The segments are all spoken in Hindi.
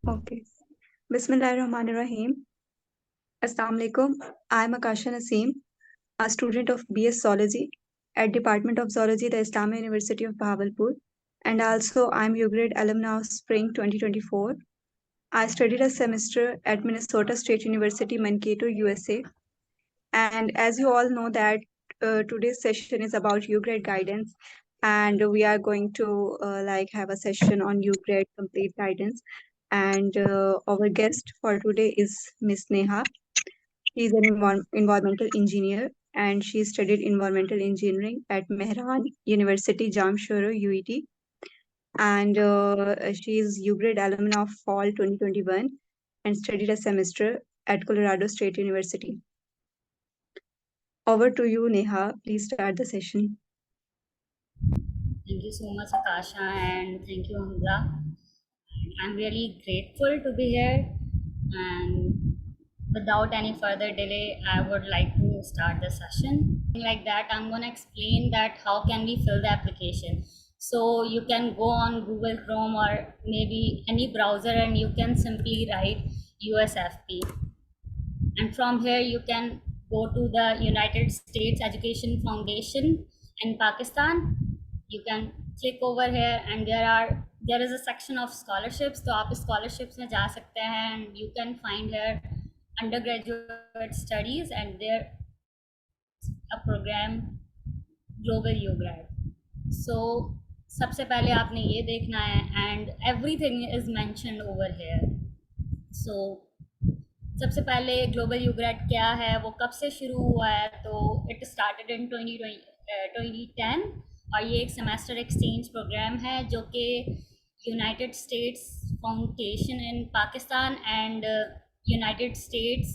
Okay. Bismillahirrahmanirrahim. Assalamu alaikum. I am Akasha Naseem, a student of BS Zoology at Department of Zoology, the Islamic University of Bahawalpur, and also I am UGrade alumna of Spring 2024. I studied a semester at Minnesota State University, Mankato, USA. And as you all know that today's session is about UGrade guidance, and we are going to have a session on UGrade complete guidance. And our guest for today is Miss Neha. She is an environmental engineer and she studied environmental engineering at Mehran University, Jamshoro, UET. And she is UGrade alumna of fall 2021 and studied a semester at Colorado State University. Over to you, Neha. Please start the session. Thank you so much, Akasha, and thank you, Hamza. I'm really grateful to be here. And without any further delay, I would like to start the session. Like that, I'm going to explain that how can we fill the application. So you can go on Google Chrome or maybe any browser and you can simply write USFP. And from here, you can go to the United States Education Foundation in Pakistan. You can click over here and there is a section of scholarships. तो आप scholarships में जा सकते हैं and you can find here undergraduate studies and there a program Global UGrad. So सबसे पहले आपने ये देखना है and everything is mentioned over here. So सबसे पहले ग्लोबल यूग्रेड क्या है, वो कब से शुरू हुआ है, तो इट स्टार्टेड इन 2010 और ये एक सेमेस्टर एक्सचेंज प्रोग्राम है जो कि United states foundation in Pakistan and United states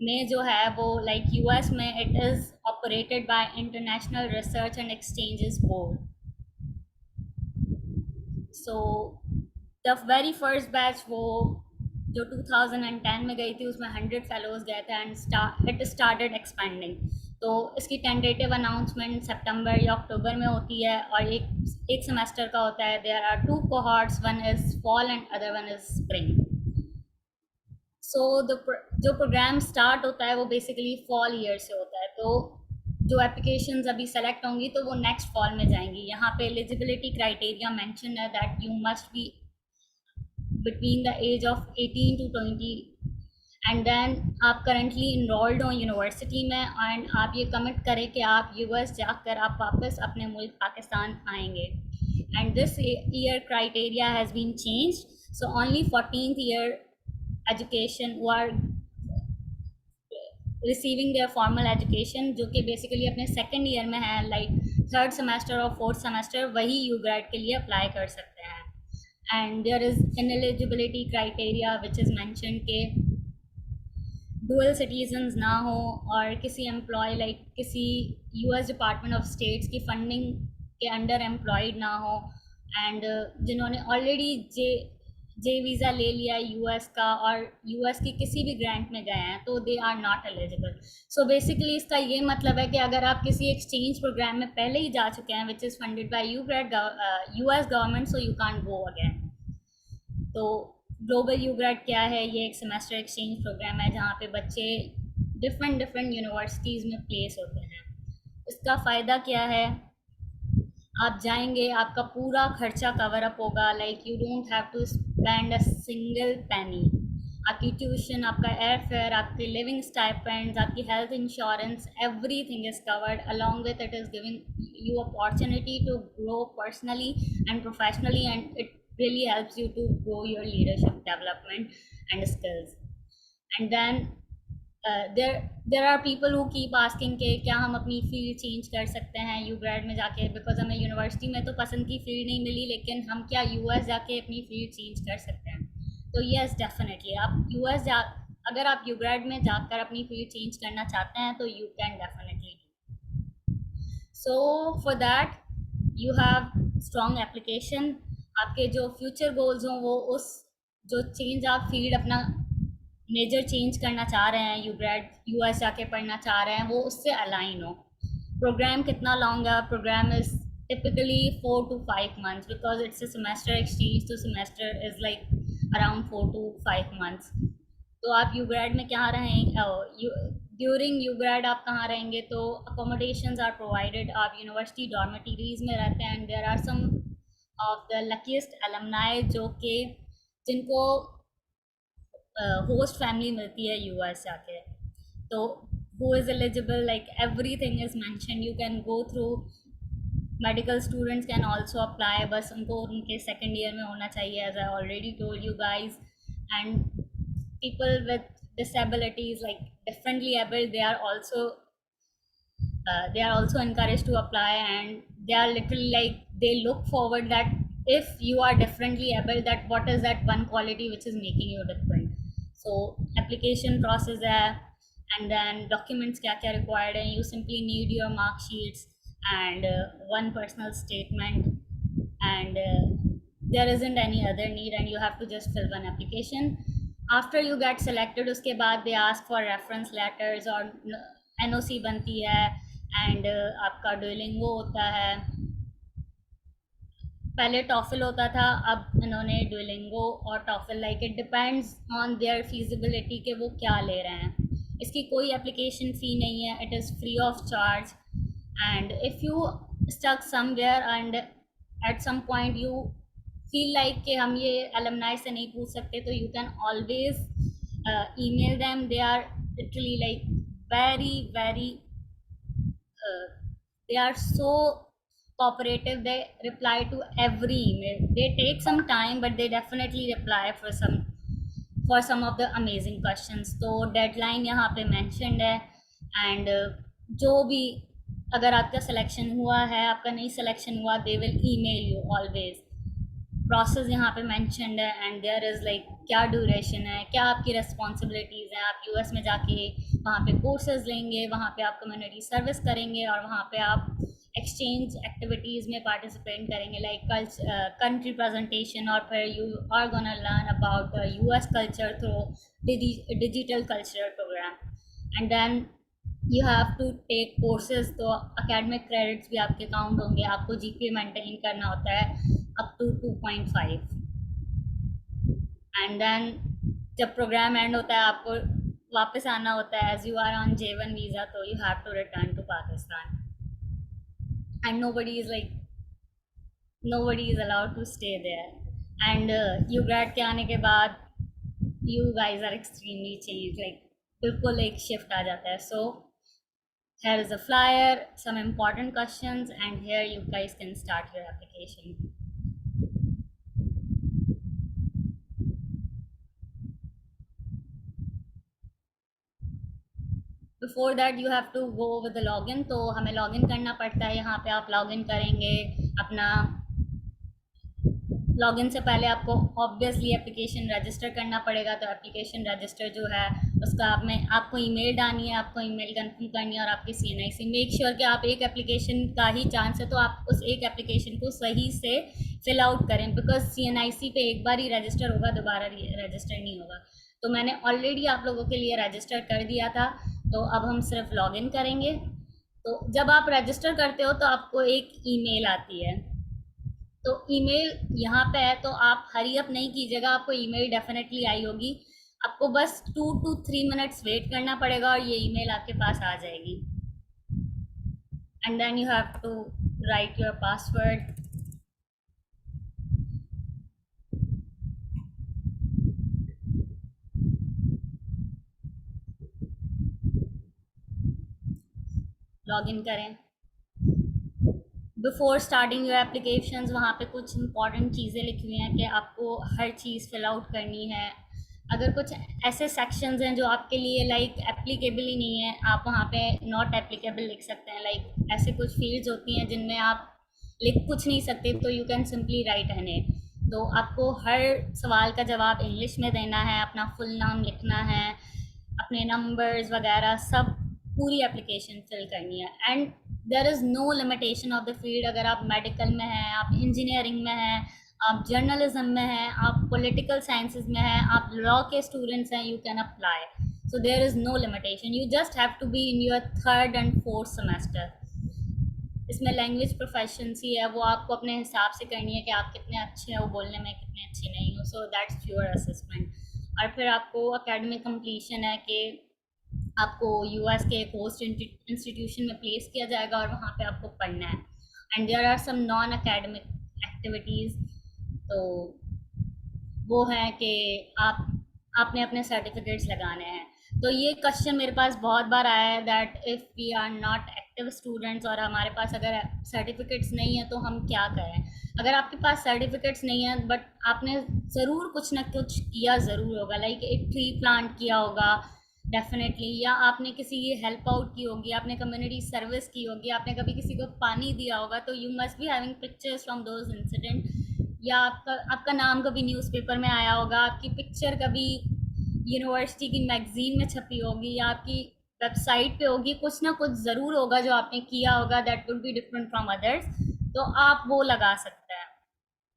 में जो है वो लाइक यूएस में it is operated by international research and exchanges board. So the very first batch वो जो 2010 में गई थी उसमें 100 फेलोज गए थे एंड इट स्टार्टेड एक्सपेंडिंग. तो इसकी टेंटेटिव अनाउंसमेंट सितंबर या अक्टूबर में होती है और एक सेमेस्टर का होता है. There are 2 cohorts, one is fall and other one is spring. So जो प्रोग्राम स्टार्ट होता है वो बेसिकली फॉल ईयर से होता है. तो जो एप्लीकेशंस अभी सेलेक्ट होंगी तो वो नेक्स्ट फॉल में जाएंगी. यहाँ पे एलिजिबिलिटी क्राइटेरिया मेंशन है that you must be between the age of 18 to 20 and then आप करंटली इनरोल्ड हो यूनिवर्सिटी में एंड आप ये कमिट करें कि आप यूएस जाकर आप वापस अपने मुल्क पाकिस्तान आएंगे. And this year criteria has been changed. So only 14th year education वो are receiving their formal education जो कि बेसिकली अपने सेकेंड ईयर में है, लाइक थर्ड सेमेस्टर और फोर्थ सेमेस्टर, वही यूग्रेड के लिए अप्लाई कर सकते हैं. and there is ineligibility criteria which is mentioned के dual citizens ना हो और किसी एम्प्लॉय लाइक किसी यूएस डिपार्टमेंट ऑफ स्टेट्स की फंडिंग के अंडर एम्प्लॉयड ना हो एंड जिन्होंने ऑलरेडी जे वीज़ा ले लिया यूएस का और यूएस की किसी भी ग्रांट में गए हैं तो they are not eligible. So basically इसका ये मतलब है कि अगर आप किसी एक्सचेंज प्रोग्राम में पहले ही जा चुके हैं which is funded by US government, so you can't go again. तो ग्लोबल यूग्रेड क्या है, ये एक सेमेस्टर एक्सचेंज प्रोग्राम है जहाँ पे बच्चे डिफरेंट यूनिवर्सिटीज़ में प्लेस होते हैं. इसका फ़ायदा क्या है, आप जाएंगे आपका पूरा खर्चा कवर अप होगा, like you don't have to spend a single penny. आपकी ट्यूशन, आपका एयर फेयर, आपके लिविंग स्टाइपेंड्स, आपकी health insurance, everything is covered. Along with it is giving you opportunity to grow personally and professionally and it really helps you to grow your leadership development and skills. And then there are people who keep asking कि क्या हम अपनी फील्ड चेंज कर सकते हैं यूग्रेड में जाके, बिकॉज हमें यूनिवर्सिटी में तो पसंद की फील्ड नहीं मिली, लेकिन हम क्या यूएस जाके अपनी फील्ड चेंज कर सकते हैं. तो यस डेफिनेटली आप यूएस अगर आप यूग्रेड में जाकर अपनी फील्ड चेंज करना चाहते हैं तो you can definitely do. So for that you have strong application. आपके जो फ्यूचर गोल्स हों वो उस जो चेंज आप फील्ड अपना मेजर चेंज करना चाह रहे हैं, यूग्रेड यूएस जाके पढ़ना चाह रहे हैं, वो उससे अलाइन हो. प्रोग्राम कितना लॉन्ग है, program is typically 4 to 5 months because it's a semester exchange. तो semester is like around 4 to 5 months. तो आप यू ग्रेड में क्या रहेंगे, ड्यूरिंग यू ग्रेड आप कहाँ रहेंगे, तो अकोमोडेशंस आर प्रोवाइडेड, आप यूनिवर्सिटी डॉर्मेटरीज में रहते हैं, and there are some of the luckiest alumni जो कि जिनको होस्ट फैमिली मिलती है यूएस जाके, तो who is eligible, like everything is mentioned, you can go through. Medical students can also apply, बस उनको उनके सेकेंड ईयर में होना चाहिए, as I already told you guys. And people with disabilities, like differently able, they are also encouraged to apply, and they are literally like they look forward that if you are differently able, that what is that one quality which is making you different. So application process है, and then documents क्या क्या required है, you simply need your mark sheets and one personal statement, and there isn't any other need, and you have to just fill one application. After you get selected, उसके बाद they ask for reference letters और NOC बनती है, एंड आपका डुओलिंगो होता है. पहले टॉफल होता था, अब इन्होंने डुओलिंगो और TOEFL, like it depends on their feasibility के वो क्या ले रहे हैं. इसकी कोई एप्लीकेशन फ़ी नहीं है, it is free of charge. And if you stuck somewhere and at some point you feel like कि हम ये अलमनाई से नहीं पूछ सकते, तो you can always email them. They are literally like very they are so cooperative, they reply to every email. They take some time, but they definitely reply for some of the amazing questions. तो deadline यहाँ पे mentioned है, and जो भी अगर आपका selection हुआ है, आपका नहीं selection हुआ, they will email you always. Process यहाँ पे मैंशनड है, एंड देयर इज़ लाइक क्या ड्यूरेशन है, क्या आपकी रिस्पॉन्सिबिलिटीज़ हैं. आप यूएस में जाके वहाँ पे कोर्सेज लेंगे, वहाँ पे आप कम्युनिटी सर्विस करेंगे, और वहाँ पे आप एक्सचेंज एक्टिविटीज़ में पार्टिसिपेट करेंगे, लाइक कंट्री प्रेजेंटेशन, और फिर you are gonna learn about the US culture through digital cultural program. And then you have to take courses, तो अकेडमिक क्रेडिट्स भी आपके काउंट होंगे. आपको जीपीए मेंटेन करना होता है up to 2.5. एंड देन जब प्रोग्राम एंड होता है, आपको वापस आना होता है, as you are on J1 visa, तो you have to return to Pakistan. And nobody is allowed to stay there. And UGRAD के आने के बाद you guys are extremely change, like बिल्कुल एक शिफ्ट आ जाता है. So here is a flyer, some important questions, and here you guys can start your application. Before that you have to go with the login, तो हमें लॉगिन करना पड़ता है. यहाँ पे आप लॉगिन करेंगे अपना. लॉगिन से पहले आपको ऑब्वियसली एप्लीकेशन रजिस्टर करना पड़ेगा, तो एप्लीकेशन रजिस्टर जो है उसका आपको ईमेल डालनी है, आपको ईमेल कंफर्म करनी है, और आपकी CNIC. मेक श्योर कि आप एक एप्लीकेशन का ही चांस है, तो आप उस एक एप्लीकेशन को सही से फिल आउट करें, बिकॉज CNIC पे एक बार ही रजिस्टर होगा, दोबारा रजिस्टर नहीं होगा. तो मैंने ऑलरेडी आप लोगों के लिए रजिस्टर कर दिया था, तो अब हम सिर्फ लॉगिन करेंगे. तो जब आप रजिस्टर करते हो तो आपको एक ईमेल आती है, तो ईमेल यहाँ पे है, तो आप हरी अप नहीं कीजिएगा, आपको ईमेल डेफिनेटली आई होगी. आपको बस 2 to 3 मिनट्स वेट करना पड़ेगा, और ये ईमेल आपके पास आ जाएगी. And then you have to write your password. Login करें. बिफोर स्टार्टिंग योर एप्लीकेशंस, वहाँ पे कुछ इंपॉर्टेंट चीज़ें लिखी हुई हैं कि आपको हर चीज़ फिल आउट करनी है. अगर कुछ ऐसे सेक्शंस हैं जो आपके लिए लाइक एप्लीकेबल ही नहीं है, आप वहाँ पे नॉट एप्लीकेबल लिख सकते हैं. लाइक ऐसे कुछ फील्ड्स होती हैं जिनमें आप लिख कुछ नहीं सकते, तो you can simply write N A. तो आपको हर सवाल का जवाब इंग्लिश में देना है, अपना फुल नाम लिखना है, अपने नंबर्स वगैरह सब पूरी एप्लीकेशन फिल करनी है. And there is no limitation of the field. अगर आप मेडिकल में हैं, आप इंजीनियरिंग में हैं, आप जर्नलिज्म में हैं, आप पॉलिटिकल साइंसेस में हैं, आप लॉ के स्टूडेंट्स हैं, you can apply. So there is no limitation. You just have to be in your 3rd and 4th semester. इसमें लैंग्वेज प्रोफेशंसी है, वो आपको अपने हिसाब से करनी है कि आप कितने अच्छे हैं वो बोलने में, कितने अच्छे नहीं हो। So that's your assessment. और फिर आपको एकेडमिक कंप्लीशन है कि आपको यूएस के एक होस्ट इंस्टीट्यूशन में प्लेस किया जाएगा और वहाँ पे आपको पढ़ना है। And there are some non academic activities. तो वो है कि आपने अपने सर्टिफिकेट्स लगाने हैं। तो ये क्वेश्चन मेरे पास बहुत बार आया है that if we are not active students और हमारे पास अगर सर्टिफिकेट्स नहीं है तो हम क्या करें। अगर आपके पास सर्टिफिकेट्स नहीं है बट आपने ज़रूर कुछ ना कुछ किया ज़रूर होगा, लाइक एक ट्री प्लांट किया होगा डेफिनेटली, या आपने किसी की हेल्प आउट की होगी, आपने कम्युनिटी सर्विस की होगी, आपने कभी किसी को पानी दिया होगा, तो you must be having pictures from those incident. या आपका आपका नाम कभी न्यूज़पेपर में आया होगा, आपकी पिक्चर कभी यूनिवर्सिटी की मैगजीन में छपी होगी या आपकी वेबसाइट पे होगी, कुछ ना कुछ ज़रूर होगा जो आपने किया होगा that would be different from others, तो आप वो लगा सकते हैं।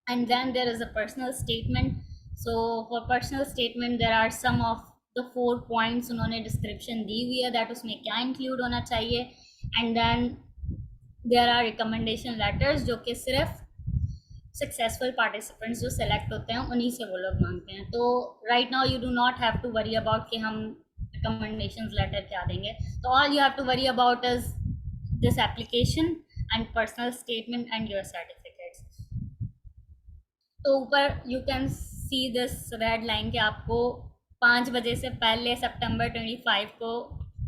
And then there is a personal statement. So for personal statement there are some of the 4 points उन्होंने डिस्क्रिप्शन दी हुई है दैट उसमें क्या इंक्लूड होना चाहिए। And then there are recommendation letters जो कि सिर्फ सक्सेसफुल पार्टिसिपेंट्स जो सेलेक्ट होते हैं उन्हीं से वो लोग मांगते हैं। तो right now you do not have to worry about कि हम रिकमेंडेशन लेटर क्या देंगे। तो all you have to worry about is this application and personal statement and your certificates. तो ऊपर you can see this red line कि आपको 5 बजे से पहले सितंबर 25 को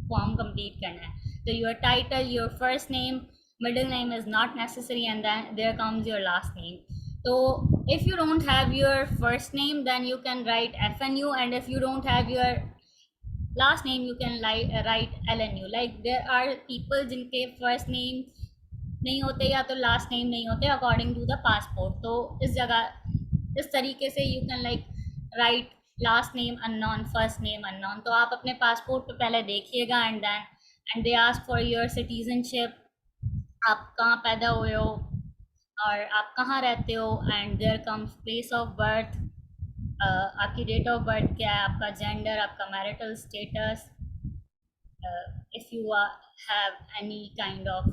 फॉर्म कंप्लीट करना है। तो your title, your first name, middle name is not necessary, and then there comes your last name. So if you don't have your first name then you can write FNU, and if you don't have your last name you can write LNU. Like there are people जिनके first name नहीं होते या तो लास्ट नेम नहीं होते अकॉर्डिंग टू द पासपोर्ट। तो इस जगह इस तरीके से you can like right last name unknown, first name unknown. तो आप अपने पासपोर्ट पे पहले देखिएगा and they ask for your citizenship, आप कहाँ पैदा हुए हो और आप कहाँ रहते हो, and there comes place of birth, आपकी डेट ऑफ बर्थ क्या है, आपका जेंडर, आपका marital status, if you have any kind of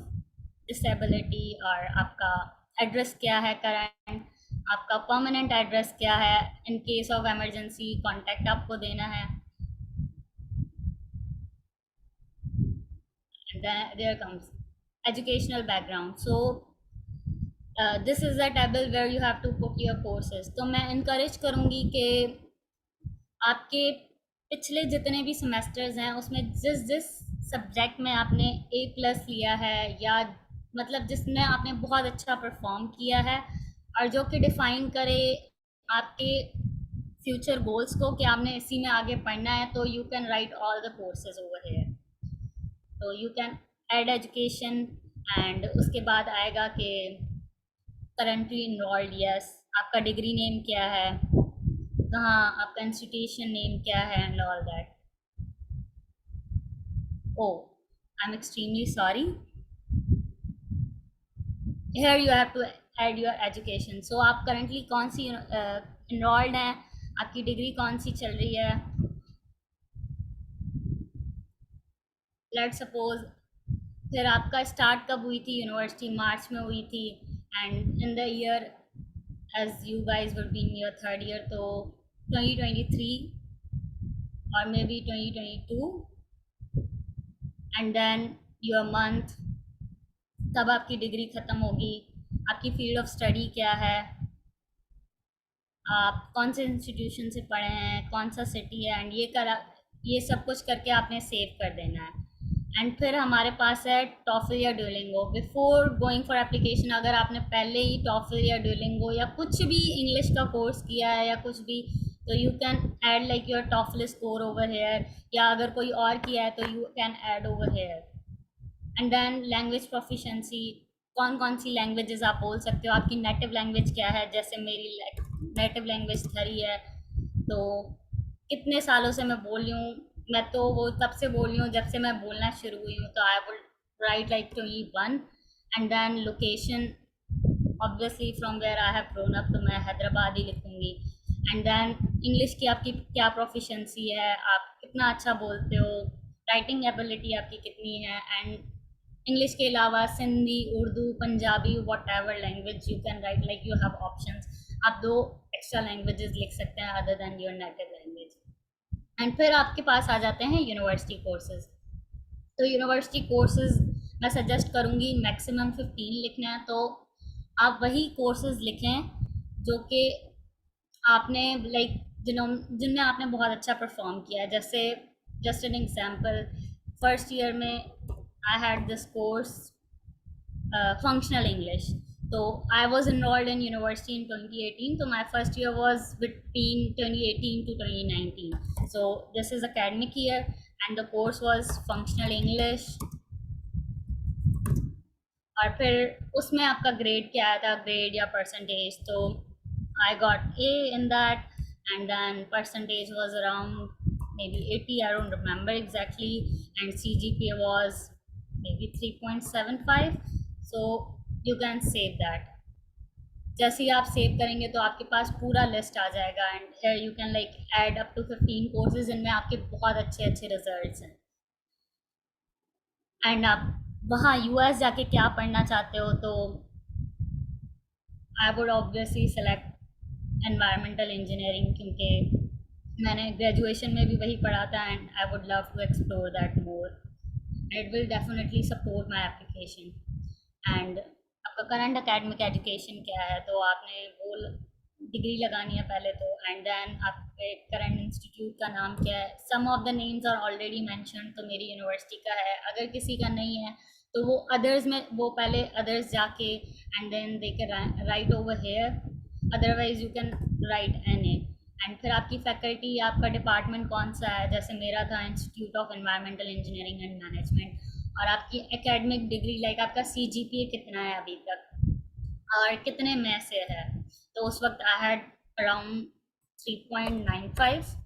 disability, और आपका एड्रेस क्या है करंट, आपका परमानेंट एड्रेस क्या है, in case of emergency contact आपको देना है। And there comes educational background. So this is a table where you have to put your courses. तो मैं encourage करूँगी कि आपके पिछले जितने भी सेमेस्टर्स हैं उसमें जिस जिस सब्जेक्ट में आपने A+ लिया है या मतलब जिसमें आपने बहुत अच्छा परफॉर्म किया है और जो कि डिफ़ाइन करे आपके फ्यूचर गोल्स को कि आपने इसी में आगे पढ़ना है, तो you can write all the courses over here. तो you can add education, and उसके बाद आएगा कि करंटली इनरोल्ड, यस, आपका डिग्री नेम क्या है, कहाँ आपका इंस्टीट्यूशन नेम क्या है, and all that. Oh I am extremely sorry, here you have to add your education. So आप करंटली कौन सी इनरोल्ड हैं, आपकी डिग्री कौन सी चल रही है। लेट्स सपोज फिर आपका स्टार्ट कब हुई थी यूनिवर्सिटी, मार्च में हुई थी, and in the year as you guys would be in your third year, तो 2023 और maybe 2022, and then your month, तब आपकी डिग्री ख़त्म होगी, आपकी फील्ड ऑफ स्टडी क्या है, आप कौन से इंस्टीट्यूशन से पढ़े हैं, कौन सा सिटी है, एंड ये सब कुछ करके आपने सेव कर देना है। एंड फिर हमारे पास है टॉफल या Duolingo. Before going for application अगर आपने पहले ही टॉफल या डुओलिंगो या कुछ भी इंग्लिश का कोर्स किया है या कुछ भी, तो you can add like your TOEFL score over here, या अगर कोई और किया है तो you can add over here. And then language proficiency, कौन कौन सी लैंग्वेजेस आप बोल सकते हो, आपकी नेटिव लैंग्वेज क्या है। जैसे मेरी नेटिव लैंग्वेज थरी है, तो कितने सालों से मैं बोल रही हूँ, मैं तो वो तब से बोल रही हूँ जब से मैं बोलना शुरू हुई हूँ, तो I would write like 21। And then location, obviously from where I have grown up, तो मैं हैदराबाद ही लिखूँगी। एंड देन इंग्लिश की आपकी क्या प्रोफिशेंसी है, आप कितना अच्छा बोलते हो, राइटिंग एबिलिटी आपकी कितनी है, एंड इंग्लिश के अलावा Sindhi, Urdu, Punjabi, what ever language you can write, like you have options. आप 2 एक्स्ट्रा लैंग्वेजेस लिख सकते हैं other than your native language. And फिर आपके पास आ जाते हैं यूनिवर्सिटी कोर्सेज। तो यूनिवर्सिटी कोर्सेज मैं सजेस्ट करूँगी मैक्सिमम 15 लिखना है, तो आप वही कोर्सेज लिखें जो कि आपने लाइक जिनमें आपने बहुत अच्छा परफॉर्म किया है। जैसे just an example, first year में I had this course functional English. So I was enrolled in university in 2018. So my first year was between 2018 to 2019. So this is academic year, and the course was functional English. और फिर उसमें आपका ग्रेड क्या आया था, ग्रेड या परसेंटेज? तो I got A in that, and then percentage was around maybe 80, I don't remember exactly, and CGPA was maybe 3.75. So you can save that. जैसे ही आप सेव करेंगे तो आपके पास पूरा लिस्ट आ जाएगा, and here you can like add up to 15 courses जिनमें आपके बहुत अच्छे अच्छे रिजल्ट्स हैं। एंड आप वहाँ यूएस जाके क्या पढ़ना चाहते हो, तो I would obviously select environmental engineering, क्योंकि मैंने ग्रेजुएशन में भी वही पढ़ा था, and I would love to explore that more. It will definitely support my application. And आपका करंट एकेडमिक एजुकेशन क्या है, तो आपने वो डिग्री लगानी है पहले तो, एंड देन आपके करंट इंस्टीट्यूट का नाम क्या है। Some of the names are already mention, तो मेरी यूनिवर्सिटी का है। अगर किसी का नहीं है तो वो अदर्स में, वो पहले अदर्स जाके and then they can write over here, otherwise you can write N A. And फिर आपकी फैकल्टी, आपका डिपार्टमेंट कौन सा है, जैसे मेरा था institute of environmental engineering and management. और आपकी एकेडमिक डिग्री, लाइक आपका CGPA कितना है अभी तक और कितने में से है। तो उस वक्त I had around 3.95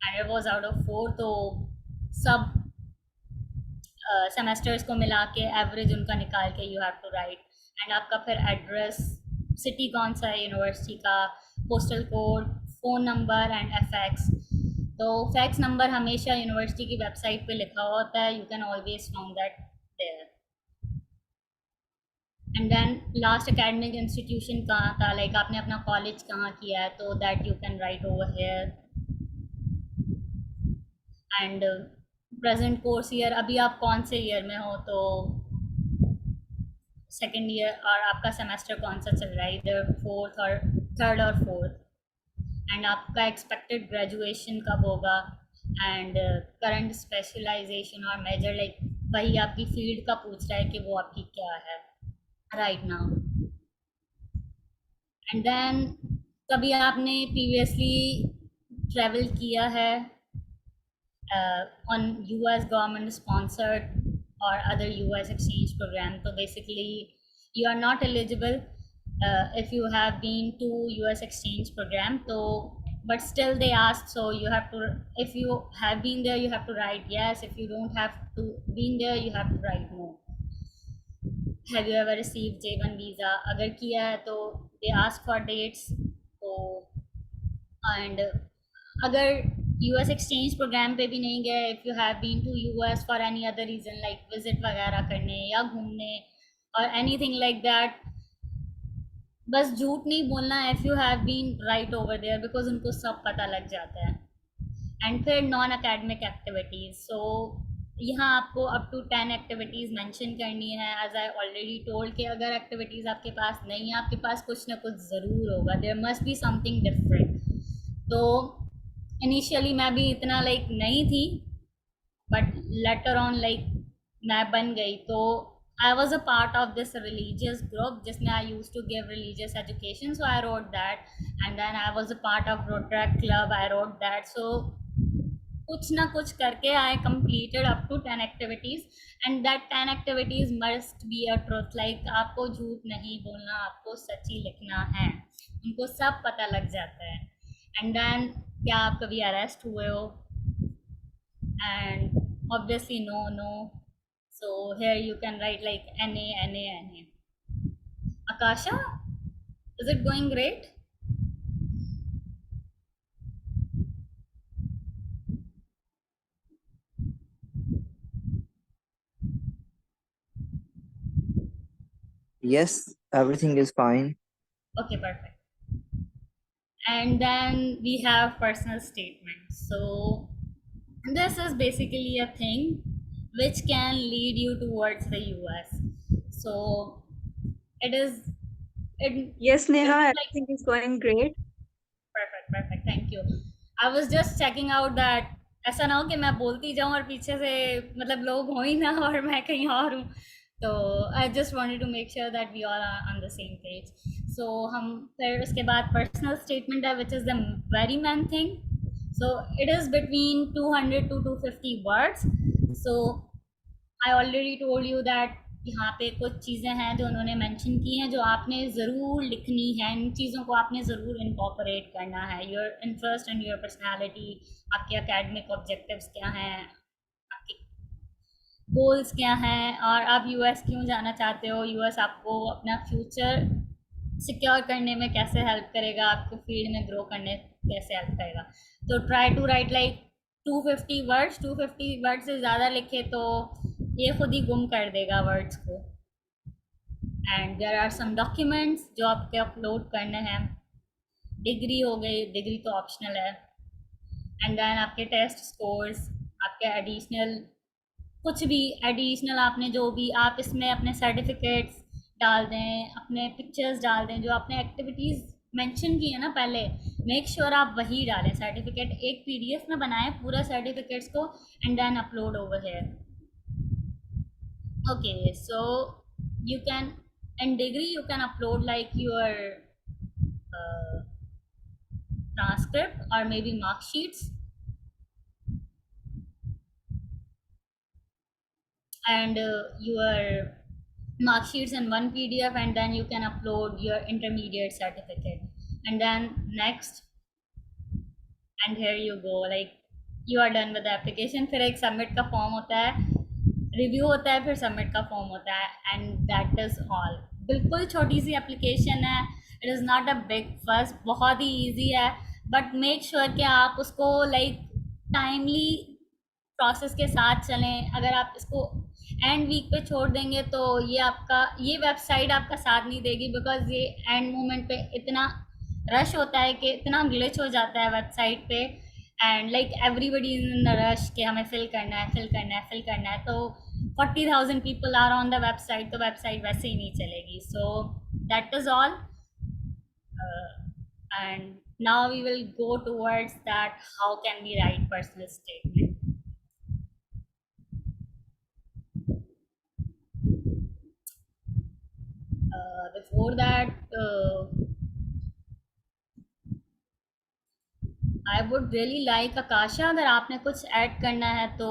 and it was out of 4। तो सब सेमेस्टर्स को मिला के एवरेज उनका निकाल के you have to write. And आपका फिर एड्रेस, सिटी कौन सा है यूनिवर्सिटी का, postal code, phone number and fax. तो फैक्स नंबर हमेशा यूनिवर्सिटी की वेबसाइट पे लिखा हुआ होता है, you can always found that there. And then last academic institution कहाँ था, लाइक आपने अपना कॉलेज कहाँ किया है, तो that you can write over here. And present course year, अभी आप कौन से ईयर में हो, तो सेकेंड ईयर, और आपका सेमेस्टर कौन सा चल रहा है, इधर फोर्थ और थर्ड और फोर्थ। एंड आपका एक्सपेक्टेड ग्रेजुएशन कब होगा, एंड करंट स्पेशलाइजेशन और मेजर, लाइक वही आपकी फील्ड का पूछ रहा है कि वो आपकी क्या है राइट नाउ। एंड देन कभी आपने प्रीवियसली ट्रैवल किया है on US government sponsored or other US exchange program, so basically you are not eligible if you have been to US exchange program. So but still they ask, so you have to, if you have been there you have to write yes, if you don't have to been there you have to write no। Have you ever received J1 visa, अगर किया है तो they ask for dates। तो एंड अगर यूएस एक्सचेंज प्रोग्राम पे भी नहीं गए, if you have been to US for any other reason like visit वगैरह करने या घूमने और एनीथिंग लाइक दैट, बस झूठ नहीं बोलना if you have been right over there, because उनको सब पता लग जाता है। एंड फिर नॉन अकेडमिक एक्टिविटीज़, सो यहाँ आपको अप टू 10 एक्टिविटीज़ मेंशन करनी है। एज आई ऑलरेडी टोल्ड कि अगर एक्टिविटीज़ आपके पास नहीं है, आपके पास कुछ ना कुछ ज़रूर होगा, there must be something different. तो इनिशियली मैं भी इतना लाइक नहीं थी, बट लेटर ऑन लाइक मैं बन गई। तो I was a part of this religious group जिसमें I use to give religious education, so I wrote that. And then I was a part of Rotaract club, I wrote that. So कुछ ना कुछ करके I completed up to 10 activities, and that 10 activities must be a truth, like आपको झूठ नहीं बोलना, आपको सच्ची लिखना है, उनको सब पता लग जाता है। एंड देन क्या आप कभी अरेस्ट हुए हो, and obviously no no, so here you can write like N A N A N A. Akasha, is it going great? Yes, everything is fine. Okay, perfect. And then we have personal statements. So this is basically a thing which can lead you towards the US. So it is it Yes, Neha, it's like everything is going great. perfect, thank you. I was just checking out that ऐसा ना हो कि मैं बोलती जाऊं और पीछे से मतलब लोग हो ही ना और मैं कहीं और हूँ, तो I just wanted to make sure that we all are on the same page. So हम फिर उसके बाद पर्सनल स्टेटमेंट है which is the very main thing. So it is between 200 to 250 words. So I already told you that यहाँ पे कुछ चीज़ें हैं जो उन्होंने मेंशन की हैं जो आपने ज़रूर लिखनी है. इन चीज़ों को आपने ज़रूर इनकॉर्पोरेट करना है. Your interest and your personality, आपके एकेडमिक ऑब्जेक्टिव्स क्या हैं, आपके गोल्स क्या हैं, और आप यूएस क्यों जाना चाहते हो. यूएस आपको अपना फ्यूचर सिक्योर करने में कैसे हेल्प करेगा, आपको फील्ड में ग्रो करने कैसे हेल्प करेगा. तो try to write like 250 words. 250 word से ज़्यादा लिखे तो ये खुद ही गुम कर देगा वर्ड्स को. And there are some documents जो आपके अपलोड करने हैं. डिग्री हो गई, डिग्री तो ऑप्शनल है. एंड देन आपके टेस्ट स्कोर्स, आपके एडिशनल कुछ भी एडिशनल आपने जो भी आप इसमें अपने सर्टिफिकेट्स डाल दें, अपने पिक्चर्स डाल दें, जो आपने एक्टिविटीज़ मेंशन की है ना पहले, मेक श्योर आप वही डालें. सर्टिफिकेट एक पीडीएफ में बनाएं पूरा सर्टिफिकेट्स को and then upload over here. Okay, so you can in degree you can upload like your transcript or maybe mark sheets, and your mark sheets in one PDF, and then you can upload your intermediate certificate. And then next, and here you go, like you are done with the application. फिर एक submit का form होता है, रिव्यू होता है, फिर सबमिट का फॉर्म होता है, एंड दैट इज़ ऑल. बिल्कुल छोटी सी एप्लीकेशन है. It is not a big first, बहुत ही ईजी है. बट मेक श्योर कि आप उसको लाइक टाइमली प्रोसेस के साथ चलें. अगर आप इसको एंड वीक पे छोड़ देंगे तो ये वेबसाइट आपका साथ नहीं देगी, बिकॉज ये एंड मोमेंट पे इतना रश होता है कि इतना ग्लिच हो जाता है वेबसाइट पे. And like everybody is in the rush कि हमें फिल करना है. तो 40,000 people are on the website, तो वेबसाइट वैसे ही नहीं चलेगी. So that is all. And now we will go towards that how can we write personal statement. Before that, I would really like Akasha, अगर आपने कुछ ऐड करना है तो.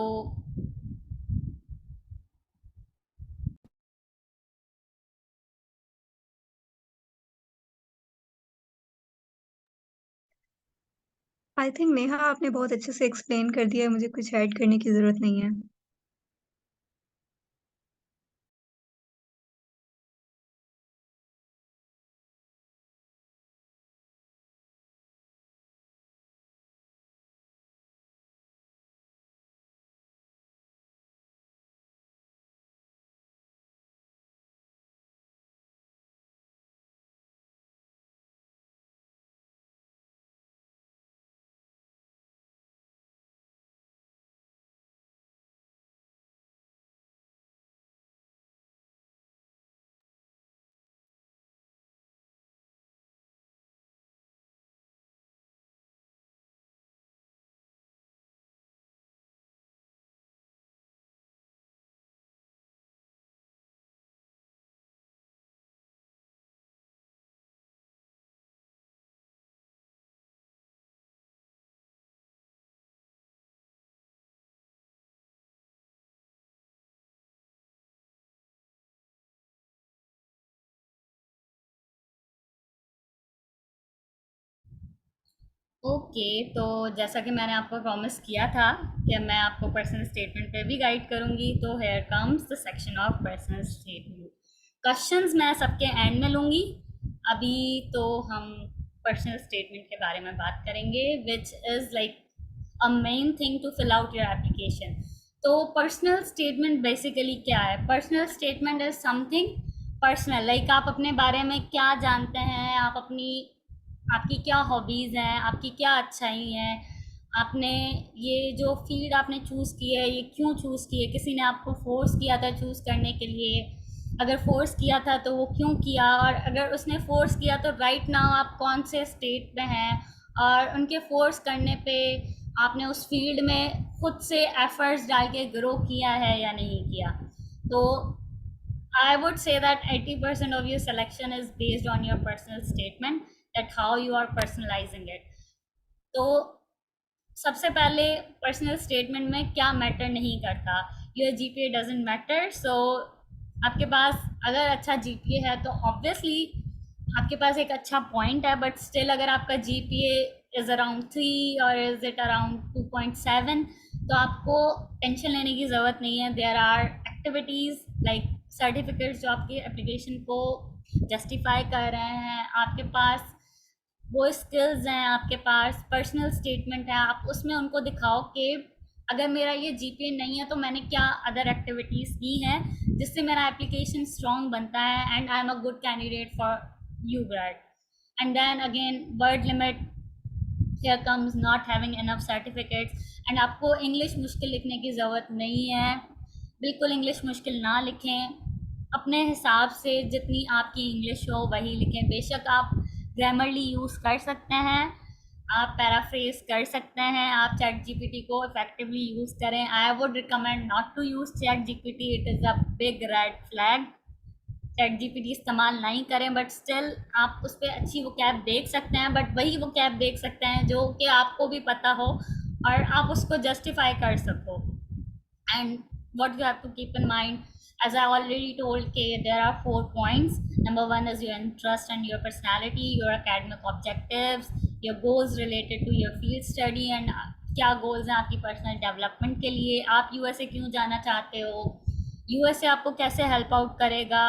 आई थिंक नेहा आपने बहुत अच्छे से एक्सप्लेन कर दिया है, मुझे कुछ ऐड करने की ज़रूरत नहीं है. ओके, तो जैसा कि मैंने आपको प्रॉमिस किया था कि मैं आपको पर्सनल स्टेटमेंट पे भी गाइड करूँगी, तो here comes the section of personal statement. Questions मैं सबके एंड में लूँगी. अभी तो हम पर्सनल स्टेटमेंट के बारे में बात करेंगे, which is like a main thing to fill out your application. तो पर्सनल स्टेटमेंट बेसिकली क्या है? Personal statement is something personal, like आप अपने बारे में क्या जानते हैं, आप अपनी आपकी क्या हॉबीज़ हैं, आपकी क्या अच्छाई हैं, आपने ये जो फील्ड आपने चूज़ की है ये क्यों चूज़ की है, किसी ने आपको फोर्स किया था चूज़ करने के लिए, अगर फोर्स किया था तो वो क्यों किया, और अगर उसने फोर्स किया तो राइट नाउ आप कौन से स्टेट में हैं, और उनके फोर्स करने पे आपने उस फील्ड में खुद से एफर्ट्स डाल के ग्रो किया है या नहीं किया। तो I would say that 80% of your selection is based on your personal statement, that how you are personalizing it. तो सबसे पहले पर्सनल स्टेटमेंट में क्या मैटर नहीं करता, योर जीपीए डजंट मैटर। सो आपके पास अगर अच्छा जीपीए है तो ऑब्वियसली आपके पास एक अच्छा पॉइंट है, बट स्टिल अगर आपका जीपीए इज़ अराउंड 3 और इज़ इट अराउंड 2.7, तो आपको टेंशन लेने की ज़रूरत नहीं है। There are activities like certificates जो आपकी एप्लीकेशन को जस्टिफाई कर रहे हैं, आपके पास वो स्किल्स हैं, आपके पास पर्सनल स्टेटमेंट है, आप उसमें उनको दिखाओ कि अगर मेरा ये जीपीए नहीं है तो मैंने क्या अदर एक्टिविटीज़ की हैं जिससे मेरा एप्लीकेशन स्ट्रॉन्ग बनता है and I am a good candidate for you grade. And then again word limit, here comes not having enough certificates, and आपको इंग्लिश मुश्किल लिखने की ज़रूरत नहीं है, बिल्कुल इंग्लिश मुश्किल ना लिखें, अपने हिसाब से जितनी आपकी इंग्लिश हो वही लिखें। बेशक आप ग्रामरली यूज़ कर सकते हैं, आप पैराफ्रेज कर सकते हैं, आप चैट जीपीटी को इफेक्टिवली यूज़ करें। I would recommend not to use ChatGPT, it is a big red flag. ChatGPT इस्तेमाल नहीं करें, बट स्टिल आप उस पर अच्छी वो कैब देख सकते हैं, बट वही वो कैब देख सकते हैं जो कि आपको भी पता हो और आप उसको जस्टिफाई कर सको। And what you have to keep in mind, as I already told, there are 4 points. Number one is your interest and your personality, your academic objectives, your goals related to your field study, and क्या गोल्स हैं आपकी पर्सनल डेवलपमेंट के लिए, आप यूएसए क्यों जाना चाहते हो, यूएसए आपको कैसे हेल्प आउट करेगा,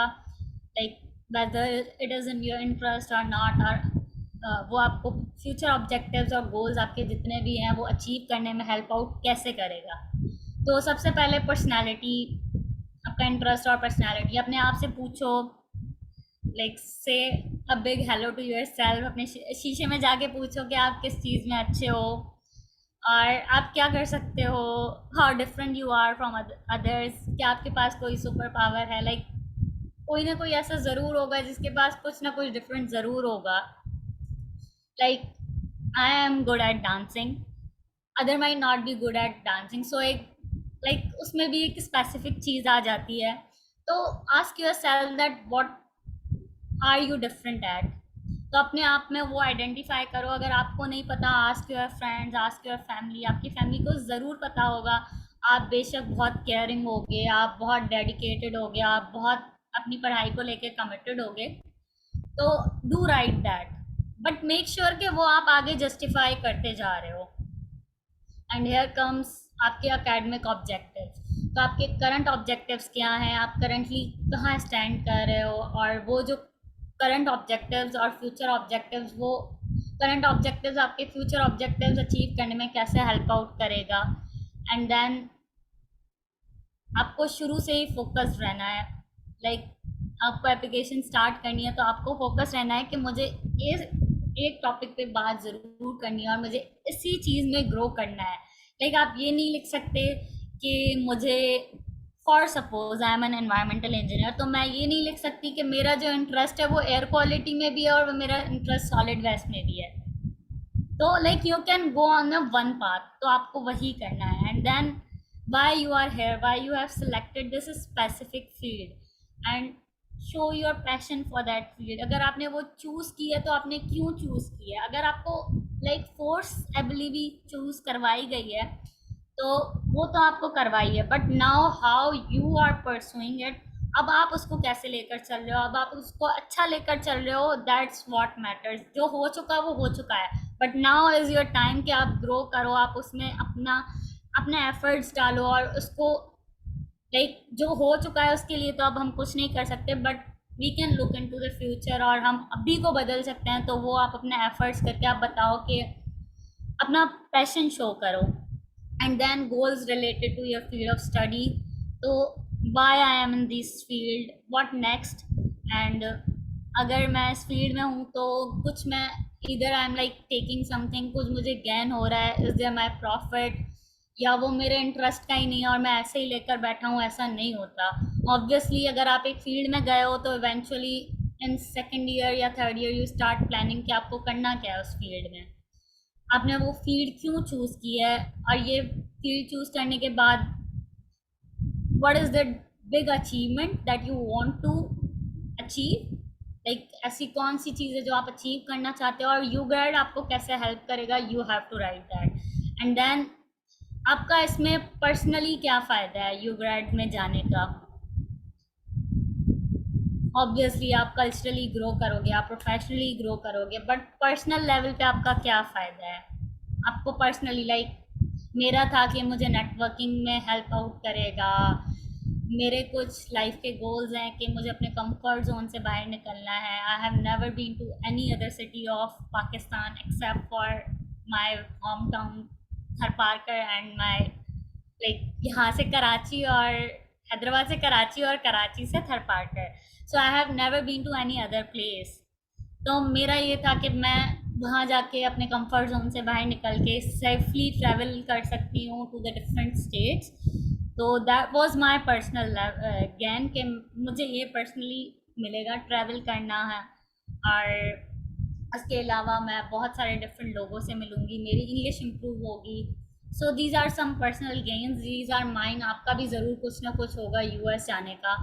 like whether it is in your interest और नॉट, और वो आपको फ्यूचर ऑब्जेक्टिव्स और गोल्स आपके जितने भी हैं वो अचीव करने में हेल्प आउट कैसे करेगा। तो सबसे पहले पर्सनालिटी, आपका इंटरेस्ट और पर्सनालिटी अपने आप से पूछो, like say a big hello to yourself, अपने शीशे में जाके पूछो कि आप किस चीज़ में अच्छे हो और आप क्या कर सकते हो, how different you are from others, क्या आपके पास कोई सुपर पावर है, लाइक कोई ना कोई ऐसा ज़रूर होगा जिसके पास कुछ ना कुछ डिफरेंट ज़रूर होगा। Like I am good at dancing, other might not be good at dancing, so एक लाइक उसमें भी एक स्पेसिफिक चीज़ आ जाती है। तो ask yourself that what are you different at, तो अपने आप में वो आइडेंटिफाई करो। अगर आपको नहीं पता, ask your friends, ask your family, आपकी फैमिली को ज़रूर पता होगा। आप बेशक बहुत केयरिंग होगे, आप बहुत डेडिकेटेड होगे, आप बहुत अपनी पढ़ाई को लेके कमिटेड होगे, तो do right that, but make sure कि वो आप आगे जस्टिफाई करते जा रहे हो। एंड हेयर कम्स आपके एकेडमिक ऑब्जेक्टिव्स, तो आपके करंट ऑब्जेक्टिव्स क्या हैं, आप करंटली कहाँ स्टैंड कर रहे हो, और वो जो करंट ऑब्जेक्टिव्स और फ्यूचर ऑब्जेक्टिव्स, वो करंट ऑब्जेक्टिव्स आपके फ्यूचर ऑब्जेक्टिव्स अचीव करने में कैसे हेल्प आउट करेगा। एंड देन आपको शुरू से ही फोकस्ड रहना है, लाइक आपको एप्लीकेशन स्टार्ट करनी है तो आपको फोकस रहना है कि मुझे ये एक टॉपिक पे बात ज़रूर करनी है और मुझे इसी चीज़ में ग्रो करना है। लाइक आप ये नहीं लिख सकते कि मुझे, for suppose I am N environmental engineer, तो मैं ये नहीं लिख सकती कि मेरा जो इंटरेस्ट है वो एयर क्वालिटी में भी है और मेरा इंटरेस्ट सॉलिड वेस्ट में भी है। तो like you can go on a one path, तो आपको वही करना है। And then why you are here, why you have selected this specific field, and show your passion for that field. अगर आपने वो चूज़ की है तो आपने क्यों चूज़ की है, अगर आपको लाइक फोर्स एबली भी चूज़ करवाई गई है तो वो तो आपको करवाई है, but now how you are pursuing it, अब आप उसको कैसे लेकर चल रहे हो, अब आप उसको अच्छा लेकर चल रहे हो, दैट्स व्हाट मैटर्स। जो हो चुका वो हो चुका है, but now is your time कि आप ग्रो करो, आप उसमें अपने एफर्ट्स डालो, और उसको लाइक जो हो चुका है उसके लिए तो अब हम कुछ नहीं कर सकते, but we can look into the future और हम अभी को बदल सकते हैं। तो वो आप अपने एफर्ट्स करके आप बताओ कि अपना पैशन शो करो। And then goals related to your field of study, तो why I am in this field, what next, and अगर मैं इस फील्ड में हूँ तो कुछ मैं इधर आई एम लाइक टेकिंग समथिंग, कुछ मुझे गेन हो रहा है, इज देयर माई प्रॉफिट, या वो मेरे इंटरेस्ट का ही नहीं है और मैं ऐसे ही लेकर बैठा हूँ, ऐसा नहीं होता। ऑब्वियसली अगर आप एक फील्ड में गए हो तो इवेंचुअली इन सेकेंड ईयर या third year you start planning कि आपको करना क्या है उस फील्ड में, आपने वो फील्ड क्यों चूज़ की है, और ये फील्ड चूज़ करने के बाद what is the big achievement that you want to achieve, like ऐसी कौन सी चीज़ है जो आप अचीव करना चाहते हो और यू गाइड आपको कैसे हेल्प करेगा, you have to write that. And then आपका इसमें पर्सनली क्या फ़ायदा है यू गाइड में जाने का। ऑब्वियसली आप कल्चरली ग्रो करोगे, आप प्रोफेशनली ग्रो करोगे, बट पर्सनल लेवल पे आपका क्या फ़ायदा है आपको पर्सनली। लाइक मेरा था कि मुझे नेटवर्किंग में हेल्प आउट करेगा, मेरे कुछ लाइफ के गोल्स हैं कि मुझे अपने कंफर्ट जोन से बाहर निकलना है। I have never been to any other city of Pakistan except for my hometown Tharparkar and my like यहाँ से कराची और हैदराबाद से कराची और कराची से Tharparkar, so I have never been to any other place. तो मेरा ये था कि मैं वहाँ जाके अपने कंफर्ट जोन से बाहर निकल के सेफली ट्रैवल कर सकती हूँ टू द डिफरेंट स्टेट्स। तो that was my personal gain कि मुझे ये पर्सनली मिलेगा, ट्रैवल करना है। और इसके अलावा मैं बहुत सारे डिफरेंट लोगों से मिलूँगी, मेरी इंग्लिश इम्प्रूव होगी। So these are some personal gains, these are mine. आपका भी ज़रूर कुछ ना कुछ होगा यूएस जाने का।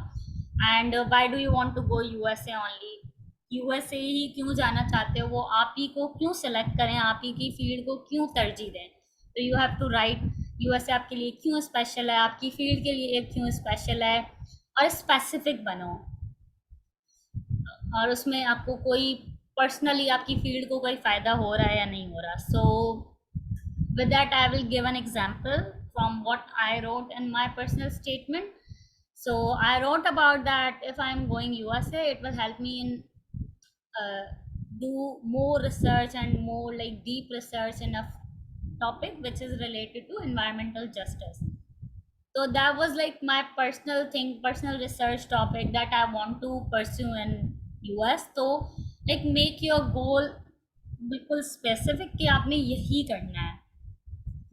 And why do you want to go USA only, USA ही क्यों जाना चाहते हो, वो आप ही को क्यों सेलेक्ट करें, आप ही की फील्ड को क्यों तरजीह दें। तो you have to write USA आपके लिए क्यों स्पेशल है, आपकी फील्ड के लिए क्यों स्पेशल है, और स्पेसिफिक बनो। और उसमें आपको कोई पर्सनली आपकी फील्ड को कोई फ़ायदा हो रहा है या नहीं हो रहा। सो with that I will give an example from what I wrote in my personal statement. So I wrote about that if I'm going USA, it will help me in do more research and more like deep research in a topic which is related to environmental justice. So that was like my personal thing, personal research topic that I want to pursue in US. तो like make your goal बिल्कुल स्पेसिफिक कि आपने यही करना है,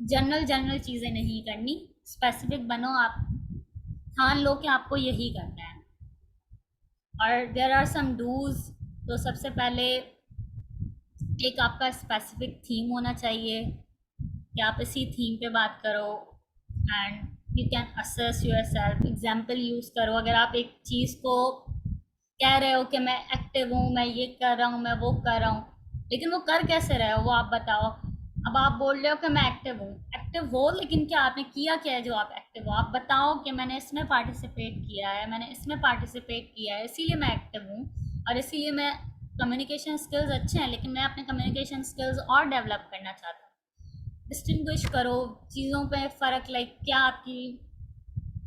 जनरल जनरल चीज़ें नहीं करनी, स्पेसिफिक बनो, आप ठान लो कि आपको यही करना है। और देयर आर सम डूज। तो सबसे पहले एक आपका स्पेसिफिक थीम होना चाहिए कि आप इसी थीम पे बात करो and you can assess your self. Example use करो, अगर आप एक चीज़ को कह रहे हो कि मैं एक्टिव हूँ, मैं ये कर रहा हूँ, मैं वो कर रहा हूँ, लेकिन वो कर कैसे रहे हो वो आप बताओ। अब आप बोल रहे हो कि मैं एक्टिव हूँ, एक्टिव हो, लेकिन क्या आपने किया क्या है जो आप एक्टिव हो, आप बताओ कि मैंने इसमें पार्टिसिपेट किया है, मैंने इसमें पार्टिसिपेट किया है, इसीलिए मैं एक्टिव हूँ और इसीलिए मैं कम्युनिकेशन स्किल्स अच्छे हैं, लेकिन मैं अपने कम्युनिकेशन स्किल्स और डेवलप करना चाहता हूँ। डिस्टिंग्विश करो चीज़ों पे फ़र्क, लाइक क्या आपकी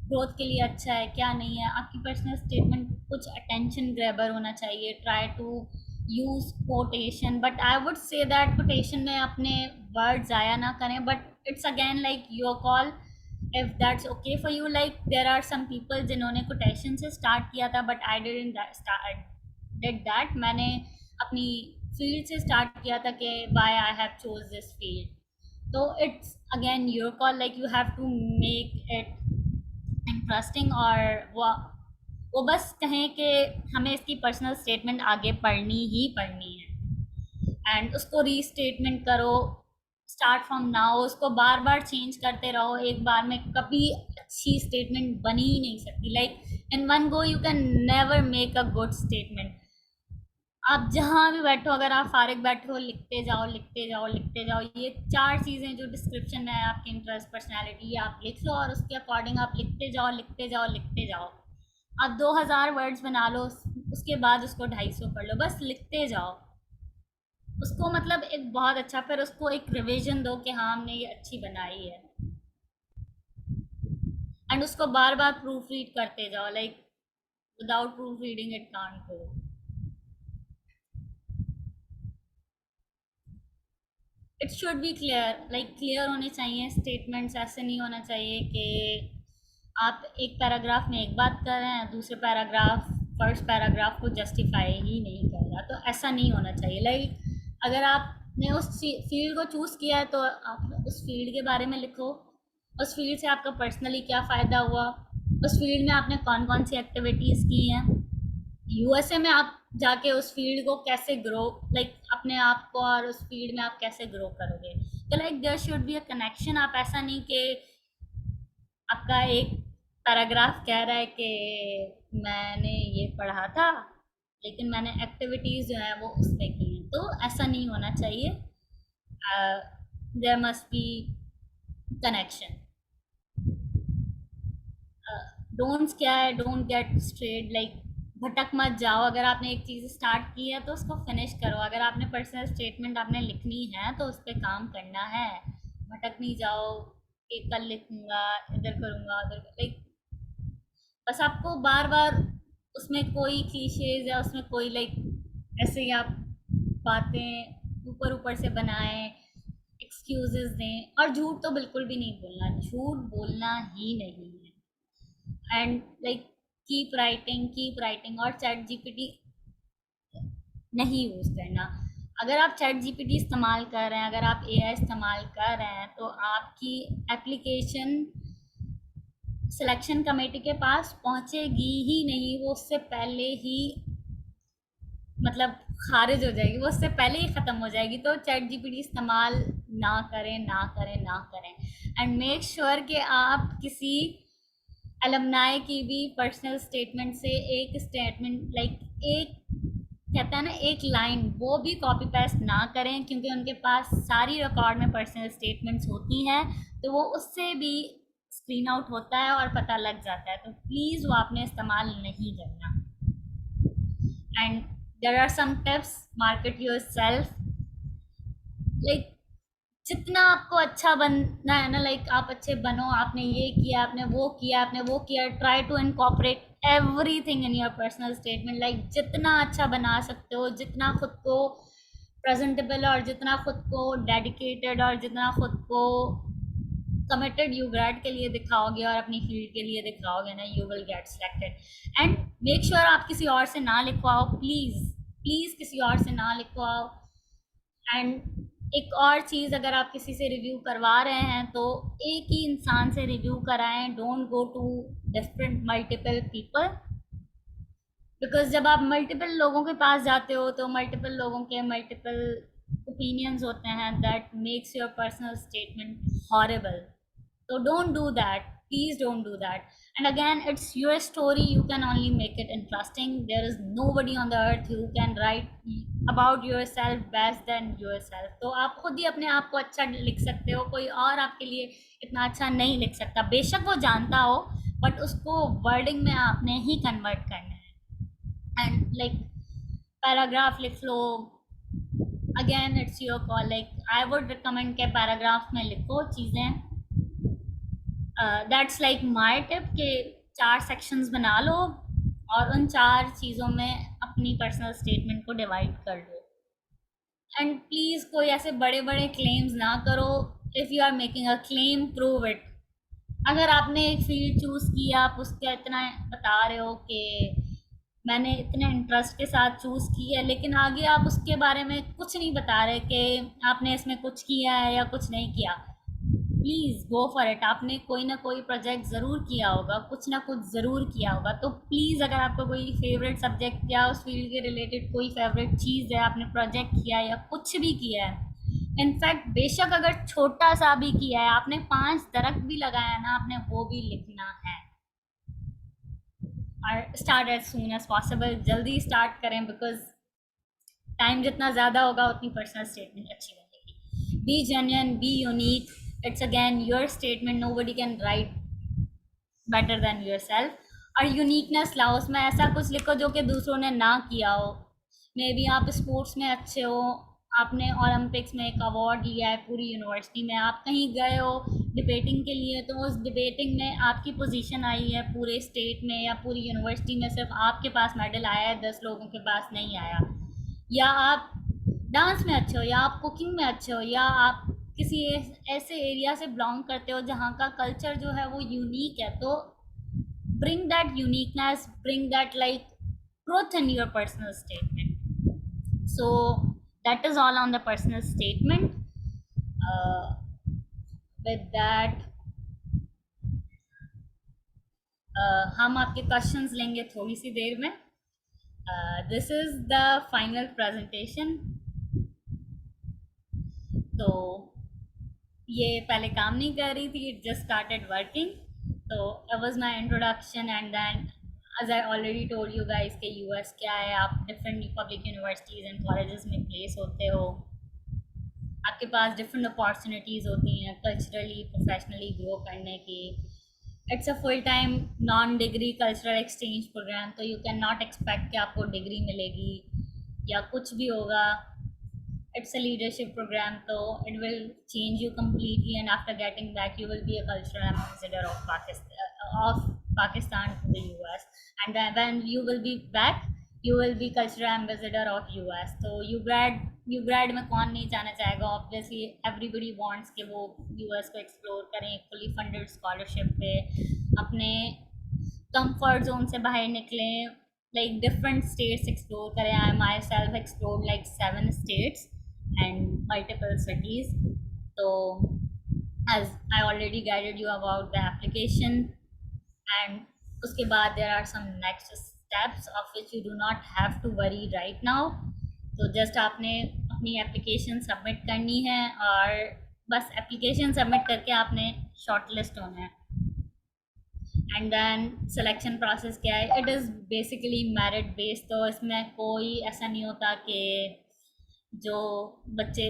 ग्रोथ के लिए अच्छा है क्या नहीं है। आपकी पर्सनल स्टेटमेंट कुछ अटेंशन ग्रैबर होना चाहिए, try to use quotation, but I would say that quotation में अपने वर्ड ज़ाया ना करें, but it's again like your call if that's okay for you. Like there are some people जिन्होंने कोटेशन से स्टार्ट किया था, बट आई डिड दैट, मैंने अपनी फील्ड से स्टार्ट किया था कि why I have chose this field. तो it's again your call, like you have to make it interesting. और वो बस कहें कि हमें इसकी पर्सनल स्टेटमेंट आगे पढ़नी ही पढ़नी है एंड उसको रीस्टेटमेंट करो, स्टार्ट फ्रॉम नाउ, उसको बार बार चेंज करते रहो, एक बार में कभी अच्छी स्टेटमेंट बन ही नहीं सकती। Like in one go you can never make a good statement. आप जहाँ भी बैठो, अगर आप फारिग बैठे हो, लिखते जाओ लिखते जाओ लिखते जाओ, ये 4 चीज़ें जो डिस्क्रिप्शन में है आपके इंटरेस्ट पर्सनैलिटी, ये आप लिख लो और उसके अकॉर्डिंग आप लिखते जाओ लिखते जाओ लिखते जाओ। आप 2000 वर्ड्स बना लो, उसके बाद उसको 250 कर लो, बस लिखते जाओ उसको, मतलब एक बहुत अच्छा, फिर उसको एक रिवीजन दो कि हाँ हमने ये अच्छी बनाई है एंड उसको बार बार प्रूफ रीड करते जाओ। Like without proof reading it can't go. It should be clear, like clear होने चाहिए स्टेटमेंट्स। ऐसे नहीं होना चाहिए कि आप एक पैराग्राफ में एक बात कर रहे हैं, दूसरे पैराग्राफ फर्स्ट पैराग्राफ को जस्टिफाई ही नहीं कर रहा। तो ऐसा नहीं होना चाहिए। लाइक अगर आपने उस फील्ड को चूज़ किया है तो आप उस फील्ड के बारे में लिखो, उस फील्ड से आपका पर्सनली क्या फ़ायदा हुआ, उस फील्ड में आपने कौन कौन सी एक्टिविटीज़ की हैं, यूएसए में आप जाके उस फील्ड को कैसे ग्रो, लाइक अपने आप को और उस फील्ड में आप कैसे ग्रो करोगे। तो like there should be a connection. आप ऐसा नहीं कि आपका एक पैराग्राफ कह रहा है कि मैंने ये पढ़ा था लेकिन मैंने एक्टिविटीज़ जो है वो उसमें की हैं। तो ऐसा नहीं होना चाहिए। There must be connection. Don'ts क्या है, डोंट गेट स्ट्रेट, लाइक भटक मत जाओ। अगर आपने एक चीज़ स्टार्ट की है तो उसको फिनिश करो। अगर आपने पर्सनल स्टेटमेंट आपने लिखनी है तो उस पर काम करना है। भटक नहीं जाओ कि कल लिखूंगा, इधर करूँगा उधर, लाइक बस आपको बार बार उसमें कोई क्लीशेज या उसमें कोई लाइक ऐसे ही आप बातें ऊपर ऊपर से बनाएं, एक्सक्यूजेस दें। और झूठ तो बिल्कुल भी नहीं बोलना, झूठ बोलना ही नहीं है। And like keep writing. और चैट जीपीटी नहीं यूज़ करना। अगर आप चैट जीपीटी इस्तेमाल कर रहे हैं, अगर आप एआई इस्तेमाल कर रहे हैं तो आपकी एप्लीकेशन सिलेक्शन कमेटी के पास पहुंचेगी ही नहीं। वो उससे पहले ही मतलब खारिज हो जाएगी, वो उससे पहले ही ख़त्म हो जाएगी। तो चैट जीपीटी इस्तेमाल ना करें, ना करें, ना करें। एंड मेक श्योर कि आप किसी अलमनाई की भी पर्सनल स्टेटमेंट से एक स्टेटमेंट, लाइक एक कहता है ना एक लाइन, वो भी कॉपी पेस्ट ना करें, क्योंकि उनके पास सारी रिकॉर्ड में पर्सनल स्टेटमेंट्स होती हैं। तो वो उससे भी स्क्रीन आउट होता है और पता लग जाता है। तो प्लीज़ वो आपने इस्तेमाल नहीं करना। And there are some tips, market yourself. Like जितना आपको अच्छा बनना है ना, लाइक आप अच्छे बनो, आपने ये किया, आपने वो किया, आपने वो किया। Try to incorporate everything in your personal statement. Like जितना अच्छा बना सकते हो, जितना खुद को प्रेजेंटेबल और जितना खुद को डेडिकेटेड और जितना खुद को कमिटेड यू ग्रेड के लिए दिखाओगे और अपनी फील्ड के लिए दिखाओगे ना, you will get selected. And make sure आप किसी और से ना लिखवाओ, प्लीज़ प्लीज़ किसी और से ना लिखवाओ। एंड एक और चीज़, अगर आप किसी से रिव्यू करवा रहे हैं तो एक ही इंसान से रिव्यू कराएं। Don't go to different multiple people, because जब आप मल्टीपल लोगों के पास जाते हो तो मल्टीपल लोगों के मल्टीपल ओपिनियंस होते हैं। That makes your personal statement horrible. So don't do that. Please don't do that. And again, it's your story. You can only make it interesting. There is nobody on the earth who can write about yourself best than yourself. तो आप खुद ही अपने आप को अच्छा लिख सकते हो, कोई और आपके लिए इतना अच्छा नहीं लिख सकता। बेशक वो जानता हो, बट उसको वर्डिंग में आपने ही कन्वर्ट करना है। एंड लाइक पैराग्राफ लिख लो, again it's your call. Like I would recommend के पैराग्राफ में लिखो चीज़ें। दैट्स लाइक माई टिप कि 4 सेक्शंस बना लो और उन 4 चीज़ों में अपनी पर्सनल स्टेटमेंट को डिवाइड कर लो। एंड प्लीज़ कोई ऐसे बड़े बड़े क्लेम्स ना करो। If you are making a claim, prove it. अगर आपने एक फील्ड चूज़ किया, आप उसका इतना बता रहे हो कि मैंने इतने इंटरेस्ट के साथ चूज़ की है, लेकिन आगे आप उसके बारे में कुछ नहीं बता रहे कि आपने इसमें कुछ किया है या कुछ नहीं किया, प्लीज़ गो फॉर इट। आपने कोई ना कोई प्रोजेक्ट ज़रूर किया होगा, कुछ ना कुछ ज़रूर किया होगा। तो प्लीज़ अगर आपका कोई फेवरेट सब्जेक्ट या उस फील्ड के रिलेटेड कोई फेवरेट चीज़ है, आपने प्रोजेक्ट किया है या कुछ भी किया है, इनफैक्ट बेशक अगर छोटा सा भी किया है, आपने 5 दरख्त भी लगाया ना, आपने वो भी लिखना है। और start as soon as possible, जल्दी स्टार्ट करें, बिकॉज टाइम जितना ज़्यादा होगा उतनी पर्सनल स्टेटमेंट अच्छी बनेगी। Be genuine, be unique. It's again your statement. Nobody can write better than yourself. और यूनिकनेस लाओ, उसमें ऐसा कुछ लिखो जो कि दूसरों ने ना किया हो। मे बी आप स्पोर्ट्स में अच्छे हो, आपने ओलंपिक्स में एक अवार्ड लिया है पूरी यूनिवर्सिटी में, आप कहीं गए हो डिबेटिंग के लिए, तो उस डिबेटिंग में आपकी पोजीशन आई है पूरे स्टेट में या पूरी यूनिवर्सिटी में, सिर्फ आपके पास मेडल आया है, 10 लोगों के पास नहीं आया। या आप डांस में अच्छे हो, या आप कुकिंग में अच्छे हो, या आप किसी ऐसे एरिया से बिलोंग करते हो जहाँ का कल्चर जो है वो यूनिक है, तो bring that uniqueness, bring that like growth in your personal statement. So that is all on the personal statement. With that, हम आपके क्वेश्चंस लेंगे थोड़ी सी देर में. This is the final presentation. तो ये पहले काम नहीं कर रही थी, इट जस्ट स्टार्टेड वर्किंग. तो it was my introduction, and then as I already told you guys कि यूएस क्या है, आप different public universities and colleges में प्लेस होते हो, आपके पास डिफरेंट अपॉर्चुनिटीज़ होती हैं कल्चरली प्रोफेशनली ग्रो करने की. It's a full time non degree cultural exchange program, तो यू कैन नॉट एक्सपेक्ट कि आपको डिग्री मिलेगी या कुछ भी होगा. It's a leadership program, so it will change you completely, and after getting back you will be a cultural ambassador of Pakistan to the US, and then when you will be back you will be cultural ambassador of US. So you grad में कौन नहीं जाना चाहेगा, obviously everybody wants कि वो US को explore करें fully funded scholarship पे, अपने comfort zone से बाहर निकलें, like different states explore करें. I myself explored like 7 states and multiple cities. So as I already guided you about the application, and उसके बाद there are some next steps of which you do not have to worry right now. तो just आपने अपनी application submit करनी है, और बस application submit करके आपने shortlist होना है. एंड देन सिलेक्शन प्रोसेस क्या है, it is basically merit based. तो इसमें कोई ऐसा नहीं होता कि जो बच्चे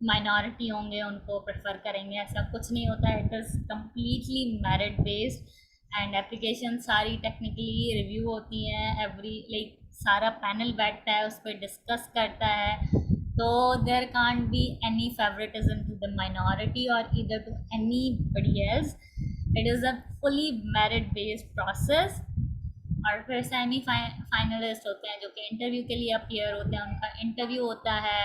माइनॉरिटी होंगे उनको प्रेफर करेंगे, ऐसा कुछ नहीं होता है. It is completely merit based, and application सारी टेक्निकली रिव्यू होती हैं. एवरी लाइक सारा पैनल बैठता है, उस पर डिस्कस करता है. तो there can't be any favouritism to the minority और either to anybody else. It is a fully merit based process. और फिर सेमी फाइनलिस्ट होते हैं जो कि इंटरव्यू के लिए अपीयर होते हैं, उनका इंटरव्यू होता है,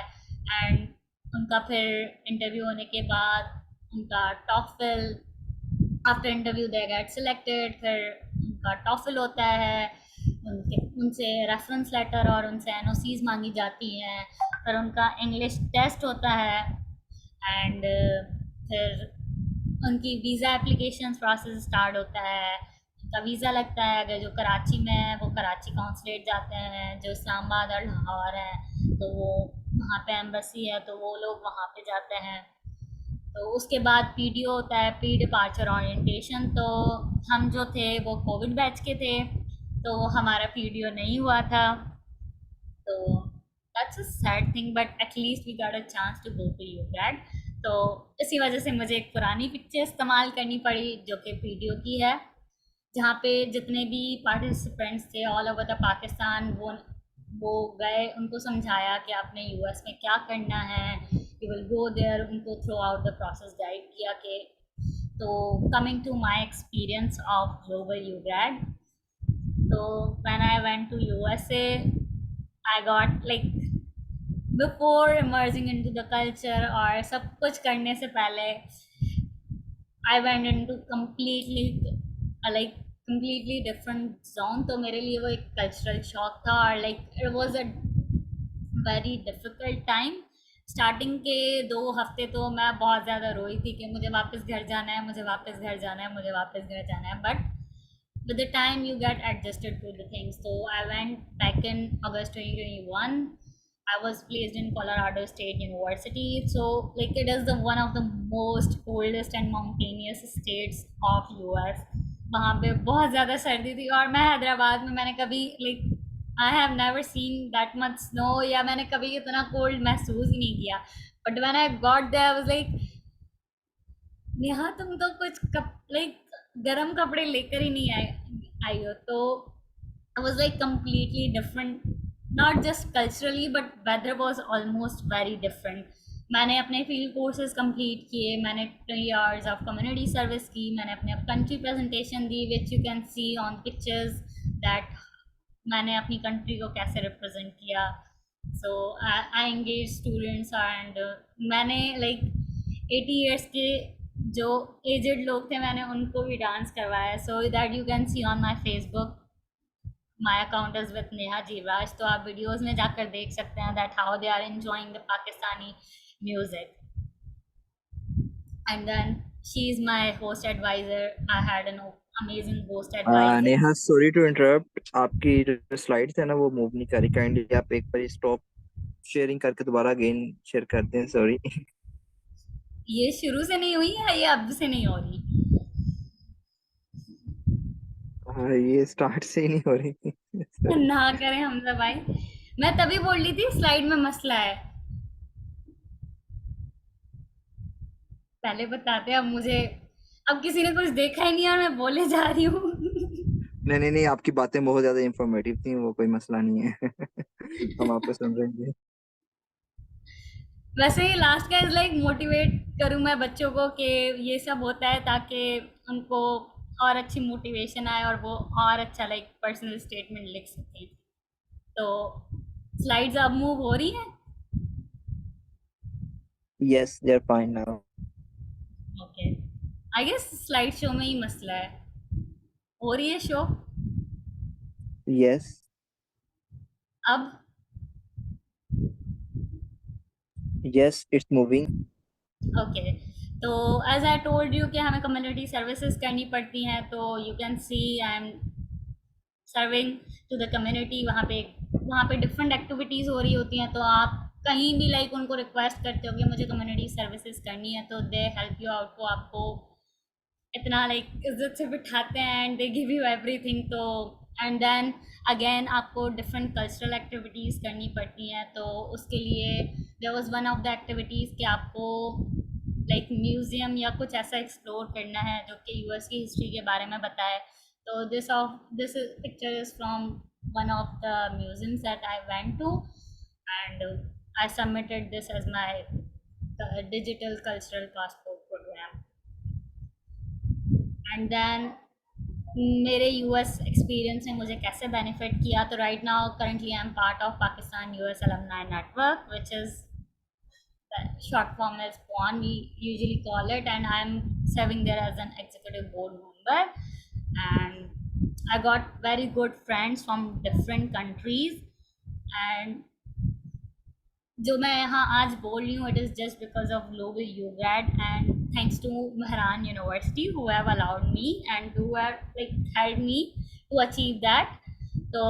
एंड उनका फिर इंटरव्यू होने के बाद उनका TOEFL, after interview they get selected, फिर उनका टॉफल होता है, उनसे रेफरेंस लेटर और उनसे एनओसीज मांगी जाती हैं, फिर उनका इंग्लिश टेस्ट होता है, एंड फिर उनकी वीज़ा एप्लीकेशन प्रोसेस स्टार्ट होता है. उनका वीज़ा लगता है, अगर जो कराची में है वो कराची काउंसलेट जाते हैं, जो इस्लामाबाद और लाहौर है तो वो वहाँ पे एम्बेसी है तो वो लोग वहाँ पे जाते हैं. तो उसके बाद पीडीओ होता है, प्री डिपार्चर ओरिएंटेशन. तो हम जो थे वो कोविड बैच के थे, तो हमारा पीडीओ नहीं हुआ था. तो that's a sad thing, but at least we got a chance to go to UGRAD. तो इसी वजह से मुझे एक पुरानी पिक्चर इस्तेमाल करनी पड़ी जो कि पीडीओ की है, जहाँ पे जितने भी पार्टिसिपेंट्स थे ऑल ओवर द पाकिस्तान वो गए, उनको समझाया कि आपने यूएस में क्या करना है, यू विल गो देयर, उनको throughout the process guide किया. कि तो coming to my experience of Global UGRAD, तो when I went to USA I got like before emerging into the culture और सब कुछ करने से पहले I went into completely different zone. तो मेरे लिए वो एक कल्चरल शॉक था, और like it was a very difficult time. Starting के 2 हफ्ते तो मैं बहुत ज़्यादा रोई थी कि मुझे वापस घर जाना है, मुझे वापस घर जाना है, मुझे वापस घर जाना है. But with the time you get adjusted to the things. So I went back in August 2021. I was placed in Colorado State University. So like it is the one of the most coldest and mountainous states of US. वहाँ पे बहुत ज़्यादा सर्दी थी, और मैं हैदराबाद में मैंने कभी like I have never seen that much snow, या मैंने कभी इतना कोल्ड महसूस ही नहीं किया. But when I got there I was like, Neha तुम तो कुछ लाइक गर्म कपड़े लेकर ही नहीं आई हो. तो I was like completely different, not just culturally but weather was almost very different. मैंने अपने फील्ड कोर्सेज कंप्लीट किए, मैंने 3 years ऑफ कम्युनिटी सर्विस की, मैंने अपने country presentation the which you can C on pictures that मैंने अपनी कंट्री को कैसे रिप्रेजेंट किया. सो आई एंगेज स्टूडेंट्स, एंड मैंने लाइक 80 years के जो एजेड लोग थे मैंने उनको भी डांस करवाया. So that you can C on my Facebook. my account is with Neha Jivraj, तो आप वीडियोस में जाकर देख सकते हैं that how they are enjoying the Pakistani music. And then she is my host advisor. I had an amazing host advisor. Neha sorry to interrupt, आपकी जो स्लाइड्स है ना वो मूव नहीं कर रही, काइंडली आप एक बार स्टॉप शेयरिंग करके दोबारा अगेन शेयर करते हैं, सॉरी। ये शुरू से नहीं हुई है, ये अब से नहीं हो रही? हाँ, ये स्टार्ट से ही नहीं हो रही। ना करें हमजा भाई, मैं तभी बोल रही थी स्लाइड में मसला है। पहले बताते, अब मुझे, अब किसी ने कुछ देखा ही नहीं और मैं बोले जा रही हूँ। नहीं, आपकी बातें बहुत ज्यादा इंफॉर्मेटिव थी, वो कोई मसला नहीं है। हम आपको सुन रहे हैं। वैसे ही लास्ट का इज लाइक मोटिवेट करूँ मैं बच्चों को कि ये सब होता है ताकि उनको और अच्छी मोटिवेशन आए और वो और अच्छा लाइक पर्सनल स्टेटमेंट लिख सकें। तो स्लाइड्स अब मूव हो रही हैं? Yes, they are fine now. Okay, I guess slide show में ही मसला है। हो रही है शो यस, अब? Yes, it's moving. ओके, तो एज आई टोल्ड यू कि हमें कम्युनिटी सर्विसेज करनी पड़ती हैं, तो you can see I am serving to the community. वहाँ पे डिफरेंट एक्टिविटीज़ हो रही होती हैं, तो आप कहीं भी लाइक उनको रिक्वेस्ट करते हो कि मुझे कम्युनिटी सर्विसेज करनी है, तो दे हेल्प यू आउट। तो आपको इतना लाइक इज्जत से बिठाते हैं and they give you everything. तो एंड देन अगेन आपको डिफरेंट कल्चरल एक्टिविटीज़ करनी पड़ती हैं। तो उसके लिए there was one of the activities कि आपको लाइक म्यूज़ियम या कुछ ऐसा एक्सप्लोर करना है जो कि यूएस की हिस्ट्री के बारे में बताए। तो this picture is from one of the museums that I went to and I submitted this as my digital cultural passport program. And then मेरे यूएस एक्सपीरियंस ने मुझे कैसे बेनिफिट किया, तो right now currently I am part of Pakistan US alumni network, which is short form is PON, we usually call it, and I'm serving there as an executive board member. And I got very good friends from different countries, and जो मैं यहाँ आज बोल रही हूँ, it is just because of global UGrad and thanks to Mehran University who have allowed me and who have like helped me to achieve that. तो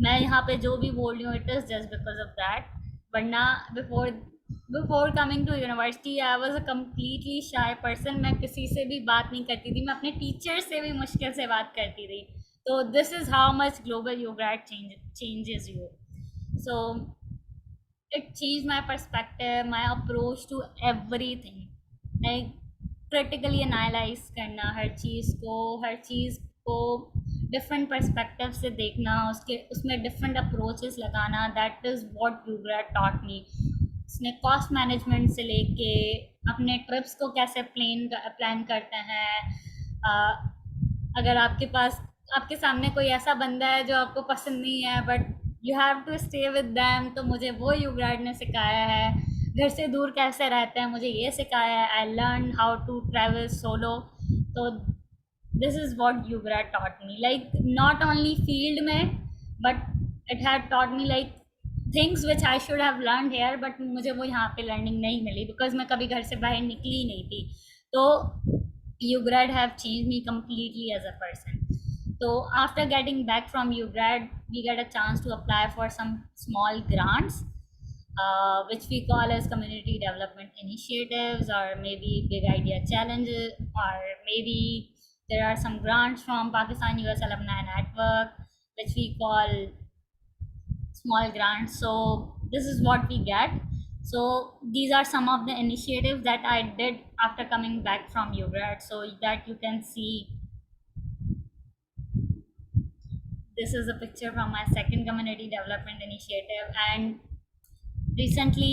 मैं यहाँ पे जो भी बोल रही हूँ it is just because of that. वरना before coming to university I was a completely shy person. मैं किसी से भी बात नहीं करती थी, मैं अपने टीचर से भी मुश्किल से बात करती थी। तो this is how much global UGrad changes you. So it changed my perspective, my approach to everything, like critically analyze करना हर चीज़ को डिफरेंट पर्सपेक्टिव से देखना, उसमें डिफरेंट अप्रोचेस लगाना। That is what UGRAD taught me. उसने कॉस्ट मैनेजमेंट से लेके अपने ट्रिप्स को कैसे प्लान करते हैं। अगर आपके सामने कोई ऐसा बंदा है जो आपको पसंद नहीं है but you have to stay with them, तो मुझे वो यूग्रैड ने सिखाया है। घर से दूर कैसे रहते हैं मुझे ये सिखाया है। I learn how to travel solo. तो this is what UGrad taught me, like not only field में but it had taught me like things which I should have learned here, but मुझे वो यहाँ पे learning नहीं मिली because मैं कभी घर से बाहर निकली ही नहीं थी। तो UGrad have changed me completely as a person. So after getting back from UGrad, we get a chance to apply for some small grants, which we call as community development initiatives, or maybe big idea challenges, or maybe there are some grants from Pakistan US Alumni Network, which we call small grants. So this is what we get. So these are some of the initiatives that I did after coming back from UGrad, so that you can see. This is a picture from my second community development initiative, and recently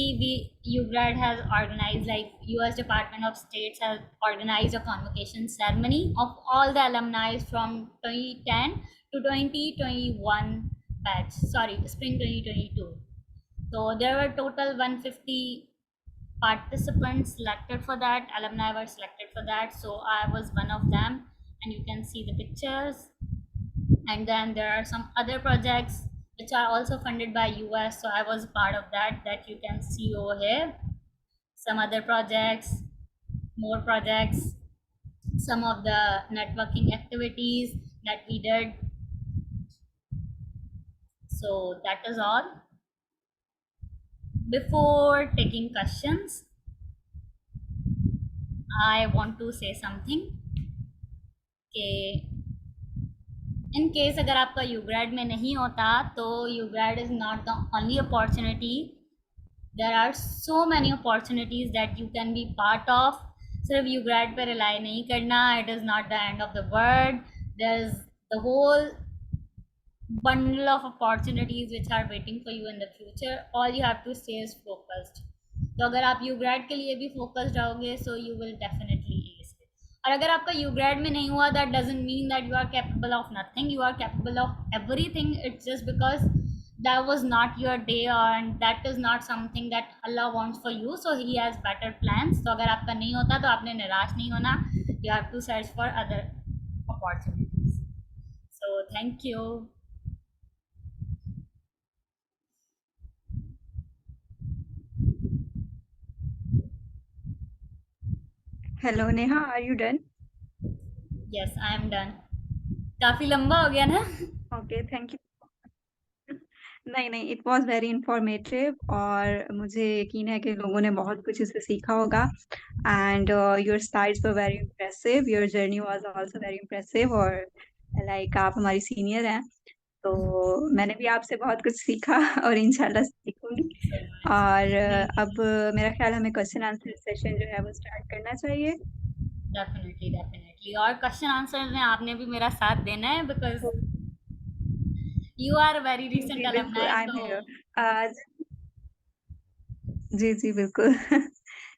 UGrad has organized, like US Department of States has organized a convocation ceremony of all the alumni from 2010 to 2021 batch, sorry, spring 2022. So there were total 150 participants selected for that, alumni were selected for that, so I was one of them, and you can see the pictures. And then there are some other projects which are also funded by US, so I was part of that you can see over here. Some other projects, more projects, some of the networking activities that we did. So that is all. Before taking questions, I want to say something कि इन केस अगर आपका यूग्रेड में नहीं होता तो UGRAD is not the only opportunity. There are so many opportunities that you can be part of. सिर्फ यूग्रेड पर रिलाई नहीं करना. It is not the end of the world. There is the whole bundle of opportunities which are waiting for you in the future. All you have to stay is focused. तो अगर आप यूग्रेड के लिए भी फोकस्ड रहोगे so you will definitely ace it. और अगर आपका यूग्रेड में नहीं हुआ that doesn't mean that you are capable of nothing. You are capable of everything. It's just because that was not your day and that is not something that Allah wants for you. So he has better plans. तो अगर आपका नहीं होता तो आपने निराश नहीं होना. You have to search for other opportunities. So thank you. Hello Neha, are you done? Yes, I am done. काफी लंबा हो गया ना? Okay, thank you. नहीं, it was very informative और मुझे यकीन है कि लोगों ने बहुत कुछ इससे सीखा होगा. And your slides were very impressive. Your journey was also very impressive. और like आप हमारी सीनियर हैं तो मैंने भी आपसे बहुत कुछ सीखा और इंशाल्लाह सीखूंगी. और अब मेरा ख्याल हमें क्वेश्चन आंसर सेशन जो है वो स्टार्ट करना चाहिए. डेफिनेटली. और क्वेश्चन आंसर में आपने भी मेरा साथ देना है because you are very recent जी बिल्कुल, अलमनाई. आई एम तो हियर. जी बिल्कुल.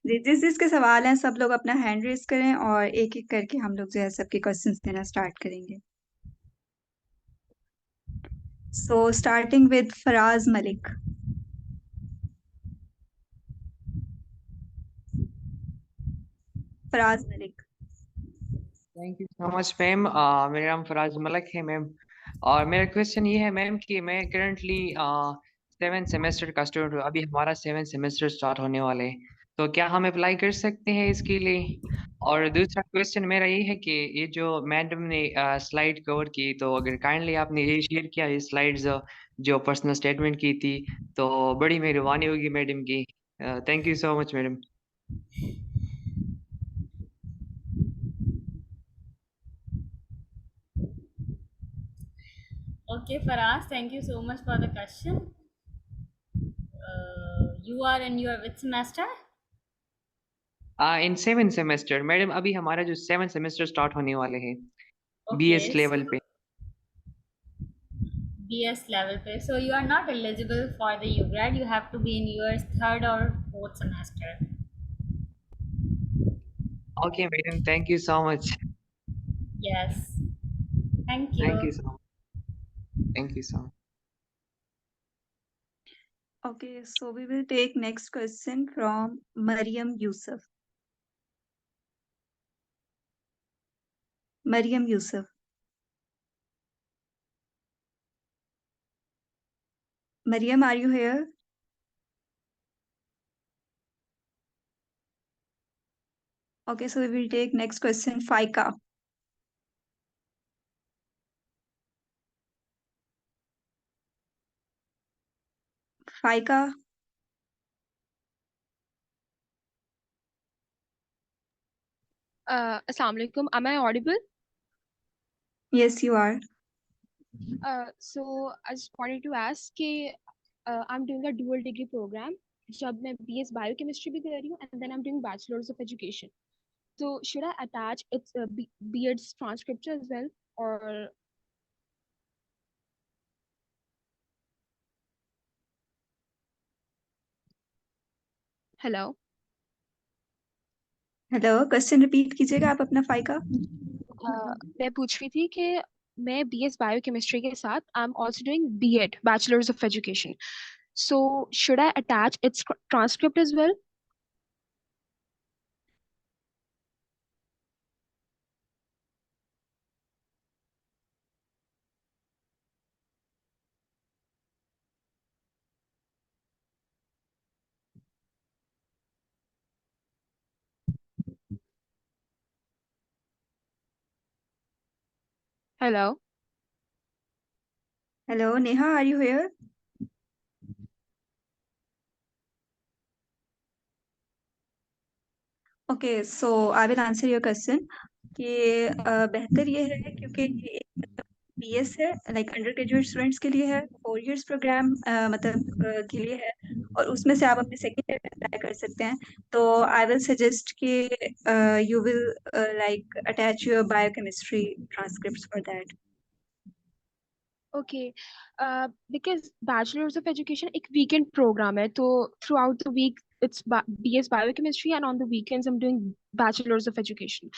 जी जिस जिसके सवाल हैं सब लोग अपना हैंड रेज करें और एक एक करके हम लोग जो है सबके क्वेश्चंस देना स्टार्ट करेंगे. So starting with Faraz Malik. Faraz Malik. Thank you so much ma'am. मेरा नाम फराज मलिक है मैम. और मेरा क्वेश्चन ये है मैम कि मैं करंटली 7th सेमेस्टर का स्टूडेंट हूँ. अभी हमारा 7th सेमेस्टर स्टार्ट होने वाले हैं, तो क्या हम अप्लाई कर सकते हैं इसके लिए? और दूसरा क्वेश्चन मेरा ये है कि ये जो मैडम ने स्लाइड कवर की, तो अगर काइंडली आपने ये शेयर किया ये स्लाइड्स जो पर्सनल स्टेटमेंट की थी, तो बड़ी मेहरबानी होगी मैडम की. Thank you so much madam. Okay Faraz, thank you so much for the question. You are in your which semester? In 7th semester madam. अभी हमारा जो 7th सेमेस्टर स्टार्ट होने वाले हैं ओके, बीएस लेवल पे. BS level पे. So you are not eligible for the UGRAD. You have to be in your 3rd or 4th semester. Okay madam, thank you so much. Yes. Thank thank you. You so much. Thank you so much. Okay, so we will take next question from Mariam Yusuf. Mariam Yusuf. Mariam, are you here? Okay, so we will take next question, Faika. Faika, Assalamu alaikum. Am I audible? yes, you are. So I just wanted to ask कि I'm doing a dual degree program. जब मैं BS Biochemistry भी कर रही हूँ and then I'm doing Bachelor's of Education. So should I attach its B.Ed's transcript as well or? Hello. Hello, question repeat कीजिएगा आप अपना फाइका. मैं पूछ रही थी कि मैं BS Biochemistry के साथ I'm also doing B.Ed Bachelor's of Education. So should I attach its transcript as well? Hello. Hello, Neha, are you here? Okay, so I will answer your question कि बेहतर ये है क्योंकि ये एक BS है, लाइक अंडर ग्रेजुएट स्टूडेंट्स के लिए है, 4 इयर्स प्रोग्राम मतलब के लिए है, और उसमें से आप अपने सेकेंड ईयर में अप्लाई कर सकते हैं. तो आई विल सजेस्ट कि you will like attach your biochemistry transcripts for that. Okay. Because Bachelor's of Education एक weekend program है, तो throughout the week it's BS Biochemistry and on the weekends I'm doing Bachelor's of Education.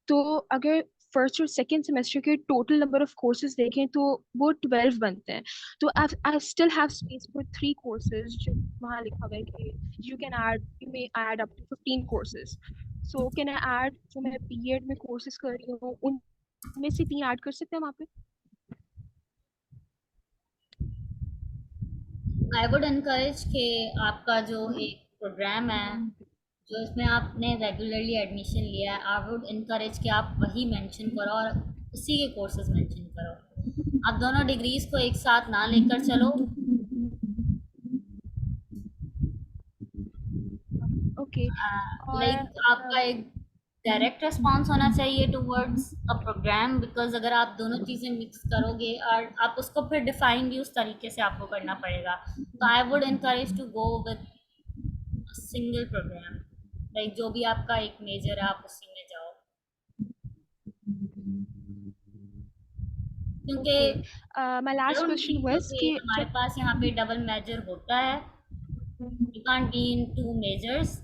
तो अगर फर्स्ट और सेकेंड सेमेस्टर के टोटल नंबर ऑफ कोर्सेज देखें तो वो 12 बनते हैं. तो I still have space for 3 courses जो वहाँ लिखा हुआ है कि you may add up to 15 courses. So can I add जो मैं बीएड में कोर्सेज कर रही हूँ उनमें से 3 ऐड कर सकते हैं वहाँ पे? आई वुड इनकरेज कि आपका जो एक प्रोग्राम है जो इसमें आपने रेगुलरली एडमिशन लिया है, आई वुड इनकरेज कि आप वही मेंशन करो और उसी के कोर्सेज मेंशन करो. आप दोनों डिग्रीज को एक साथ ना लेकर चलो. ओके. लाइक आपका एक डायरेक्ट रिस्पॉन्स होना चाहिए टूवर्ड्स अ प्रोग्राम, बिकॉज अगर आप दोनों चीज़ें मिक्स करोगे और आप उसको फिर डिफाइन भी उस तरीके से आपको करना पड़ेगा. तो I would encourage to go with single program, like जो भी आपका एक मेजर है आप उसी में जाओ. क्योंकि My I last don't question think was कि कि हमारे पास यहाँ पे डबल मेजर होता है. You can't be in 2 measures.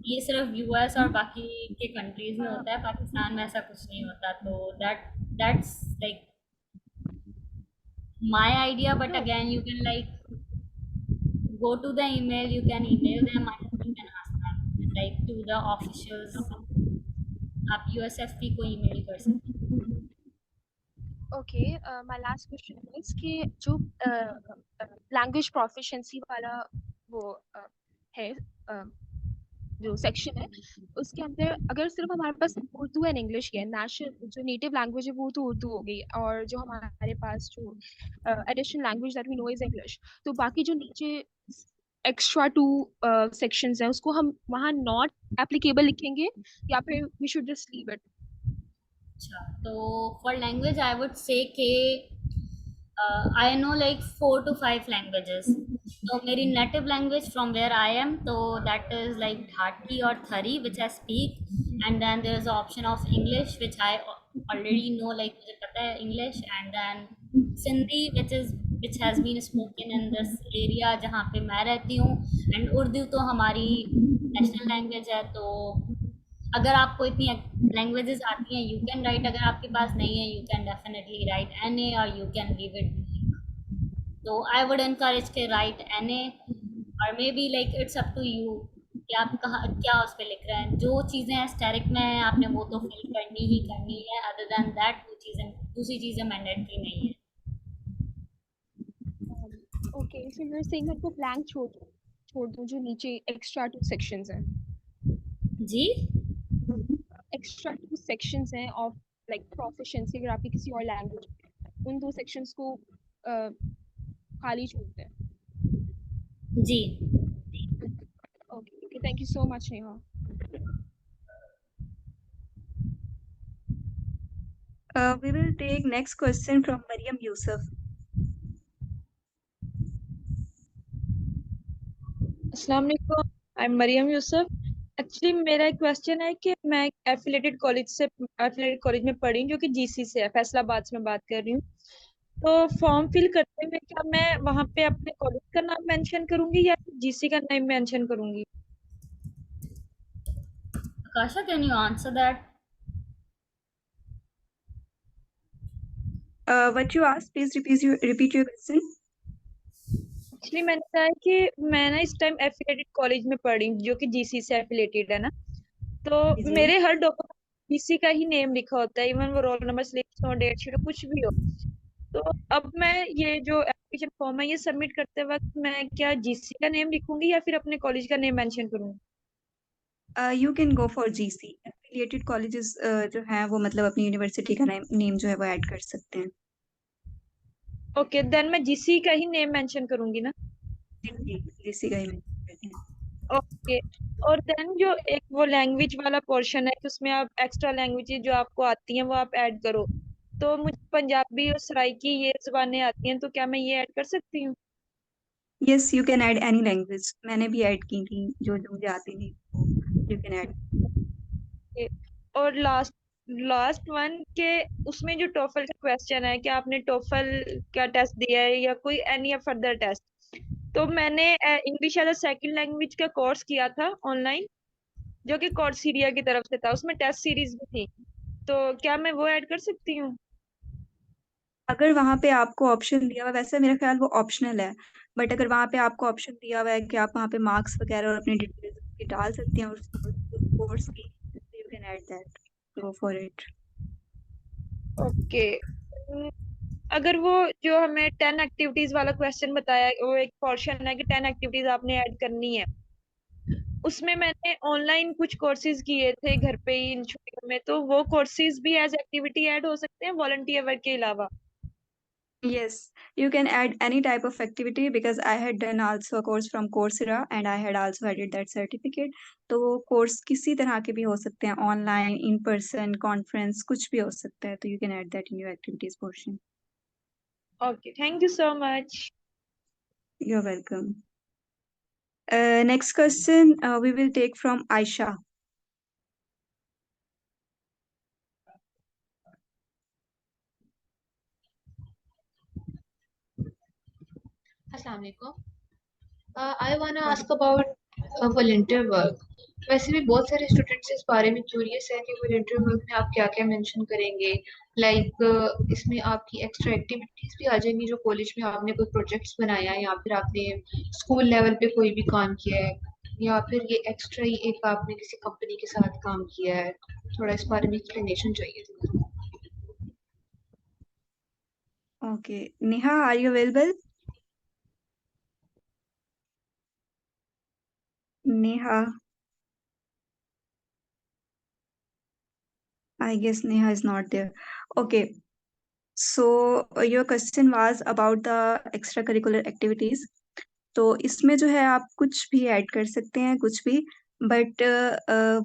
ये सिर्फ यूएस और बाकी के कंट्रीज में होता है, पाकिस्तान में ऐसा कुछ नहीं होता. तो that's like my idea, but again you can like go to the email, you can email them and you can ask them like to the officials. आप USFP को email कर सकते हैं. Okay. My last question is कि जो लैंग्वेज प्रोफिशिएंसी वाला वो है जो सेक्शन है उसके अंदर अगर सिर्फ हमारे पास उर्दू एंड इंग्लिश है, नेशनल जो नेटिव लैंग्वेज है वो तो उर्दू हो गई, और जो हमारे पास जो additional language that we know is English, तो बाकी जो नीचे एक्स्ट्रा 2 सेक्शंस हैं उसको हम वहाँ नॉट एप्लीकेबल लिखेंगे या फिर we should just leave it? अच्छा, तो for language I would say कि I know like 4 to 5 languages. तो मेरी native language from where I am, तो दैट इज लाइक ढाटी और Thari which I speak, and then there is option of English which I already know, like मुझे पता है English, and then Sindhi which has been spoken in this area जहाँ पे मैं रहती हूँ, एंड उर्दू तो हमारी नेशनल लैंग्वेज है. तो अगर आपको इतनी लैंग्वेजेस आती हैं यू कैन राइट, अगर आपके पास नहीं है you can definitely write NA और यू कैन लीव इट. तो आई वुड एनकरेज के राइट एनए, और maybe like it's up to you कि आप कहाँ क्या उस पर लिख रहे हैं. जो चीज़ें एस्टेरिक में हैं आपने वो तो फिल करनी ही करनी है. अदर दैन दैट वो चीज़ें दूसरी चीज़ें मैंडेटरी नहीं है. Okay, so you are saying that को ब्लैंक छोड़ दो जो नीचे एक्स्ट्रा 2 सेक्शंस हैं. जी, एक्स्ट्रा 2 सेक्शंस हैं ऑफ लाइक प्रोफिशिएंसी अगर आपकी किसी और लैंग्वेज उन 2 सेक्शंस को खाली छोड़ते हैं. जी. Okay, thank you so much Neha. We will take next question from Mariam Yusuf. अस्सलाम वालेकुम, I am Mariam Yusuf. Actually मेरा एक क्वेश्चन है कि मैं एफिलेटेड कॉलेज में पढ़ी हूँ जो कि जीसी से है, फैसलाबाद से मैं बात कर रही हूँ. तो फॉर्म फिल करते हुए क्या मैं वहाँ पे अपने कॉलेज का नाम मेंशन करूंगी या जीसी का नाम मेंशन करूंगी? Akasha, can you answer that? What you asked, please repeat your question. Actually मैंने कहा है कि मैं ना इस टाइम एफिलेटेड कॉलेज में पढ़ी हूँ जो कि जीसी से एफिलेटेड है ना, तो जी. मेरे हर डॉक्यूमेंट जीसी का ही नेम लिखा होता है, इवन वो रोल नंबर स्लिप हो, डेट शीट हो, कुछ भी हो. तो अब मैं ये जो एप्लीकेशन फॉर्म है ये सबमिट करते वक्त मैं क्या जीसी का नेम लिखूंगी या फिर अपने कॉलेज का नेम मेंशन करूंगी? You can go for GC. Affiliated colleges जो हैं वो मतलब अपनी यूनिवर्सिटी का नेम जो है वो ऐड कर सकते हैं। ओके, देन मैं जीसी का ही नेम मेंशन करूंगी ना? जी इसी का ही mention करते हैं। ओके। और देन जो एक वो लैंग्वेज वाला पोर्शन है कि उसमें आप एक्स्ट्रा लैंग्वेजेस जो आपको आती हैं वो आप ऐड करो, तो मुझे पंजाबी और सराइकी ये जुबानें आती हैं, तो क्या मैं ये ऐड कर सकती हूँ? Yes you can add any language, मैंने भी ऐड की थी जो जो मुझे आती थी, यू कैन ऐड। Okay. और लास्ट लास्ट वन के उसमें जो टोफल का क्वेश्चन है कि आपने टोफल का टेस्ट दिया है या कोई एनी फर्दर टेस्ट, तो मैंने English as a second language का कोर्स किया था ऑनलाइन, जो कि कोर्सेरिया की तरफ से था, उसमें टेस्ट सीरीज भी थी, तो क्या मैं वो ऐड कर सकती हूँ? अगर वहां पे आपको ऑप्शन दिया हुआ, वैसे मेरा ख्याल वो ऑप्शनल है, बट अगर वहां पे आपको ऑप्शन दिया हुआ है कि आप वहां पे मार्क्स वगैरह और अपनी डिटेल्स उसकी डाल सकती हैं उस कोर्स की, you can add that, go for it. Okay. अगर वो जो हमें 10 एक्टिविटीज वाला क्वेश्चन बताया, वो एक पोर्शन है कि 10 एक्टिविटीज आपने ऐड करनी है, उसमें मैंने ऑनलाइन कुछ कोर्सेज किए थे घर पे ही इन छुट्टियों में, तो वो कोर्सेज भी एज एक्टिविटी ऐड हो सकते हैं वॉलंटियर वर्क के अलावा? Yes, you can add any type of activity because I had done also a course from Coursera and I had also added that certificate. तो वो कोर्स किसी तरह के भी हो सकते हैं, ऑनलाइन, इन पर्सन, कॉन्फ्रेंस, कुछ भी हो सकता है, तो you can add that in your activities portion. Okay, thank you so much. You're welcome. Next question we will take from Aisha. Assalamu alaikum. I wanna ask about volunteer work. वैसे भी बहुत सारे स्टूडेंट्स इस बारे में क्यूरियस है कि वॉलंटियर वर्क में आप क्या क्या मेंशन करेंगे, लाइक इसमें आपकी एक्स्ट्रा एक्टिविटीज भी आ जाएंगी जो कॉलेज में आपने कोई प्रोजेक्ट्स बनाया है या फिर आपने स्कूल लेवल पे कोई भी काम किया है, या फिर ये एक्स्ट्रा ही एक आपने किसी कंपनी के साथ काम किया है, थोड़ा इस बारे में एक्सप्लेनेशन चाहिए थी। Okay, Neha, are you available? Neha, I guess Neha is not there. Okay, so your question was about the extracurricular activities. तो इसमें जो है आप कुछ भी ऐड कर सकते हैं, कुछ भी, बट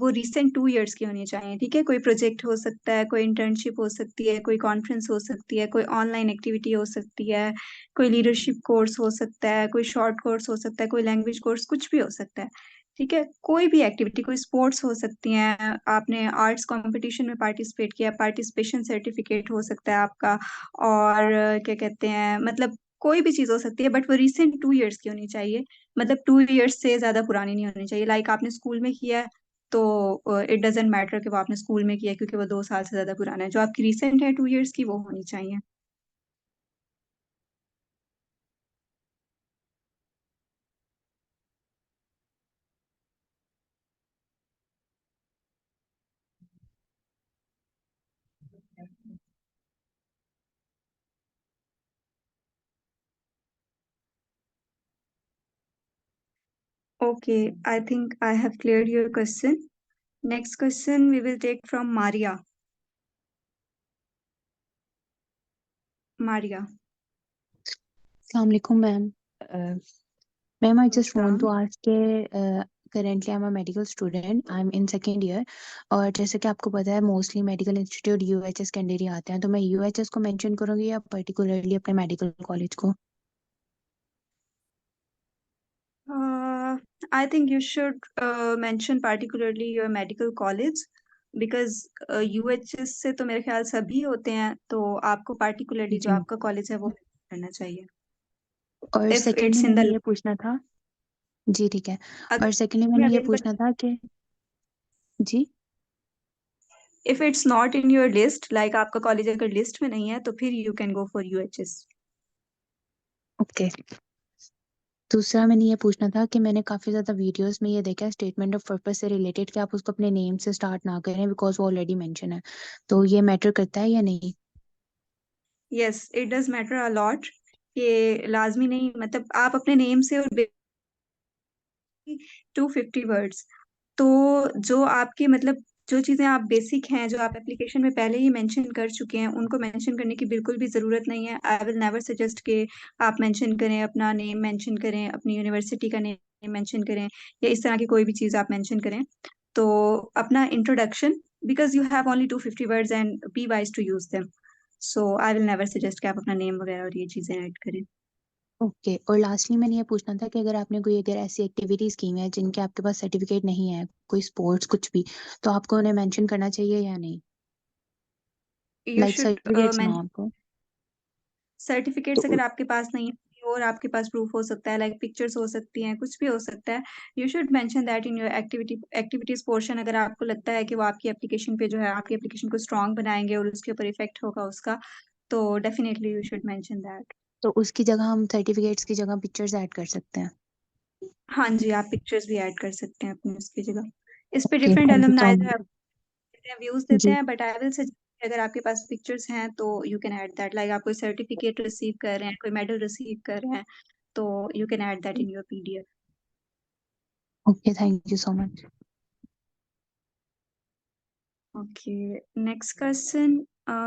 वो रिसेंट 2 इयर्स की होनी चाहिए, ठीक है। कोई प्रोजेक्ट हो सकता है, कोई इंटर्नशिप हो सकती है, कोई कॉन्फ्रेंस हो सकती है, कोई ऑनलाइन एक्टिविटी हो सकती है, कोई लीडरशिप कोर्स हो सकता है, कोई शॉर्ट कोर्स हो सकता है, कोई लैंग्वेज कोर्स, कुछ भी हो सकता है, ठीक है। कोई भी एक्टिविटी, कोई स्पोर्ट्स हो सकती हैं, आपने आर्ट्स कंपटीशन में पार्टिसिपेट किया, पार्टिसिपेशन सर्टिफिकेट हो सकता है आपका, और क्या कहते हैं, मतलब कोई भी चीज हो सकती है, बट वो रिसेंट 2 इयर्स की होनी चाहिए, मतलब 2 इयर्स से ज्यादा पुरानी नहीं होनी चाहिए। लाइक आपने स्कूल में किया है तो इट डजेंट मैटर कि वो आपने स्कूल में किया है, क्योंकि वो 2 साल से ज्यादा पुराना है। जो आपकी रिसेंट है 2 इयर्स की, वो होनी चाहिए। Okay, I think I have cleared your question. Next question we will take from Maria. Maria. Assalamualaikum, ma'am. Ma'am, I just want to Salam. ask currently I'm a medical student. I'm in second year. और जैसे कि आपको पता है mostly medical institute UHS candidate आते हैं, तो मैं यूएचएस को मेंशन करूंगी या पर्टिकुलरली अपने मेडिकल कॉलेज को? I think you should mention particularly your medical college because UHS से तो मेरे ख्याल सभी होते हैं, तो आपको particularly जो जी। आपका कॉलेज है वो करना चाहिए। और If सेकेंडली it's in मैंने the ये पूछना था। जी ठीक है। अगर और सेकेंडली मैंने ये available, पूछना था कि जी if it's not in your list, like आपका कॉलेज अगर लिस्ट में नहीं है, तो फिर you can go for UHS. Okay. दूसरा मैंने ये पूछना था कि मैंने काफी ज्यादा वीडियोस में ये देखा है स्टेटमेंट ऑफ पर्पस से रिलेटेड कि आप उसको अपने नेम से स्टार्ट ना करें बिकॉज वो ऑलरेडी मेंशन है, तो ये मैटर करता है या नहीं? Yes, it does matter a lot. ये लाजमी नहीं, मतलब आप अपने नेम से और 250 वर्ड्स, तो जो आपके मतलब जो चीज़ें आप बेसिक हैं, जो आप एप्लीकेशन में पहले ही मेंशन कर चुके हैं, उनको मेंशन करने की बिल्कुल भी ज़रूरत नहीं है। आई विल नेवर सजेस्ट कि आप मेंशन करें, अपना नेम मेंशन करें, अपनी यूनिवर्सिटी का नेम मेंशन करें या इस तरह की कोई भी चीज़ आप मेंशन करें। तो अपना introduction, because you have only 250 words and be wise to use them. So I will never suggest कि आप अपना नेम वगैरह और ये चीज़ें ऐड करें। ओके, और लास्टली मैंने ये पूछना था कि अगर आपने कोई अगर ऐसी एक्टिविटीज की हैं जिनके आपके पास सर्टिफिकेट नहीं है, कोई स्पोर्ट्स कुछ भी, तो आपको उन्हें मेंशन करना चाहिए या नहीं? यू लाइक शुड सर्टिफिकेट्स ना मेंशन आपको सर्टिफिकेट्स तो अगर आपके पास नहीं है और आपके पास प्रूफ हो सकता है, लाइक पिक्चर्स हो सकती हैं, कुछ भी हो सकता है। You should mention that in your activities portion. अगर आपको लगता है कि वो आपकी एप्लीकेशन पे जो है आपकी एप्लीकेशन को स्ट्रांग बनाएंगे और उसके ऊपर इफेक्ट होगा उसका, तो definitely you should mention that. तो उसकी जगह हम सर्टिफिकेट्स की जगह पिक्चर्स ऐड कर सकते हैं। हाँ जी, आप पिक्चर्स भी ऐड कर सकते हैं अपनी उसकी जगह। इस पे okay, different thank you so alumni जो है मच। व्यूज देते जी, हैं, बट आई विल सजेस्ट अगर आपके पास पिक्चर्स हैं तो you can add that. Like आप कोई सर्टिफिकेट रिसीव कर रहे हैं, कोई मेडल रिसीव कर रहे हैं, तो you can add that in your PDF. Okay, thank you so much. Okay, next question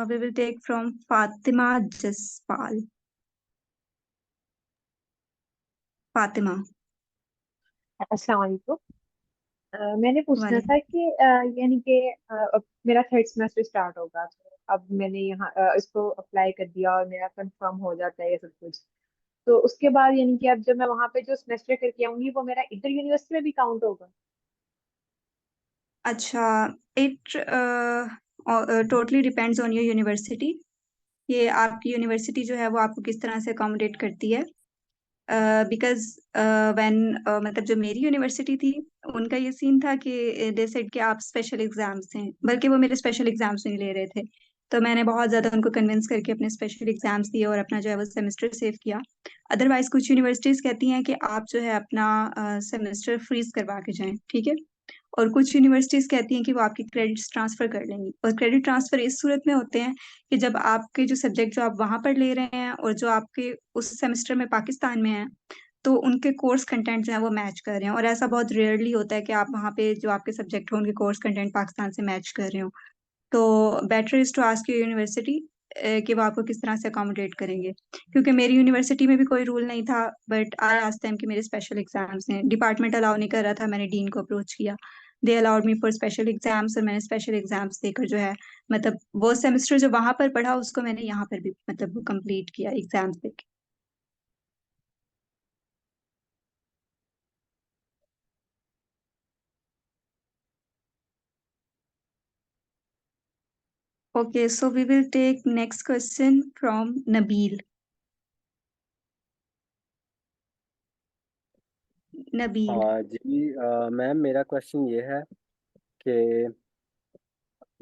we will take from Fatima Jaspal. Fatima, अस्सलाम वालेकुम। मैंने पूछना वाले था कि यानी कि अब मेरा थर्ड सेमेस्टर स्टार्ट होगा, तो अब मैंने यहाँ इसको अप्लाई कर दिया और मेरा कंफर्म हो जाता है ये सब कुछ। तो उसके बाद यानी कि अब जब मैं वहाँ पे जो सेमेस्टर करके आऊंगी वो मेरा इंटर यूनिवर्सिटी में भी काउंट होगा? अच्छा, it totally depends on your university। ये आपकी यूनिवर्सिटी जो है वो आपको किस तरह से अकोमोडेट करती है। बिकॉज व्हेन मतलब जो मेरी यूनिवर्सिटी थी, उनका ये सीन था कि दे सेड कि आप स्पेशल एग्जाम्स हैं, बल्कि वो मेरे स्पेशल एग्जाम्स नहीं ले रहे थे। तो मैंने बहुत ज़्यादा उनको कन्विंस करके अपने स्पेशल एग्जाम्स दिए और अपना जो है वो सेमेस्टर सेव किया। अदरवाइज कुछ यूनिवर्सिटीज़ कहती हैं कि आप जो है अपना सेमेस्टर फ्रीज करवा के जाएं, ठीक है। और कुछ यूनिवर्सिटीज कहती हैं कि वो आपके क्रेडिट्स ट्रांसफर कर लेंगी, और क्रेडिट ट्रांसफर इस सूरत में होते हैं कि जब आपके जो सब्जेक्ट जो आप वहां पर ले रहे हैं और जो आपके उस सेमेस्टर में पाकिस्तान में है, तो उनके कोर्स कंटेंट जो है वो मैच कर रहे हैं। और ऐसा बहुत रेयरली होता है कि आप वहाँ पे जो आपके सब्जेक्ट हो उनके कोर्स कंटेंट पाकिस्तान से मैच कर रहे हो। तो better is to ask your university कि वो आपको किस तरह से अकोमोडेट करेंगे। क्योंकि मेरी यूनिवर्सिटी में भी कोई रूल नहीं था, बट आई आस्क्ड देम कि मेरे स्पेशल एग्जाम्स हैं, डिपार्टमेंट अलाउ नहीं कर रहा था, मैंने डीन को अप्रोच किया। They allowed me for special exams, और मैंने स्पेशल एग्जाम्स देकर जो है मतलब वो सेमेस्टर जो वहां पर पढ़ा उसको मैंने यहाँ पर भी मतलब कंप्लीट किया एग्जाम्स देके। Okay, so we will take next question from Nabil. Nabil. हाँ जी मैम, मेरा क्वेश्चन ये है कि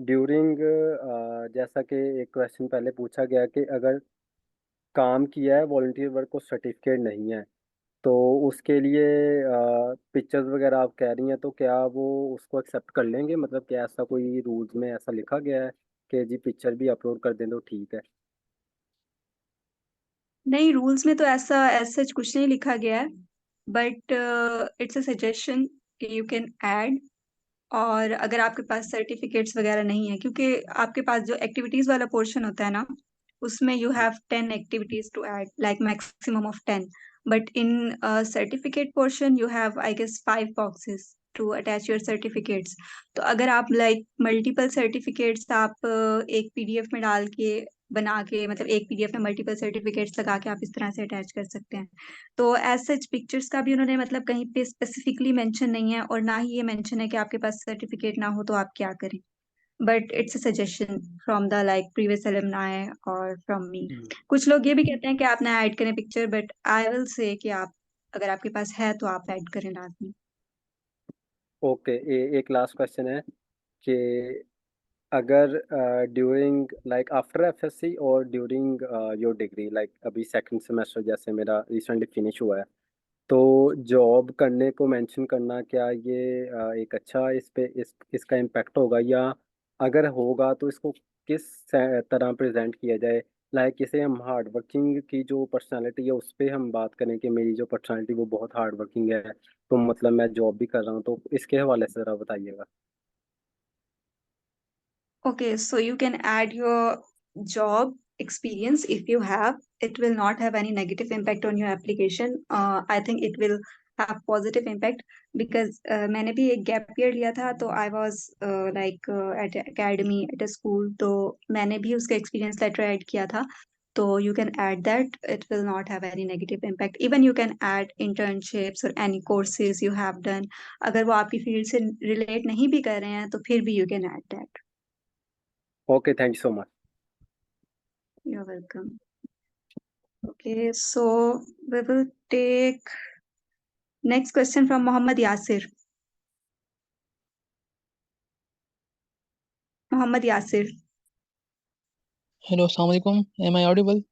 ड्यूरिंग जैसा कि एक क्वेश्चन पहले पूछा गया कि अगर काम किया है वॉलंटियर वर्क को सर्टिफिकेट नहीं है, तो उसके लिए पिक्चर्स वगैरह आप कह रही हैं, तो क्या वो उसको एक्सेप्ट कर लेंगे? मतलब क्या ऐसा कोई रूल्स में ऐसा लिखा गया है कि जी पिक्चर भी अपलोड कर दें तो ठीक है? नहीं, रूल्स में तो ऐसा सच कुछ नहीं लिखा गया है, बट इट्स अ सजेशन कि यू कैन ऐड। और अगर आपके पास सर्टिफिकेट्स वगैरह नहीं है, क्योंकि आपके पास जो एक्टिविटीज वाला पोर्शन होता है ना, उसमें you have 10 activities to add, like maximum of 10। But in certificate portion you have I guess 5 boxes to attach your certificates. तो अगर आप लाइक मल्टीपल सर्टिफिकेट्स आप एक पीडीएफ में डाल के बना के, मतलब एक पीडीएफ में मल्टीपल सर्टिफिकेट्स लगा के आप इस तरह से अटैच कर सकते हैं। तो एज सच पिक्चर्स का भी उन्होंने मतलब कहीं पे स्पेसिफिकली मेंशन नहीं है, और ना ही ये मेंशन है कि आपके पास सर्टिफिकेट ना हो तो आप क्या करें। But it's a suggestion from the like previous alumni और फ्रॉम मी। कुछ लोग ये भी कहते हैं कि आप ना ऐड करें picture, but I will say कि आप अगर आपके पास है तो आप ऐड करें लाजमी। ओके, एक लास्ट क्वेश्चन है कि अगर ड्यूरिंग लाइक आफ्टर एफएससी और ड्यूरिंग योर डिग्री, लाइक अभी सेकंड सेमेस्टर जैसे मेरा रिसेंटली फिनिश हुआ है, तो जॉब करने को मेंशन करना, क्या ये एक अच्छा इस पे इसका इम्पैक्ट होगा, या अगर होगा तो इसको किस तरह प्रेजेंट किया जाए? लाइक इसे हम हार्ड वर्किंग की जो पर्सनालिटी है उस पे हम बात करें कि मेरी जो पर्सनालिटी वो बहुत हार्ड वर्किंग है, तो मतलब मैं जॉब भी कर रहा हूँ, तो इसके हवाले से ज़रा बताइएगा। Okay, so you can add your job experience if you have. It will not have any negative impact on your application. I think it will have positive impact because मैंने भी एक gap year लिया था तो I was like at academy at a school तो मैंने भी उसका experience letter add किया था तो you can add that. It will not have any negative impact. Even you can add internships or any courses you have done. अगर वो आपकी field से relate नहीं भी कर रहे हैं तो फिर भी you can add that. Okay, thank you so much. You're welcome. Okay, so we will take next question from Muhammad Yasir. Muhammad Yasir. Hello अस्सलाम वालेकुम, am I audible?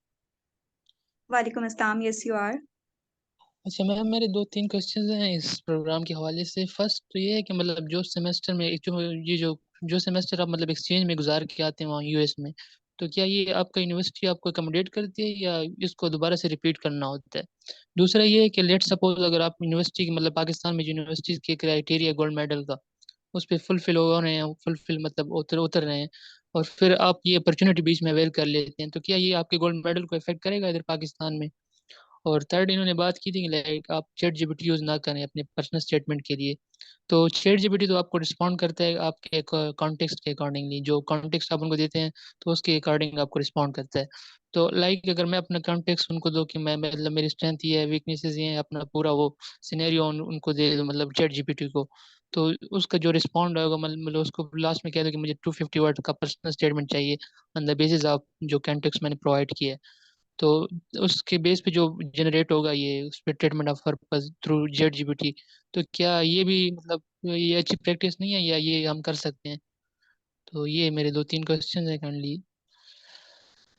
Walaikum Assalam. Yes, you are. अच्छा मैम, मेरे दो तीन क्वेश्चंस हैं इस प्रोग्राम के हवाले से। फर्स्ट तो ये है कि मतलब जो सेमेस्टर में जो सेमेस्टर आप मतलब एक्सचेंज में गुजार के आते हैं वहाँ यूएस में, तो क्या ये आपका यूनिवर्सिटी आपको अकोमोडेट करती है या इसको दोबारा से रिपीट करना होता है? दूसरा ये है कि लेट सपोज अगर आप यूनिवर्सिटी मतलब पाकिस्तान में यूनिवर्सिटीज के क्राइटेरिया गोल्ड मेडल का उस पर फुलफिल हो रहे हैं, फुलफिल मतलब उतर उतर रहे हैं, और फिर आप ये अपॉर्चुनिटी बीच में अवेल कर लेते हैं, तो क्या ये आपके गोल्ड मेडल को इफेक्ट करेगा इधर पाकिस्तान में? और थर्ड इन्होंने बात की थी कि लाइक आप चैट जीपीटी यूज ना करें अपने पर्सनल स्टेटमेंट के लिए। तो चैट जीपीटी तो आपको रिस्पॉन्ड करता है आपके कॉन्टेक्स्ट के अकॉर्डिंगली, जो कॉन्टेक्स्ट आप उनको देते हैं तो उसके अकॉर्डिंग आपको रिस्पॉन्ड करता है। तो लाइक अगर मैं अपना कॉन्टेक्स्ट उनको दूं कि मैं मतलब मेरी स्ट्रेंथ ये है, वीकनेसेस ये है, अपना पूरा वो सिनेरियो उनको दे दूं मतलब चैट जीपीटी को, तो उसका जो रिस्पॉन्ड होगा मतलब उसको लास्ट में कह दो कि मुझे 250 वर्ड का पर्सनल स्टेटमेंट चाहिए ऑन द बेसिस ऑफ जो कॉन्टेक्स्ट मैंने प्रोवाइड किया है, तो उसके बेस पे जो जनरेट होगा ये उस पे treatment of purpose through jet GPT, तो क्या ये भी मतलब ये अच्छी प्रैक्टिस नहीं है या ये हम कर सकते हैं? तो ये मेरे दो तीन क्वेश्चन है काइंडली।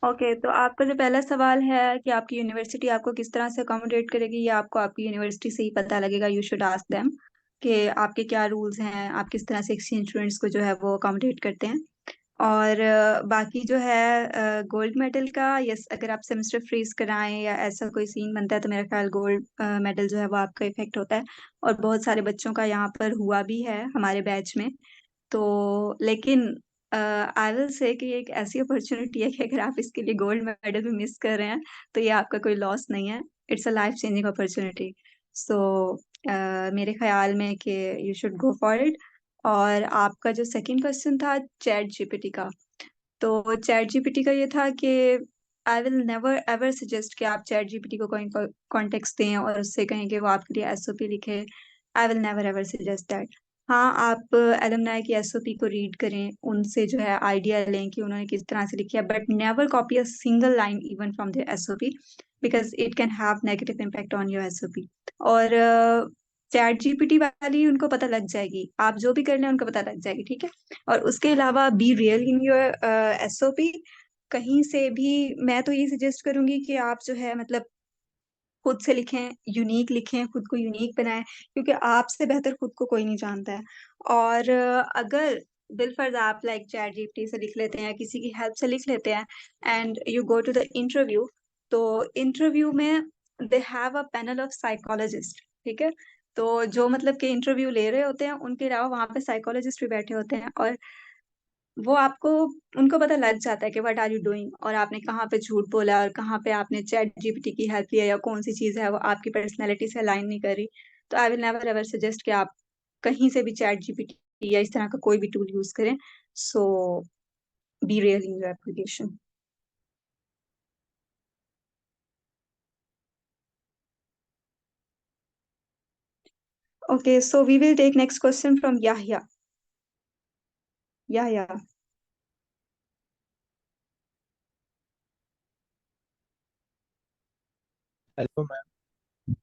ओके, तो आपका जो पहला सवाल है कि आपकी यूनिवर्सिटी आपको किस तरह से अकोमोडेट करेगी, ये आपको आपकी यूनिवर्सिटी से ही पता लगेगा. यू शुड आस्क देम कि आपके क्या रूल्स हैं, आप किस तरह से एक्सचेंज स्टूडेंट्स को जो है वो अकोमोडेट करते हैं. और बाकी जो है गोल्ड मेडल का, यस, अगर आप सेमेस्टर फ्रीज कराएं या ऐसा कोई सीन बनता है तो मेरा ख्याल गोल्ड मेडल जो है वो आपका इफेक्ट होता है. और बहुत सारे बच्चों का यहाँ पर हुआ भी है हमारे बैच में. तो लेकिन आई विल से कि ये एक ऐसी अपॉर्चुनिटी है कि अगर आप इसके लिए गोल्ड मेडल भी मिस कर रहे हैं तो ये आपका कोई लॉस नहीं है. It's a life changing opportunity. So मेरे ख्याल में कि you should go for it. और आपका जो सेकंड क्वेश्चन था चैट जीपीटी का, तो चैट जीपीटी का ये था कि I will never ever suggest कि आप चैट जीपीटी को कोई कॉन्टेक्स्ट दें और उससे कहें कि वो आपके लिए एसओपी लिखे. आई will never ever suggest that. हाँ, आप एलुमनाई की एसओपी को रीड करें, उनसे जो है आइडिया लें कि उन्होंने किस तरह से लिखी है, but never copy a single line even from their SOP because it can have negative impact on your SOP. और चैट जीपीटी वाली उनको पता लग जाएगी, आप जो भी कर लें उनको पता लग जाएगी, ठीक है. और उसके अलावा B real in your SOP. कहीं से भी मैं तो ये सजेस्ट करूंगी कि आप जो है मतलब खुद से लिखें, यूनिक लिखें, खुद को यूनिक बनाएं, क्योंकि आपसे बेहतर खुद को कोई नहीं जानता है. और अगर बिलफर्ज आप लाइक चैट जीपीटी से लिख लेते हैं, किसी की हेल्प से लिख लेते हैं and you go to the interview, तो इंटरव्यू में they have a panel of psychologist, ठीक है. तो जो मतलब कि इंटरव्यू ले रहे होते हैं उनके अलावा वहां पे साइकोलॉजिस्ट भी बैठे होते हैं, और वो आपको उनको पता लग जाता है कि व्हाट आर यू डूइंग और आपने कहाँ पे झूठ बोला और कहाँ पे आपने चैट जीपीटी की हेल्प लिया या कौन सी चीज है वो आपकी पर्सनैलिटी से अलाइन नहीं कर रही. तो आई विल नेवर एवर सजेस्ट कि आप कहीं से भी चैट जीपीटी या इस तरह का कोई भी टूल यूज करें. So be real in your application. Okay, so we will take next question from Yahya. Yahya. Hello ma'am.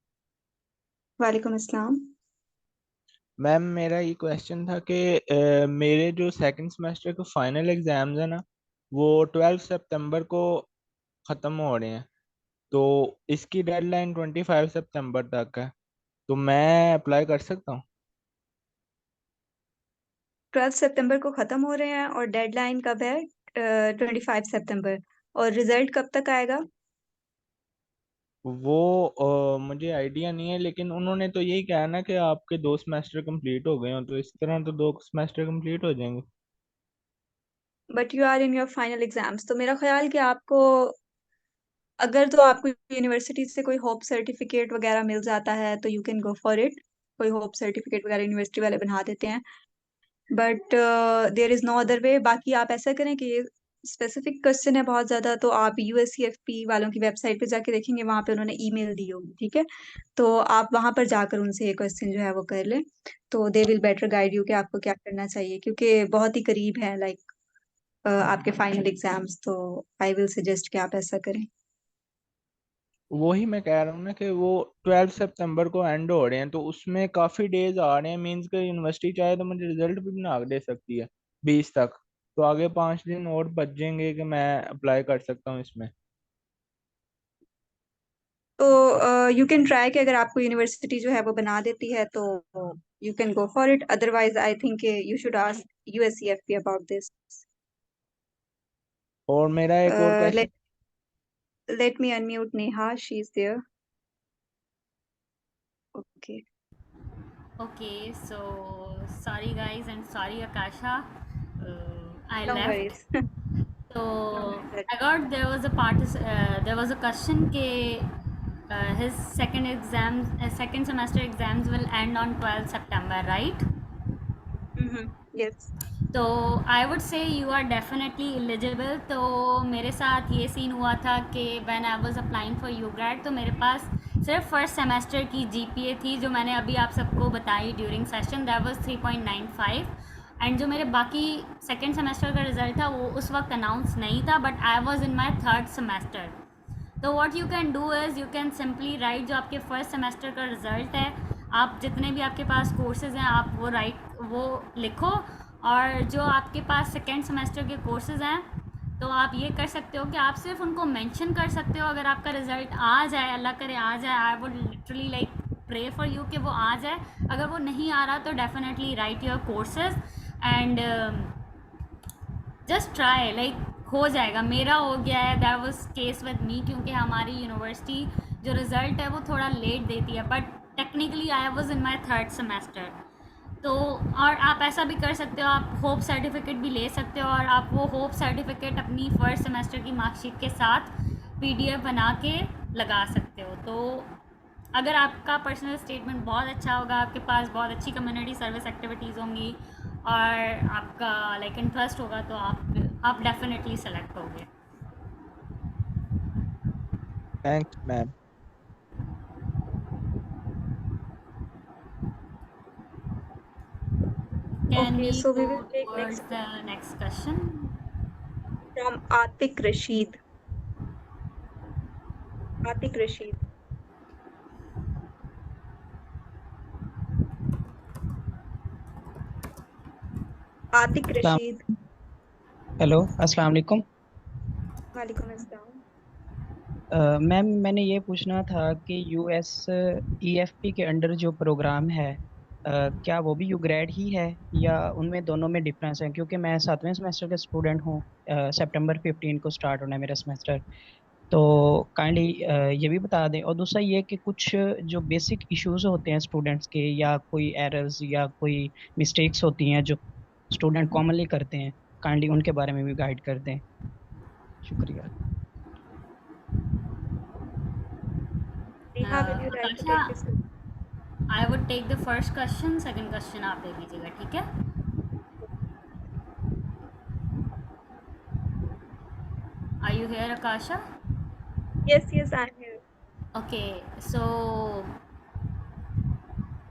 वालेकुम अस्सलाम. मैम मेरा ये क्वेश्चन था कि मेरे जो सेकंड सेमेस्टर के फाइनल एग्जाम्स है ना, वो 12 सितंबर को ख़त्म हो रहे हैं। तो इसकी डेडलाइन 25 सितंबर तक है, तो मैं अप्लाई कर सकता हूँ? 12 सितंबर को खत्म हो रहे हैं और डेडलाइन कब है? 25 सितंबर. और रिजल्ट कब तक आएगा? वो मुझे आइडिया नहीं है, लेकिन उन्होंने तो यही कहा ना कि आपके 2 सेमेस्टर कंप्लीट हो गए हो, तो इस तरह तो 2 सेमेस्टर कंप्लीट हो जाएंगे। But you are in your final exams, तो मेरा ख्याल कि आपको अगर तो आपको यूनिवर्सिटी से कोई होप सर्टिफिकेट वगैरह मिल जाता है तो you can go for it. कोई होप सर्टिफिकेट वगैरह यूनिवर्सिटी वाले बना देते हैं, but there is no other way. बाकी आप ऐसा करें कि ये स्पेसिफिक क्वेश्चन है बहुत ज्यादा, तो आप यूएससीएफपी वालों की वेबसाइट पे जाके देखेंगे, वहां पे उन्होंने ईमेल दी होगी, ठीक है? तो आप वहां पर जाकर उनसे ये क्वेश्चन जो है वो कर लें, तो they will better guide you कि आपको क्या करना चाहिए, क्योंकि बहुत ही करीब है लाइक आपके फाइनल एग्जाम्स। तो आई विल सजेस्ट कि आप ऐसा करें। वही मैं कह रहा हूँ ना कि वो 12 सितंबर को एंड हो रहे हैं, तो उसमें काफी डेज आ रहे हैं। मींस के यूनिवर्सिटी चाहे तो मुझे रिजल्ट भी बना के दे सकती है 20 तक, तो आगे 5 दिन और बच जाएंगे कि मैं अप्लाई कर सकता हूँ इसमें। तो यू कैन ट्राई कि अगर आपको यूनिवर्सिटी जो है वो बना देती है तो you can go for it, otherwise I think you should ask USCFP about this. और मेरा एक और question. let me unmute Neha, she's there. Okay. Okay, so sorry guys and sorry Akasha, I No left. worries. So That- I got there was a question ke his second semester exams will end on 12 September, right? Yes. तो I would say you are definitely eligible. तो मेरे साथ ये सीन हुआ था कि when I was applying for you grad, तो मेरे पास सिर्फ फर्स्ट सेमेस्टर की जीपीए थी जो मैंने अभी आप सबको बताई during session, that was 3.95। And जो मेरे बाकी सेकेंड सेमेस्टर का रिजल्ट था वो उस वक्त अनाउंस नहीं था, but I was in my third semester. तो what you can do is you can simply write जो आपके फर्स्ट सेमेस्टर का रिज़ल्ट है, आप जितने भी आपके पास कोर्सेज़ हैं आप वो लिखो, और जो आपके पास सेकेंड सेमेस्टर के कोर्सेज़ हैं तो आप ये कर सकते हो कि आप सिर्फ उनको मेंशन कर सकते हो। अगर आपका रिज़ल्ट आ जाए, अल्लाह करे आ जाए, I would literally like pray for you कि वो आ जाए। अगर वो नहीं आ रहा तो definitely right your courses and just try, like हो जाएगा। मेरा हो गया है, that was case with me, क्योंकि हमारी यूनिवर्सिटी जो रिज़ल्ट है वो थोड़ा लेट देती है, but technically I was in my third semester. तो और आप ऐसा भी कर सकते हो, आप होप सर्टिफिकेट भी ले सकते हो, और आप वो होप सर्टिफिकेट अपनी फर्स्ट सेमेस्टर की मार्कशीट के साथ PDF बना के लगा सकते हो। तो अगर आपका पर्सनल स्टेटमेंट बहुत अच्छा होगा, आपके पास बहुत अच्छी कम्युनिटी सर्विस एक्टिविटीज़ होंगी और आपका लाइक इंटरेस्ट होगा, तो आप डेफिनेटली सेलेक्ट होगे। Thanks ma'am. Can Okay, we so we go will take towards next the next question? from Atik Rashid. Atik Rashid. Atik Rashid. Hello, अस्सलाम वालेकुम। वालेकुम अस्सलाम। मैम, मैंने ये पूछना था कि US EFP के अंडर जो प्रोग्राम है, क्या वो भी यूग्रेड ही है या उनमें दोनों में डिफरेंस है? क्योंकि मैं 7वें सेमेस्टर का स्टूडेंट हूँ, सितंबर 15 को स्टार्ट होना है मेरा सेमेस्टर। तो काइंडली ये भी बता दें। और दूसरा ये कि कुछ जो बेसिक इश्यूज होते हैं स्टूडेंट्स के, या कोई एरर्स या कोई मिस्टेक्स होती हैं जो स्टूडेंट कॉमनली करते हैं, काइंडली उनके बारे में भी गाइड कर दें। शुक्रिया। Neha, will you like to Akasha, take this? I would take the first question, second question आप ले लीजिएगा, ठीक है? Are you here, Akasha? Yes, yes, I'm here. Okay, so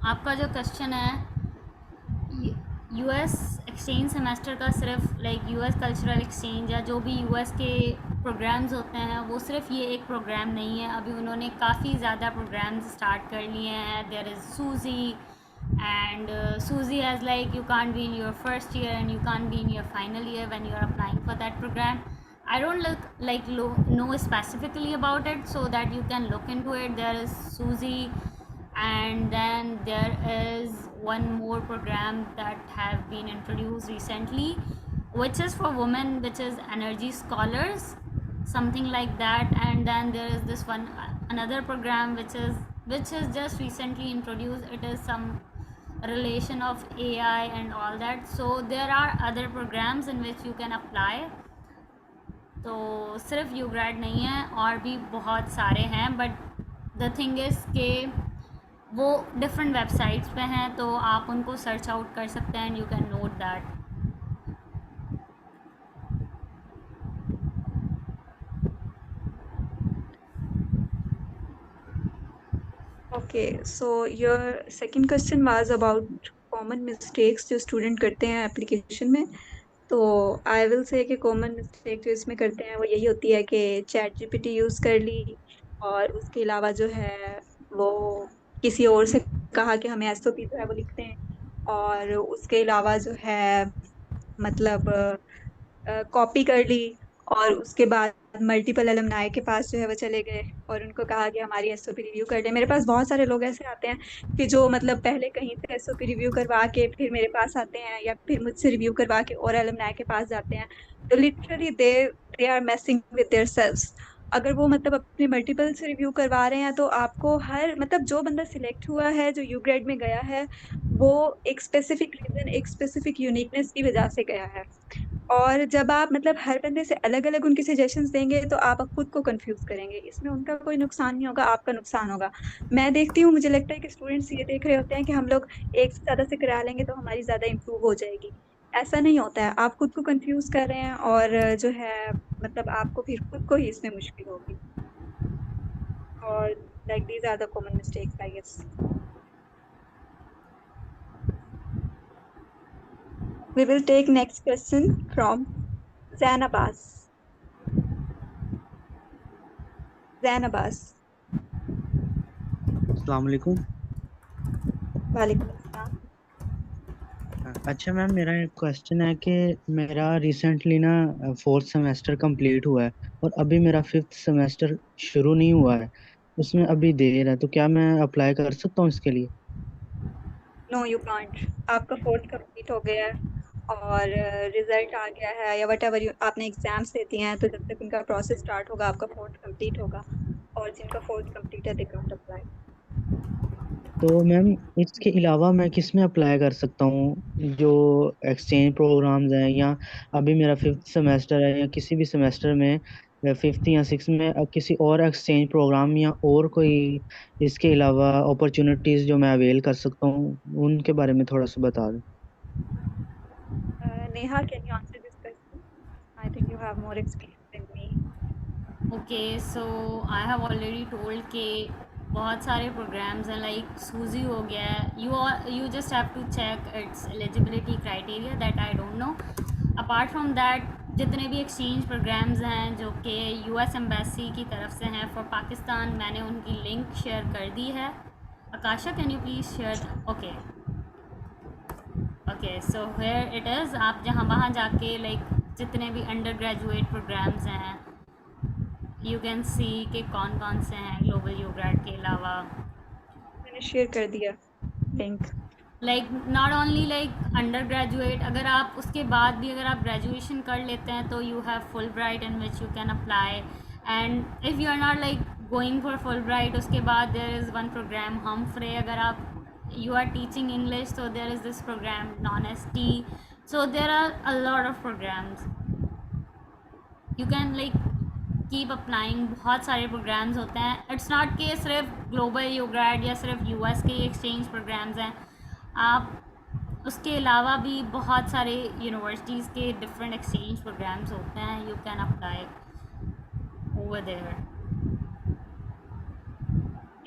आपका जो क्वेश्चन है US एक्सचेंज सेमेस्टर का, सिर्फ लाइक US कल्चरल एक्सचेंज या जो भी US के प्रोग्राम्स होते हैं, वो सिर्फ ये एक प्रोग्राम नहीं है। अभी उन्होंने काफ़ी ज़्यादा प्रोग्राम्स स्टार्ट कर लिए हैं। There is SUSI, and SUSI has like you can't be in your first year and you can't be in your final year when you are applying for that program. I don't know specifically about it, so that you can look into it. There is Suzy, and then there is one more program that have been introduced recently, which is for women, which is Energy Scholars, something like that. And then there is this one another program which is just recently introduced. It is some relation of AI and all that. So there are other programs in which you can apply. तो सिर्फ यूग्रेड नहीं है, और भी बहुत सारे हैं, बट द थिंग इज़ के वो डिफरेंट वेबसाइट्स पे हैं, तो आप उनको सर्च आउट कर सकते हैं and you can note that. Okay, so your second question was about common mistakes जो student करते हैं application में. तो आई विल से कि कॉमन मिस्टेक जो इसमें करते हैं वो यही होती है कि चैट जीपीटी यूज़ कर ली, और उसके अलावा जो है वो किसी और से कहा कि हमें एसओपी जो है वो लिखते हैं, और उसके अलावा जो है मतलब कॉपी कर ली, और उसके बाद मल्टीपल अलमनाई के पास जो है वो चले गए और उनको कहा कि हमारी एसओपी रिव्यू कर दें. मेरे पास बहुत सारे लोग ऐसे आते हैं कि जो मतलब पहले कहीं से एसओपी रिव्यू करवा के फिर मेरे पास आते हैं, या फिर मुझसे रिव्यू करवा के और अलमनाई के पास जाते हैं. तो literally they are messing with their selves. अगर वो मतलब अपने मल्टीपल से रिव्यू करवा रहे हैं तो आपको हर मतलब जो बंदा सिलेक्ट हुआ है जो यू ग्रेड में गया है वो एक स्पेसिफिक रीजन, एक स्पेसिफिक यूनिकनेस की वजह से गया है. और जब आप मतलब हर बंदे से अलग अलग उनके सजेशंस देंगे तो आप खुद को कंफ्यूज करेंगे. इसमें उनका कोई नुकसान नहीं होगा, आपका नुकसान होगा. मैं देखती हूँ, मुझे लगता है कि स्टूडेंट्स ये देख रहे होते हैं कि हम लोग एक से ज्यादा से करा लेंगे तो हमारी ज्यादा इम्प्रूव हो जाएगी. ऐसा नहीं होता है, आप खुद को कंफ्यूज कर रहे हैं, और जो है मतलब आपको फिर खुद को ही इसमें मुश्किल होगी. और like these are the common mistakes I guess. We will take next question from Zain Abbas. Zain Abbas. अस्सलाम वालेकुम. वालेकुम अस्सलाम. अच्छा मैम, मेरा एक क्वेश्चन है कि मेरा रिसेंटली ना 4th सेमेस्टर कंप्लीट हुआ है और अभी मेरा 5th सेमेस्टर शुरू नहीं हुआ है, उसमें अभी देर है, तो क्या मैं अप्लाई कर सकता हूँ इसके लिए? No you can't. आपका 4th कंप्लीट हो गया है और रिजल्ट आ गया है, या वट एवर आपने एग्जाम्स देती हैं, तो जब तक उनका प्रोसेस स्टार्ट होगा आपका 4th कंप्लीट होगा, और जिनका 4th कंप्लीट है दे कांट अप्लाई. तो मैम इसके अलावा मैं किस में अप्लाई कर सकता हूँ, जो एक्सचेंज प्रोग्राम्स हैं, या अभी मेरा 5th सेमेस्टर है, या किसी भी सेमेस्टर में 5th या 6th में किसी और एक्सचेंज प्रोग्राम या और कोई इसके अलावा अपॉर्चुनिटीज़ जो मैं अवेल कर सकता हूँ, उनके बारे में थोड़ा सा बता दें. Neha, can you answer this question? I think you have more experience than me. Okay, so I have already told कि बहुत सारे programs हैं, like सूजी हो गया है. You just have to check its eligibility criteria, that I don't know. Apart from that, जितने भी exchange programs हैं जो कि US Embassy की तरफ से हैं for पाकिस्तान, मैंने उनकी link share कर दी है. Akasha, can you please share? Okay, so here it is. आप जहाँ वहाँ जाके like जितने भी अंडर ग्रेजुएट प्रोग्राम्स हैं यू कैन सी कि कौन कौन से हैं ग्लोबल यूग्रेड के अलावा. मैंने शेयर कर दिया link. Like not only like under graduate, अगर आप उसके बाद भी अगर आप ग्रेजुएशन कर लेते हैं तो you have Fulbright in which you can apply. And if you are not like going for Fulbright, उसके बाद there is one program Humphrey. अगर आप you are teaching English, so there is this program non-ST. So there are a lot of programs. You can like keep applying. बहुत सारे programs होते हैं. It's not कि सिर्फ global YouGrad या सिर्फ US के exchange programs हैं. आप उसके अलावा भी बहुत सारे universities के different exchange programs होते हैं. You can apply over there.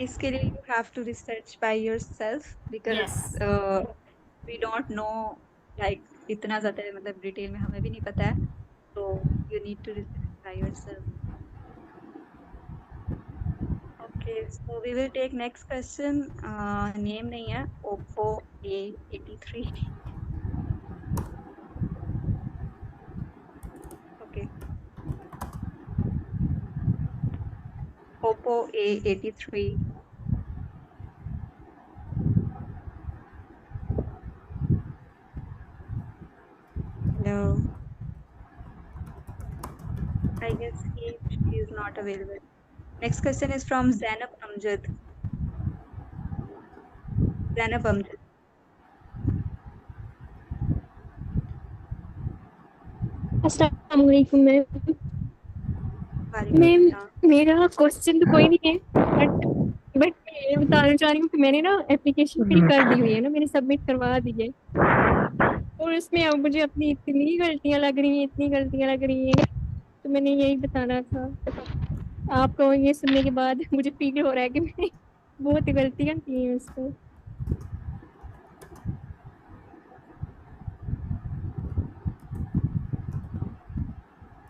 इसके लिए you have to research by yourself because Yes. We don't know like इतना ज़्यादा मतलब डिटेल में हमें भी नहीं पता है, तो you need to research by yourself. Okay, so we will take next question. Name नहीं है, Oppo A83. Okay. Oppo A83. Hello. I guess she is not available. Next question is from Zainab Amjad. Zainab Amjad. अस्सलाम वालेकुम मैम। वालेकुम मैम सलाम। मेरा क्वेश्चन तो कोई नहीं है, बट मैं ये बताना चाह रही हूँ कि मैंने ना एप्लीकेशन फिल कर दी हुई है ना, मैंने सबमिट करवा दी है, और उसमें अब मुझे अपनी इतनी गलतियां लग रही हैं, इतनी गलतियां लग रही हैं, तो मैंने यही बताना था आपको। ये सुनने के बाद मुझे फील हो रहा है कि मैंने बहुत गलतियां की हैं उसको।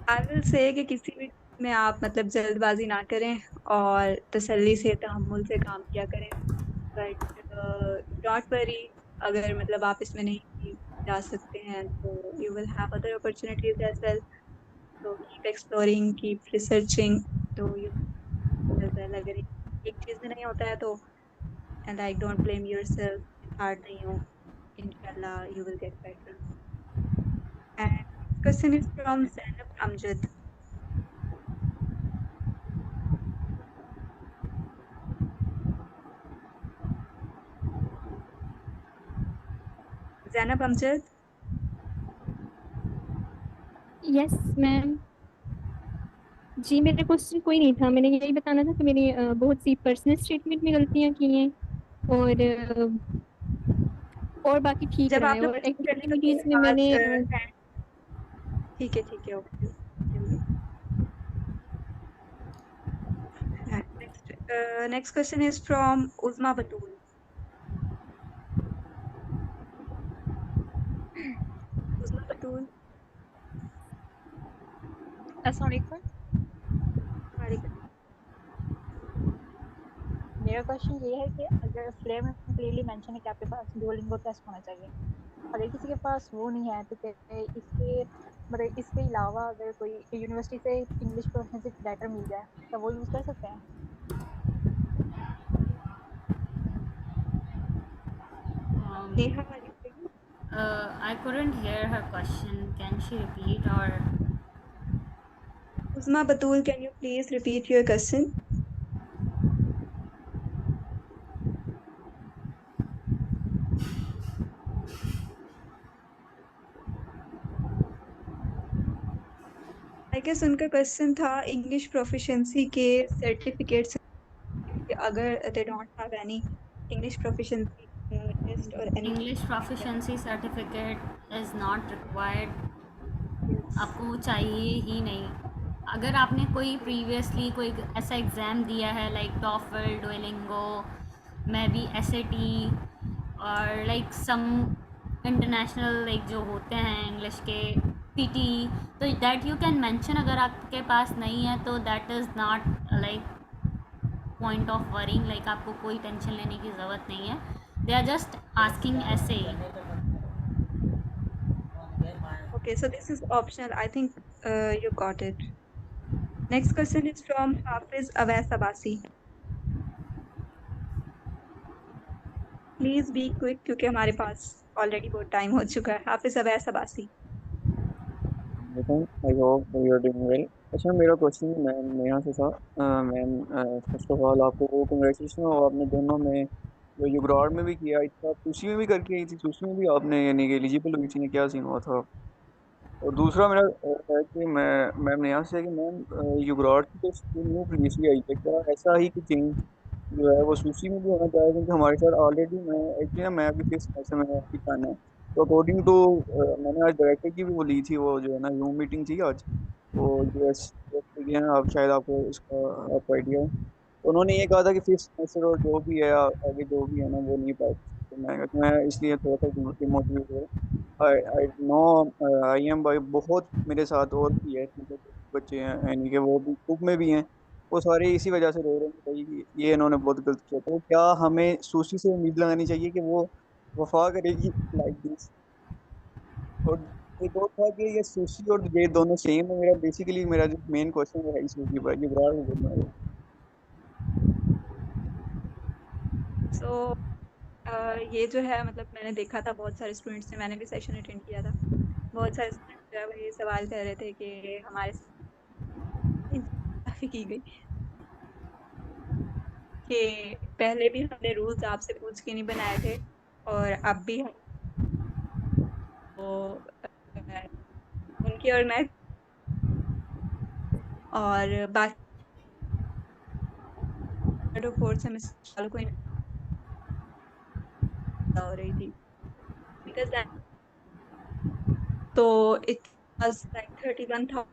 आई विल से कि किसी भी में आप मतलब जल्दबाजी ना करें और तसल्ली से तहम्मुल से काम किया करें, बट डोंट वरी, अगर मतलब आप इसमें नहीं जा सकते हैं तो you will have other opportunities as well, तो कीप एक्सप्लोरिंग, कीप रिसर्चिंग, तो यू वेल। अगर एक चीज में नहीं होता है तो and like don't blame yourself, hard नहीं हो, इंशाल्लाह you will get better. And question is from Zainab Amjad. Zainab Amjad. Yes ma'am. जी मेरा क्वेश्चन कोई नहीं था, मैंने यही बताना था कि मैंने बहुत सी पर्सनल स्टेटमेंट में गलतियां की हैं, और बाकी ठीक जब रहा है, आपने और क्वेश्चन करने का एक्टिविटीज मेरे में पास मैंने ठीक है okay. Next question is from Uzma Batool. Uzma Batool. अस्सलाम वालेकुम। वालेकुम। मेरा क्वेश्चन ये है कि अगर फ्लेयर में क्लियरली मेंशन है कि आपके पास डुओलिंगो टेस्ट होना चाहिए, अगर किसी के पास वो नहीं है तो क्या इसके मतलब इसके अलावा अगर कोई यूनिवर्सिटी से इंग्लिश प्रोफिशिएंसी लेटर मिल जाए तो वो यूज़ कर सकते हैं? नेहा वालेकुम। I couldn't hear her question. Can she repeat or? Uzma Batool, can you please repeat your question? I guess उनका क्वेश्चन था इंग्लिश प्रोफिशिएंसी के सर्टिफिकेट्स, अगर they don't have any English proficiency test और any. English proficiency certificate is not required. आपको वो चाहिए ही नहीं। अगर आपने कोई प्रीवियसली कोई ऐसा एग्ज़ाम दिया है like TOEFL, Duolingo, maybe SAT और लाइक सम इंटरनेशनल लाइक जो होते हैं इंग्लिश के पीटी, तो दैट यू कैन मेंशन। अगर आपके पास नहीं है तो that is not like point of worrying, like आपको कोई टेंशन लेने की ज़रूरत नहीं है। दे आर जस्ट आस्किंग ऐसे। Okay, so this is optional. I think you got it. Next question is from Hafiz Awais Abasi. Please be quick क्योंकि हमारे पास ऑलरेडी बहुत टाइम हो चुका है। Hafiz Awais Abbasi. I hope you are doing well. अच्छा, मेरा क्वेश्चन मैम नेहा से था। मैम, फर्स्ट ऑफ ऑल आपको कंग्रेचुलेशन हो, आपने दोनों में जो युगराड में भी किया था, सूची में भी करके आई थी, सूची में भी आपने यानी कि एलिजिबल हुई थी, क्या सीन हुआ था? और दूसरा मेरा है कि मैम नेहा से है कि मैम युगराड की तो स्कीम न्यू प्रीवियसली आई है, क्या ऐसा ही कुछ चेंज जो है वो सूची में भी होना चाहिए? क्योंकि हमारे साथ ऑलरेडी मैं एक्चुअली ना मैं अभी फिफ्थ सेमेस्टर में आपकी प्लान है, तो अकॉर्डिंग टू मैंने आज डायरेक्टर की भी वो ली थी, वो जो है ना यूम मीटिंग थी आज, वो यूएस है ना, आप शायद आपको उसका आपको आइडिया हो। तो उन्होंने ये कहा था कि फिफ्थ सेमेस्टर और जो भी है आगे जो भी है ना वो नहीं पाए, तो मैं इसलिए थोड़ा सा डिमोटिवेट हो। आई आई नो, आई एम भाई बहुत मेरे साथ और भी है, मतलब बच्चे हैं यानी कि वो भी ग्रुप में भी हैं, वो सारे इसी वजह से रो रहे हैं भाई कि ये इन्होंने बहुत गलत किया। तो क्या हमें सुशी से उम्मीद लगानी चाहिए कि वो वफा करेगी लाइक दिस? और एक और था कि ये सुशी और ये दोनों सेम है। मेरा बेसिकली मेरा जो मेन क्वेश्चन है इस सुशी पर, ये विराट को बोलना है। So ये जो है मतलब मैंने देखा था बहुत सारे स्टूडेंट्स ने, मैंने भी सेशन अटेंड किया था, बहुत सारे स्टूडेंट्स जो है वो ये सवाल कर रहे थे कि हमारे काफी की गई कि पहले भी हमने रूल्स आपसे पूछ के नहीं बनाए थे और अब भी हम तो उनकी जीके और मैथ, और बाकी फोर्थ सेमेस्टर को हो रही थी because that, तो it was like 31,000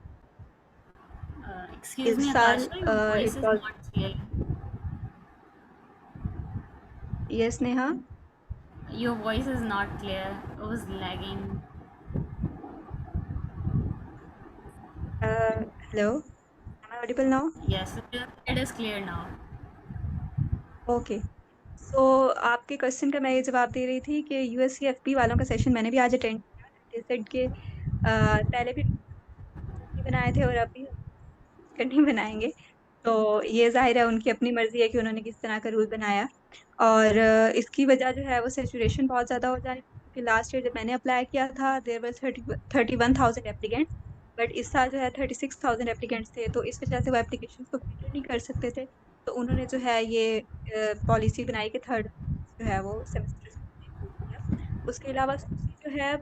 Excuse इस me, साल Akasha, your voice it is was not clear. yes Neha. Your voice is not clear. It was lagging. Hello, am I audible now? Yes, it is clear now. Okay, so आपके क्वेश्चन का मैं ये जवाब दे रही थी कि यूएससीएफपी वालों का सेशन मैंने भी आज अटेंड किया। सेट के पहले भी बनाए थे और अभी नहीं बनाएंगे, तो ये जाहिर है उनकी अपनी मर्जी है कि उन्होंने किस तरह का रूल बनाया। और इसकी वजह जो है वो सेचुरेशन बहुत ज़्यादा हो जाने, क्योंकि लास्ट ईयर जब मैंने अप्लाई किया था देयर वर 31,000 एप्लीकेंट्स, बट इस साल जो है 36,000 एप्लीकेंट्स थे, तो इस वजह से वो एप्लीकेशन को फिल्टर नहीं कर सकते थे। तो उन्होंने जो है ये पॉलिसी बनाई कि थर्ड जो है वो सेमेस्टर किया। उसके अलावा जो है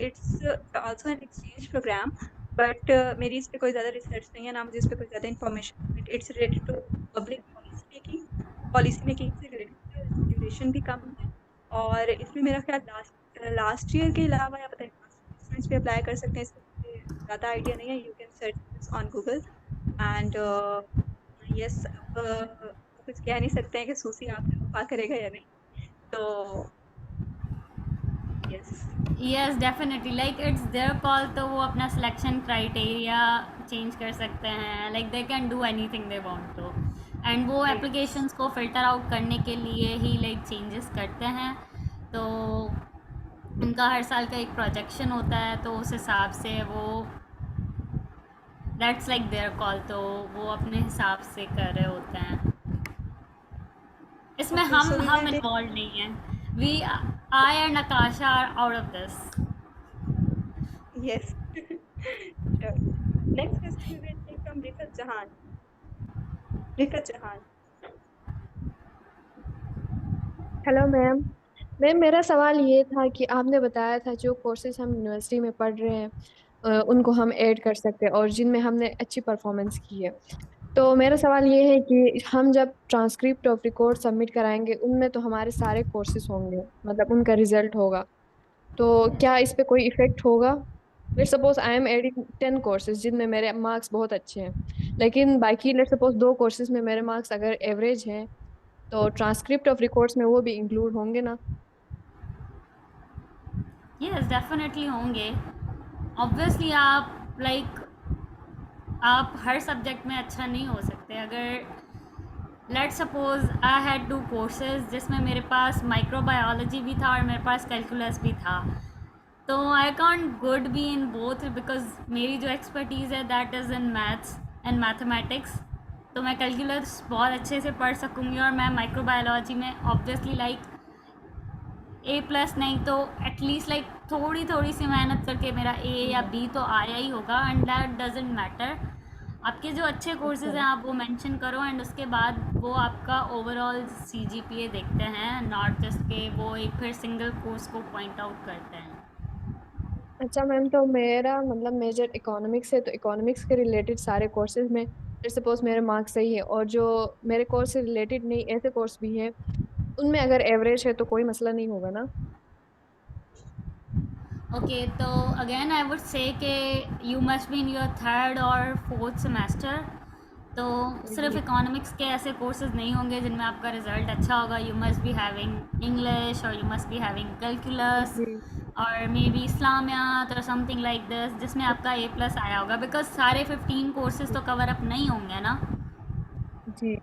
it's also an exchange program, but मेरी इस पे कोई ज़्यादा रिसर्च नहीं है, ना मुझे इस पे कोई ज़्यादा information. It's related to public policy making से रिलेटेड, ड्यूरेशन भी कम है, और इसमें मेरा ख्याल लास्ट ईयर के अलावा या पता नहीं पे अप्लाई कर सकते हैं, इसमें ज़्यादा आइडिया नहीं है। You can search on Google and yes, कुछ कह नहीं सकते हैं कि सूसी आप वफा करेगा या नहीं, तो yes Yes, definitely. Like it's their call, तो वो अपना सिलेक्शन क्राइटेरिया चेंज कर सकते हैं, like they can do anything they want to, and वो एप्लीकेशंस को फिल्टर आउट करने के लिए ही लाइक चेंजेस करते हैं। तो उनका हर साल का एक प्रोजेक्शन होता है, तो उस हिसाब से वो दैट्स लाइक देयर कॉल, तो वो अपने हिसाब से कर रहे होते हैं। इसमें Okay, so we हम will take- इन्वॉल्व नहीं हैं। I and Akasha are out of this. Yes. Sure. Next question we will take from Rifat Jahan. Rifat Jahan. Hello ma'am. Ma'am मेरा सवाल ये था कि आपने बताया था जो कोर्सेज हम यूनिवर्सिटी में पढ़ रहे हैं उनको हम ऐड कर सकते हैं और जिनमें हमने अच्छी परफॉर्मेंस की है। तो मेरा सवाल ये है कि हम जब ट्रांसक्रिप्ट ऑफ रिकॉर्ड सबमिट कराएंगे उनमें तो हमारे सारे कोर्सेज होंगे, मतलब उनका रिजल्ट होगा, तो क्या इस पे कोई इफेक्ट होगा? Let's suppose I am adding 10 courses जिनमें मेरे मार्क्स बहुत अच्छे हैं, लेकिन बाकी लेट्स सपोज 2 कोर्सेज में मेरे मार्क्स अगर एवरेज हैं, तो ट्रांसक्रिप्ट ऑफ रिकॉर्ड्स में वो भी इंक्लूड होंगे ना? यस, डेफिनेटली होंगे। ऑब्वियसली आप लाइक आप हर सब्जेक्ट में अच्छा नहीं हो सकते। अगर let suppose I had 2 courses जिसमें मेरे पास माइक्रोबायोलॉजी भी था और मेरे पास कैलकुलस भी था, तो I can't good be in both, because मेरी जो एक्सपर्टीज़ है that is in maths and mathematics. तो मैं कैलकुलस बहुत अच्छे से पढ़ सकूँगी और मैं माइक्रोबायोलॉजी में ऑब्वियसली लाइक A+ नहीं तो एटलीस्ट लाइक थोड़ी थोड़ी सी मेहनत करके मेरा A या B तो आया ही होगा, एंड दैट डजेंट मैटर। आपके जो अच्छे कोर्सेज हैं आप वो मेंशन करो, एंड उसके बाद वो आपका ओवरऑल CGPA देखते हैं, नॉट जस्ट के वो एक फिर सिंगल कोर्स को पॉइंट आउट करते हैं। अच्छा मैम, तो मेरा मतलब मेजर इकोनॉमिक्स है, तो इकोनॉमिक्स के रिलेटेड सारे कोर्सेज में सपोज मेरे मार्क्स सही है और जो मेरे कोर्स से रिलेटेड नहीं ऐसे कोर्स भी हैं उनमें अगर एवरेज है तो कोई मसला नहीं होगा ना? ओके, तो अगेन आई वुड से कि you must B in your 3rd और 4th सेमेस्टर, तो सिर्फ इकोनॉमिक्स के ऐसे कोर्सेज नहीं होंगे जिनमें आपका रिजल्ट अच्छा होगा। You must be having English और you must be having calculus और मे बी इस्लामियात और समथिंग लाइक दिस जिसमें आपका A+ आया होगा, बिकॉज सारे 15 कोर्सेज तो कवर अप नहीं होंगे ना। जी।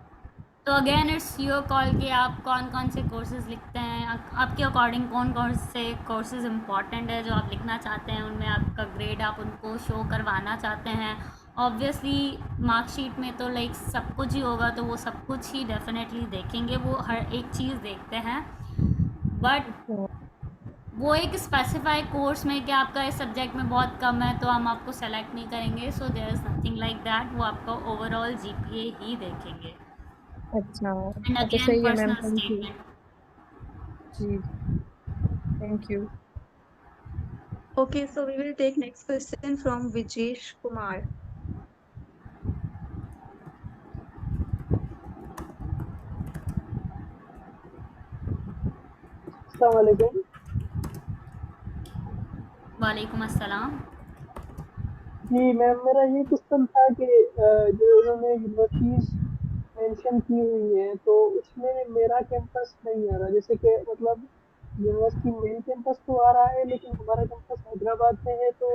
तो अगेन इट्स योर कॉल कि आप कौन कौन से कोर्सेज लिखते हैं, आपके अकॉर्डिंग कौन कौन से कोर्सेज इंपॉर्टेंट है जो आप लिखना चाहते हैं, उनमें आपका ग्रेड आप उनको शो करवाना चाहते हैं। ऑब्वियसली मार्कशीट में तो लाइक सब कुछ ही होगा, तो वो सब कुछ ही डेफिनेटली देखेंगे, वो हर एक चीज़ देखते हैं, बट वो एक स्पेसिफाई कोर्स में कि आपका इस सब्जेक्ट में बहुत कम है तो हम आपको सेलेक्ट नहीं करेंगे। So there is nothing like that, वो आपका ओवरऑल GPA ही देखेंगे। अच्छा And अच्छा, again, सही है ma'am, personal thank you. statement. जी, thank you. Okay, so we will take next question from Vijesh Kumar. अस्सलाम वालेकुम। वालेकुम अस्सलाम। जी मैम, मेरा ये क्वेश्चन था कि जो इन्होंने यूनिवर्सिटीज मेंशन की हुई हैं तो उसमें मेरा कैंपस नहीं आ रहा, जैसे कि मतलब यूनिवर्सिटी मेन कैंपस तो आ रहा है लेकिन हमारा कैंपस हैदराबाद में है, तो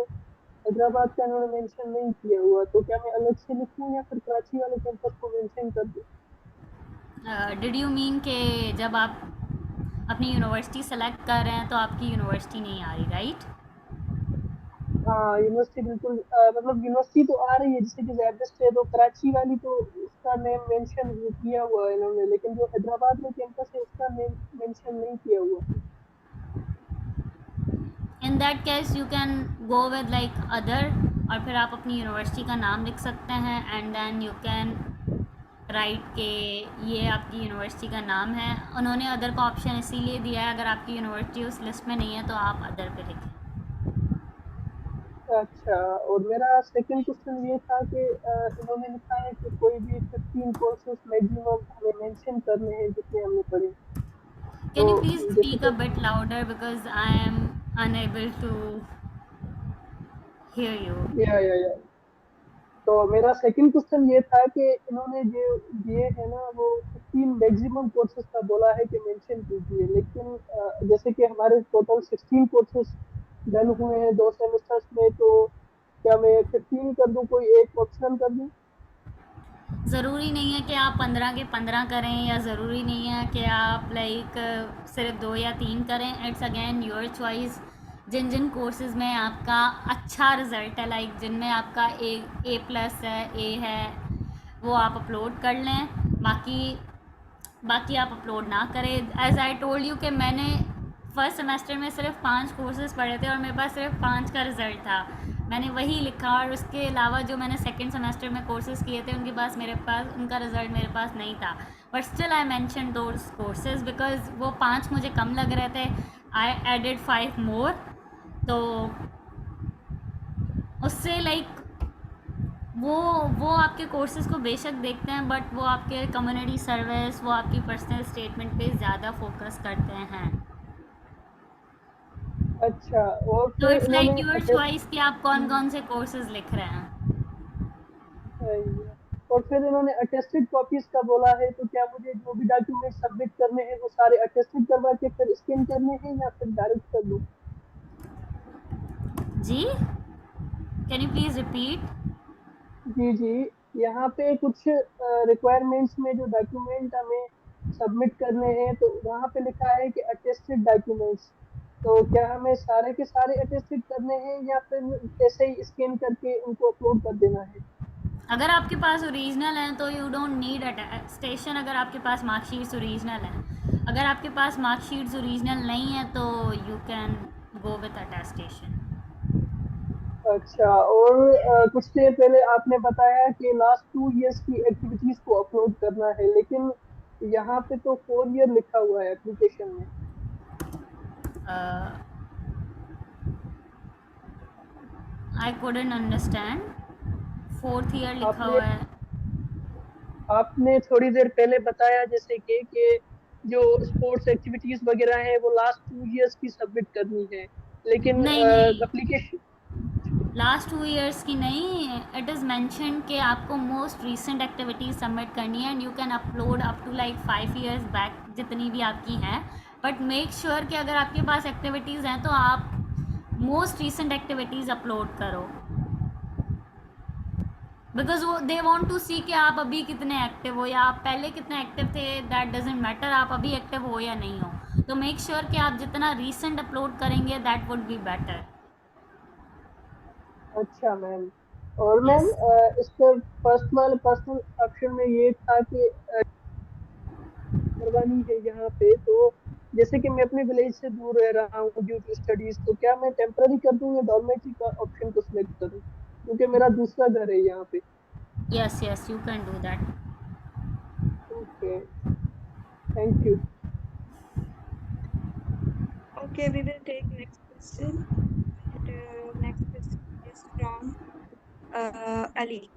हैदराबाद का इन्होंने मेंशन नहीं किया हुआ, तो क्या मैं अलग से लिखूं या फिर कराची वाले कैंपस को मेंशन कर दूं? डिड यू मीन कि जब आप अपनी यूनिवर्सिटी सेलेक्ट कर रहे हैं तो आपकी यूनिवर्सिटी नहीं आ रही, राइट? हाँ, यूनिवर्सिटी बिल्कुल मतलब यूनिवर्सिटी तो आ रही है, जैसे कि जैबस्ट है तो कराची वाली तो उसका नेम मेंशन किया हुआ है इन्होंने, लेकिन जो हैदराबाद में कैंपस है उसका नेम मेंशन नहीं किया हुआ। In that case you can go with like other, और फिर आप अपनी यूनिवर्सिटी का नाम लिख सकते हैं and then you can write के ये आपकी यूनिवर्सिटी का नाम है। उन्होंने अदर का ऑप्शन इसीलिए दिया है, अगर आपकी यूनिवर्सिटी उस लिस्ट में नहीं है तो आप अदर पे लिखें। अच्छा, और मेरा सेकंड क्वेश्चन ये था कि इन्होंने लिखा है कि कोई भी 15 कोर्सेज मैक्सिमम हमें मेंशन करने हैं जितने हमने पढ़े, कैन तो यू प्लीज जैसे स्पीक कि a bit louder because I am unable to hear you. या तो मेरा सेकंड क्वेश्चन ये था कि इन्होंने जो दिए है ना वो 15 मैक्सिमम कोर्सेज का बोला है कि मेंशन कीजिए, लेकिन जैसे कि हमारे टोटल 16 कोर्सेज डन हुए हैं 2 सेमेस्टर्स में, तो क्या मैं 15 कर दूं, कोई एक ऑप्शनल कर दूं? ज़रूरी नहीं है कि आप 15 के 15 करें, या ज़रूरी नहीं है कि आप लाइक सिर्फ 2 या 3 करें। It's again your choice. जिन जिन कोर्सेज़ में आपका अच्छा रिज़ल्ट है, लाइक जिनमें आपका ए प्लस है, ए है, वो आप अपलोड कर लें। बाकी आप अपलोड ना करें। एज आई टोल्ड यू कि मैंने फर्स्ट सेमेस्टर में सिर्फ 5 कोर्सेज़ पढ़े थे और मेरे पास सिर्फ 5 का रिज़ल्ट था, मैंने वही लिखा। और उसके अलावा जो मैंने सेकंड सेमेस्टर में कोर्सेज़ किए थे उनका रिज़ल्ट मेरे पास नहीं था, but still I mention those courses because वो 5 मुझे कम लग रहे थे। आई एडेड 5 मोर, तो उससे लाइक वो आपके कोर्सेज़ को बेशक देखते हैं, बट वो आपके कम्युनिटी सर्विस, वो आपकी पर्सनल स्टेटमेंट पे ज़्यादा फोकस करते हैं। अच्छा, और तो फिर इट्स इन्होंने लाइक योर चॉइस कि आप कौन कौन से कोर्सेज लिख रहे हैं। सही है। और फिर इन्होंने अटेस्टेड कॉपीज का बोला है, तो क्या मुझे जो भी डॉक्यूमेंट सबमिट करने हैं वो सारे अटेस्टेड करवा के फिर स्कैन करने हैं या फिर डायरेक्ट कर दूं? जी, कैन यू प्लीज रिपीट? जी, यहाँ पे कुछ रिक्वायरमेंट्स में जो डॉक्यूमेंट हमें सबमिट करने हैं तो वहाँ पे लिखा है कि अटेस्टेड डॉक्यूमेंट्स, तो क्या हमें सारे के सारे अटेस्टेड करने हैं या फिर ऐसे ही स्कैन करके उनको अपलोड कर देना है? अगर आपके पास ओरिजिनल है तो यू डोंट नीड अटेस्टेशन, अगर आपके पास मार्कशीट्स ओरिजिनल हैं। अगर आपके पास मार्कशीट्स ओरिजिनल नहीं है तो you can go with attestation. अच्छा, और कुछ देर पहले आपने बताया कि लास्ट 2 इयर्स की एक्टिविटीज को अपलोड करना है, लेकिन यहाँ पे तो 4 ईयर लिखा हुआ है एप्लीकेशन में। I couldn't understand, 4th year लिखा हुआ है। आपने थोड़ी देर पहले बताया जैसे कि जो स्पोर्ट्स एक्टिविटीज वगैरह है वो लास्ट 2 इयर्स की सबमिट करनी है, लेकिन नहीं, एप्लीकेशन लास्ट 2 इयर्स की नहीं, इट इज़ मैंशन कि आपको मोस्ट रीसेंट एक्टिविटीज़ सबमिट करनी है and you can upload up to like 5 years back जितनी भी आपकी हैं, बट मेक श्योर कि अगर आपके पास एक्टिविटीज़ हैं तो आप मोस्ट रीसेंट एक्टिविटीज़ अपलोड करो, बिकॉज वो दे वॉन्ट टू सी कि आप अभी कितने एक्टिव हो या आप पहले कितने एक्टिव थे। दैट डजेंट मैटर, आप अभी एक्टिव हो या नहीं हो, तो मेक श्योर कि आप जितना रीसेंट अपलोड करेंगे दैट वुड बी बेटर। अच्छा मैम, और मैम इसके पर्सनल ऑप्शन में ये था कि करवानी है यहाँ पे, तो जैसे कि मैं अपने विलेज से दूर रह रहा हूँ ड्यू टू स्टडीज, तो क्या मैं टेम्पररी कर दूँ या डॉर्मेट्री का ऑप्शन को सिलेक्ट करूँ, क्योंकि मेरा दूसरा घर है यहाँ पे। Yes you can do that. Okay, thank you. Okay, we will take next question. next question is from Ali.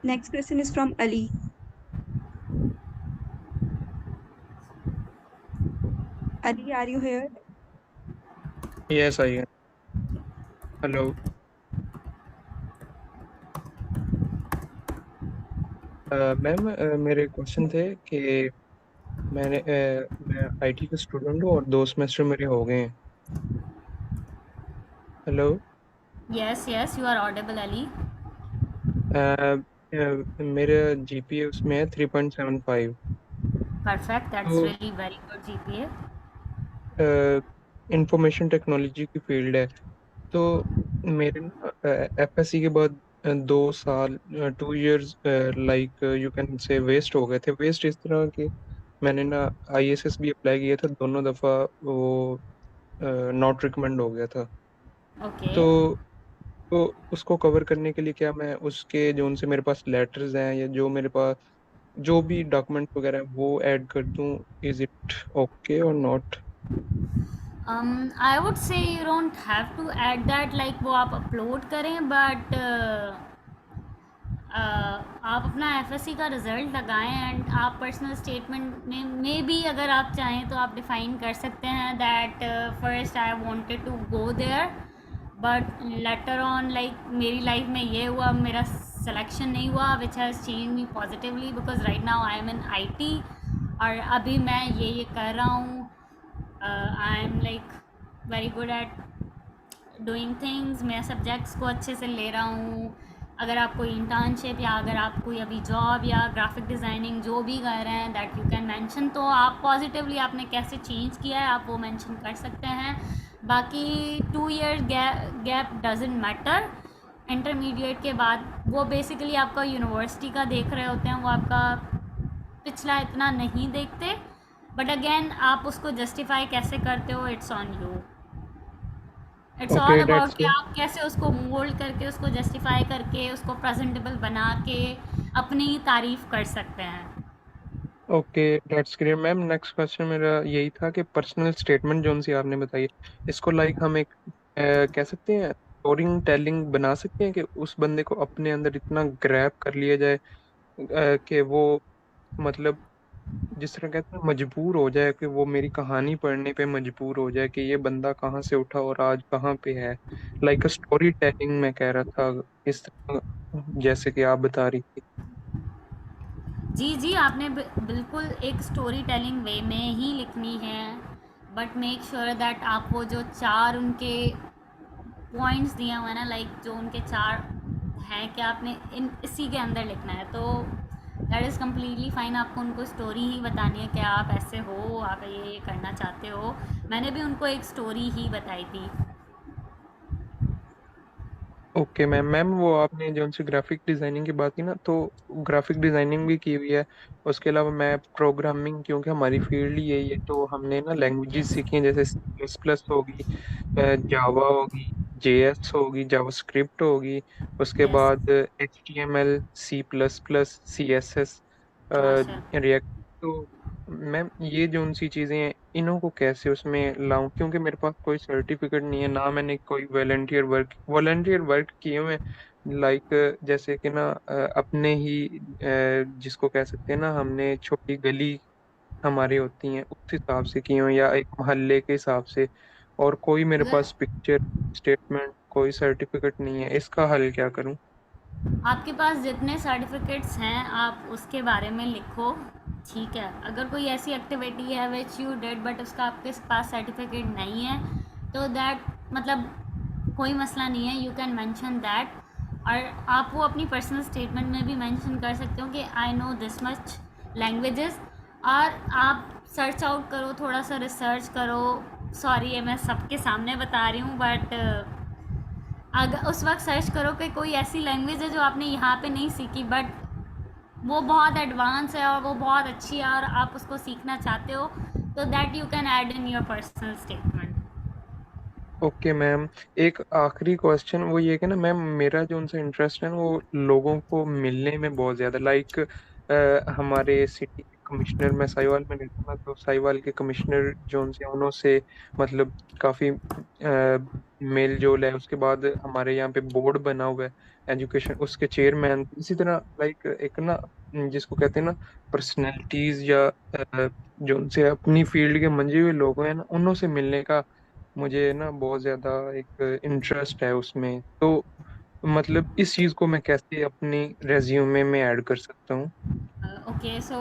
Next question is from Ali. Ali, are you here? Yes, I am. Hello. Ma'am मेरे क्वेश्चन थे कि मैं आईटी का स्टूडेंट हूँ और 2 सेमेस्टर मेरे हो गए हैं। Hello. Yes, yes, you are audible, Ali. मेरा जीपीए उसमें है 3.75। Perfect. That's तो really very good GPA. Information technology की फील्ड है। तो मेरे एफएससी के बाद 2 साल 2 years like you can say waste हो गए थे। वेस्ट इस तरह के मैंने ना आईएसएस भी अप्लाई किया था, दोनों दफ़ा वो नॉट रिकमेंड हो गया था। Okay. तो उसको कवर करने के लिए क्या मैं उसके जो उनसे मेरे पास लेटर्स हैं या जो मेरे पास जो भी डॉक्यूमेंट वगैरह हैं वो ऐड कर दूं, इज इट ओके और not? I would say you don't have to add that, like वो आप upload करें, but आप अपना एफएससी का रिज़ल्ट लगाएं एंड आप पर्सनल स्टेटमेंट में भी अगर आप चाहें तो आप डिफ़ाइन कर सकते हैं that first I wanted to go there but later on like मेरी लाइफ में ये हुआ, मेरा सिलेक्शन नहीं हुआ, which has change me positively because right now I am in IT और अभी मैं ये कर रहा हूँ। I am like very good at doing things, मैं सब्जेक्ट्स को अच्छे से ले रहा हूँ। अगर आप कोई इंटर्नशिप या अगर आप कोई अभी जॉब या ग्राफिक डिज़ाइनिंग जो भी कर रहे हैं दैट यू कैन मेंशन, तो आप पॉजिटिवली आपने कैसे चेंज किया है आप वो मेंशन कर सकते हैं। बाकी 2 year gap doesn't matter. Intermediate के बाद वो बेसिकली आपका यूनिवर्सिटी का देख रहे होते हैं, वो आपका पिछला इतना नहीं देखते, बट अगेन आप उसको जस्टिफाई कैसे करते हो it's on you. It's all okay, about that's कि आप कैसे उसको मोल्ड करके उसको जस्टिफाई करके उसको प्रेजेंटेबल बना के अपनी तारीफ कर सकते हैं। Okay, that's great ma'am. Next question मेरा यही था कि पर्सनल स्टेटमेंट जो सी आपने बताई, इसको लाइक हम एक कह सकते हैं स्टोरी टेलिंग बना सकते हैं कि उस बंदे को अपने अंदर इतना ग्रैब कर लिया जाए कि वो मतलब जिस तरह कहते हैं मजबूर हो जाए, कि वो मेरी कहानी पढ़ने पे मजबूर हो जाए कि ये बंदा कहाँ से उठा और आज कहाँ पे है। लाइक अ स्टोरी टेलिंग मैं कह रहा था, इस तरह जैसे कि आप बता रही थी। जी जी, आपने बिल्कुल एक स्टोरी टेलिंग वे में ही लिखनी है, बट मेक श्योर दैट आप वो जो 4 उनके पॉइंट्स दिए हुए हैं ना, लाइक जो उनके 4 हैं कि आपने इसी के अंदर लिखना है, तो दैट इज़ कम्प्लीटली फाइन। आपको उनको स्टोरी ही बतानी है कि आप ऐसे हो, आप ये करना चाहते हो। मैंने भी उनको एक स्टोरी ही बताई थी। ओके मैम वो आपने जो उनसे ग्राफिक डिजाइनिंग की बात की ना, तो ग्राफिक डिजाइनिंग भी की हुई है। उसके अलावा मैं प्रोग्रामिंग, क्योंकि हमारी फील्ड ही यही है, तो हमने ना लैंग्वेजेस यस सीखी हैं जैसे C++ होगी, जावा होगी, JS होगी, जावास्क्रिप्ट होगी, उसके यस बाद HTML, C++, CSS, माशा रिएक्ट। तो मैम ये जो उनसी चीज़ें हैं, इन्हों को कैसे उसमें लाऊं, क्योंकि मेरे पास कोई सर्टिफिकेट नहीं है ना, मैंने कोई वॉलंटियर वर्क किए हुए लाइक जैसे कि ना अपने ही जिसको कह सकते हैं ना, हमने छोटी गली हमारी होती हैं उस हिसाब से किए हुए या एक मोहल्ले के हिसाब से, और कोई मेरे अगर पास पिक्चर स्टेटमेंट कोई सर्टिफिकेट नहीं है। इसका हल क्या करूं? आपके पास जितने सर्टिफिकेट्स हैं आप उसके बारे में लिखो, ठीक है। अगर कोई ऐसी एक्टिविटी है विच यू डिड बट उसका आपके पास सर्टिफिकेट नहीं है, तो दैट मतलब कोई मसला नहीं है, यू कैन मेंशन दैट। और आप वो अपनी पर्सनल स्टेटमेंट में भी मेंशन कर सकते हो कि I no this much languages, और आप सर्च आउट करो, थोड़ा सा रिसर्च करो। सॉरी ये मैं सबके सामने बता रही हूँ, बट अगर उस वक्त सर्च करो कि कोई ऐसी लैंग्वेज है जो आपने यहाँ पे नहीं सीखी बट वो बहुत एडवांस है और वो बहुत अच्छी है और आप उसको सीखना चाहते हो, तो that you can add in your personal statement. Okay ma'am, एक आखिरी क्वेश्चन वो ये कि ना मैम मेरा जो उनसे इंटरेस्ट है ना, वो लोगों को मिलने में बहुत ज़्यादा, लाइक हमारे सिटी कमिश्नर, मैं साहिवाल में रहता ना, तो साहिवाल के कमिश्नर जोन से उन्होंने मतलब काफ़ी मेल जोल है। उसके बाद हमारे यहाँ पे बोर्ड बना हुआ है एजुकेशन, उसके चेयरमैन। इसी तरह लाइक एक ना जिसको कहते हैं ना पर्सनैलिटीज या जो उनसे अपनी फील्ड के मंजे हुए लोग हैं ना, उन्हों से मिलने का मुझे ना बहुत ज़्यादा एक इंटरेस्ट है उसमें। तो मतलब इस चीज़ को मैं कैसे अपनी रेज्यूमे में ऐड कर सकता हूँ? Okay, so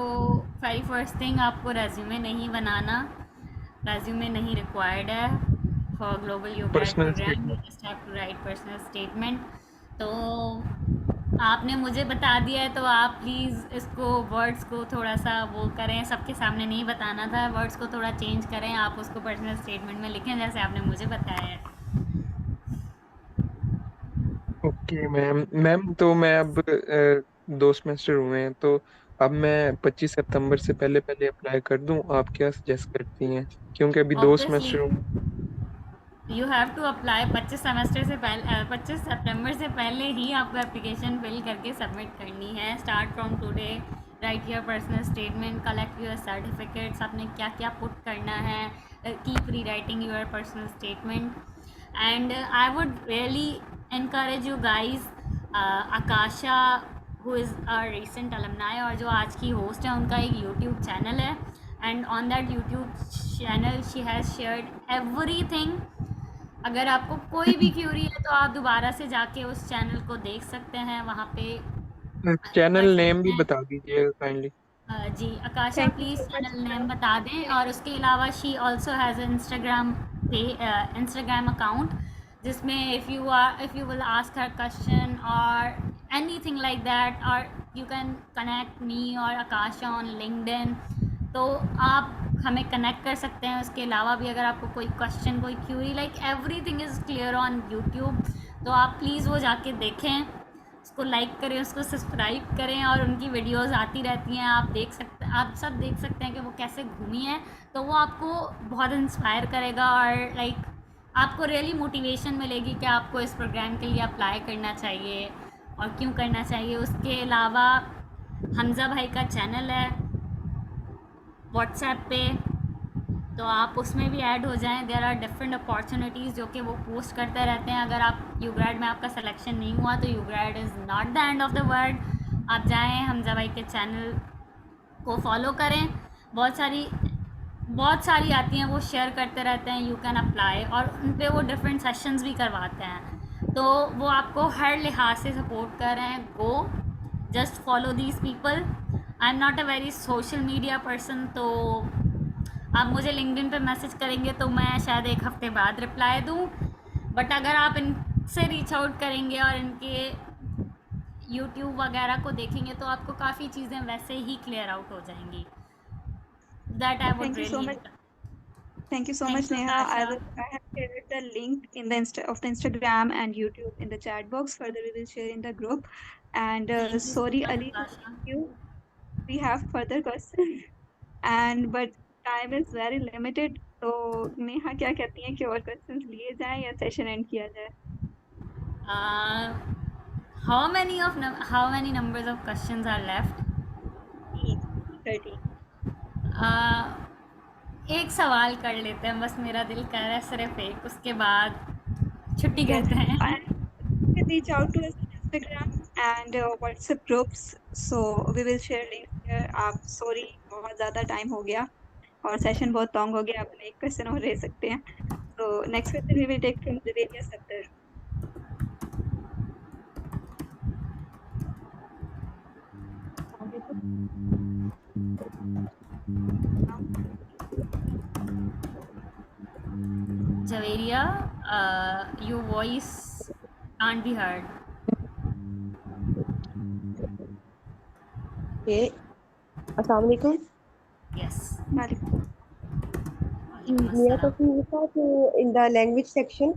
very first thing, आपको रेज्यूमे नहीं बनाना, रेज्यूमे नहीं रिक्वायर्ड है for global U grad personal program. You statement. Just have to write personal statement. तो आपने मुझे बता दिया है, तो आप प्लीज़ इसको वर्ड्स को थोड़ा सा वो करें, सबके सामने नहीं बताना था, वर्ड्स को थोड़ा चेंज करें, आप उसको पर्सनल स्टेटमेंट में लिखें जैसे आपने मुझे बताया है। ओके मैम तो मैं अब 2 सेमेस्टर हुए हैं, तो अब मैं 25 सितंबर से पहले पहले अप्लाई कर दूं, आप क्या सजेस्ट करती हैं? क्योंकि अभी 2 semester obviously you have to apply 25 semester से पहले, 25 सितंबर से पहले ही आपको एप्लीकेशन फिल करके सबमिट करनी है। Start from today, right your personal statement, collect your certificates, आपने क्या क्या पुट करना है, कीप री writing your personal statement. And I would really encourage you guys, आकाशा who is a recent alumni और जो आज की होस्ट है, उनका एक यूट्यूब चैनल है, and on that YouTube channel she has shared everything. अगर आपको कोई भी क्यूरी है तो आप दोबारा से जाके उस चैनल को देख सकते हैं, वहाँ पे चैनल नेम भी बता दीजिएगा काइंडली। जी आकाशा, प्लीज़ चैनल नेम बता दें। और उसके अलावा she also has Instagram account जिसमें if you will ask her question और एनीथिंग लाइक दैट, और यू कैन कनेक्ट मी और आकाशा ऑन लिंक्डइन, तो आप हमें कनेक्ट कर सकते हैं। उसके अलावा भी अगर आपको कोई क्वेश्चन, कोई query, like everything is clear on YouTube, तो आप प्लीज़ वो जाके देखें, उसको लाइक करें, उसको सब्सक्राइब करें, और उनकी वीडियोस आती रहती हैं, आप सब देख सकते हैं कि वो कैसे घूमी है। तो वो आपको बहुत इंस्पायर करेगा और लाइक आपको रियली मोटिवेशन मिलेगी कि आपको इस प्रोग्राम के लिए अप्लाई करना चाहिए और क्यों करना चाहिए। उसके अलावा हमज़ा भाई का चैनल है व्हाट्सएप पे, तो आप उसमें भी ऐड हो जाएं। देयर आर डिफरेंट अपॉर्चुनिटीज़ जो कि वो पोस्ट करते रहते हैं। अगर आप यूग्रेड में आपका सिलेक्शन नहीं हुआ तो UGRAD is not the end of the world. आप जाएं हमज़ा भाई के चैनल को फॉलो करें, बहुत सारी आती हैं, वो शेयर करते रहते हैं, यू कैन अप्लाई, और उन पे वो डिफरेंट सेशंस भी करवाते हैं, तो वो आपको हर लिहाज से सपोर्ट कर रहे हैं। Go just follow these people. I am not a very social media person, तो आप मुझे लिंक्डइन पे मैसेज करेंगे तो मैं शायद एक हफ्ते बाद रिप्लाई दूँ, बट अगर आप इनसे रीच आउट करेंगे और इनके यूट्यूब वगैरह को देखेंगे तो आपको काफ़ी चीज़ें वैसे ही क्लियर आउट हो जाएंगी। That I would Thank you so really much. Thank you so Thanks, much, Neha. I Natasha. have shared the link in the Instagram and YouTube in the chat box. Further, we will share in the group. And Thank you so sorry, much, Ali, to Natasha. keep you. We have further questions, and but time is very limited. तो नेहा क्या कहती हैं कि और questions लिए जाएं या session end किया जाए? How many numbers of questions are left? 30. एक सवाल कर लेते हैं, बस मेरा दिल कर रहा है सिर्फ एक, उसके बाद छुट्टी करते हैं। Reach out to us on Instagram and WhatsApp groups. So we will share links there. आप sorry बहुत ज़्यादा टाइम हो गया और सेशन बहुत लॉन्ग हो गया, अपने एक क्वेश्चन और ले सकते हैं। So next question we will take from Divya Sattar. Javeria, your voice can't be heard. Okay. Assalamu alaikum. Yes. मेरा क्वेश्चन ये था कि in the language section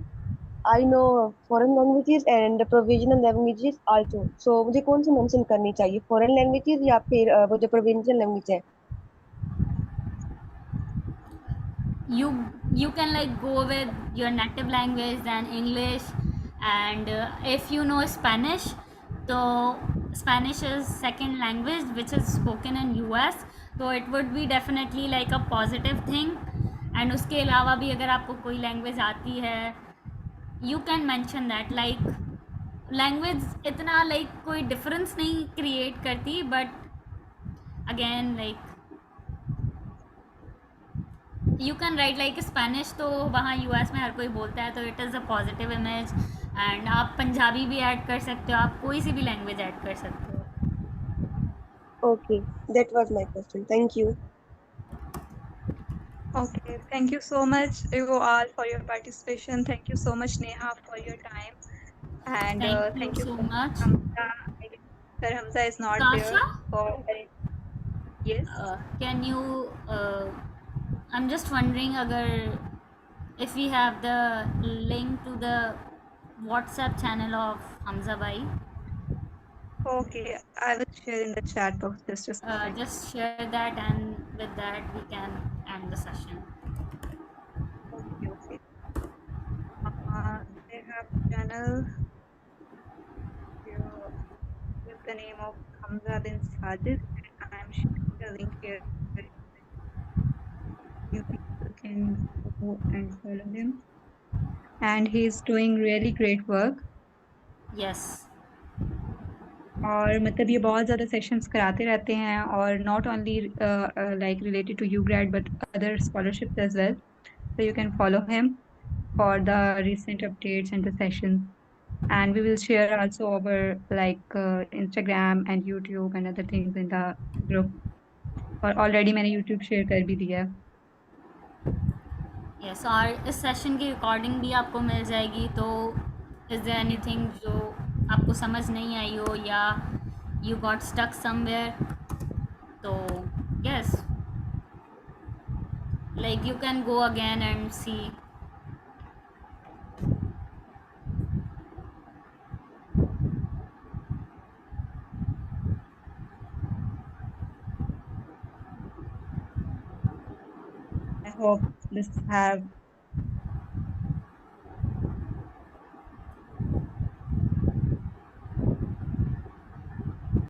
I know foreign languages and provisional languages also. So मुझे कौन सी मेंशन करनी चाहिए, foreign languages या फिर वो जो provisional language है? You can like go with your native language than English, and if you know Spanish, so Spanish is second language which is spoken in US, तो it would be definitely like a positive thing. And उसके अलावा भी अगर आपको कोई लैंग्वेज आती है, you can mention that. Like language इतना लाइक कोई डिफरेंस नहीं क्रिएट करती, but again like you can write like Spanish, तो वहाँ यूएस में हर कोई बोलता है, तो it is a positive image. And आप पंजाबी भी ऐड कर सकते हो, आप कोई सी भी लैंग्वेज ऐड कर सकते हो। Okay, that was my question. Thank you. Okay, thank you so much you all for your participation. Thank you so much, Neha, for your time. And Thank you thank you so for much. Hamza. Sir Hamza is not Kasha, there for yes. can you I'm just wondering अगर if we have the link to the WhatsApp channel of Hamza bhai, Okay, I will share in the chat box just a second. just share that, and with that we can end the session. Okay, okay. They have channel here with the name of Hamza bin Sajid. I am sharing the link here. You people can go and follow him. And he's doing really great work. Yes. और मतलब ये बहुत ज़्यादा सेशंस कराते रहते हैं, और not only like related to UGRAD but other scholarships as well. So you can follow him for the recent updates and the sessions. And we will share also our like Instagram and YouTube and other things in the group. और already मैंने YouTube share कर भी दिया है. यस, और इस सेशन की रिकॉर्डिंग भी आपको मिल जाएगी। तो इज़ देयर एनीथिंग जो आपको समझ नहीं आई हो, या यू गॉट स्टक समवेयर, तो yes like you can go again and see. I hope this have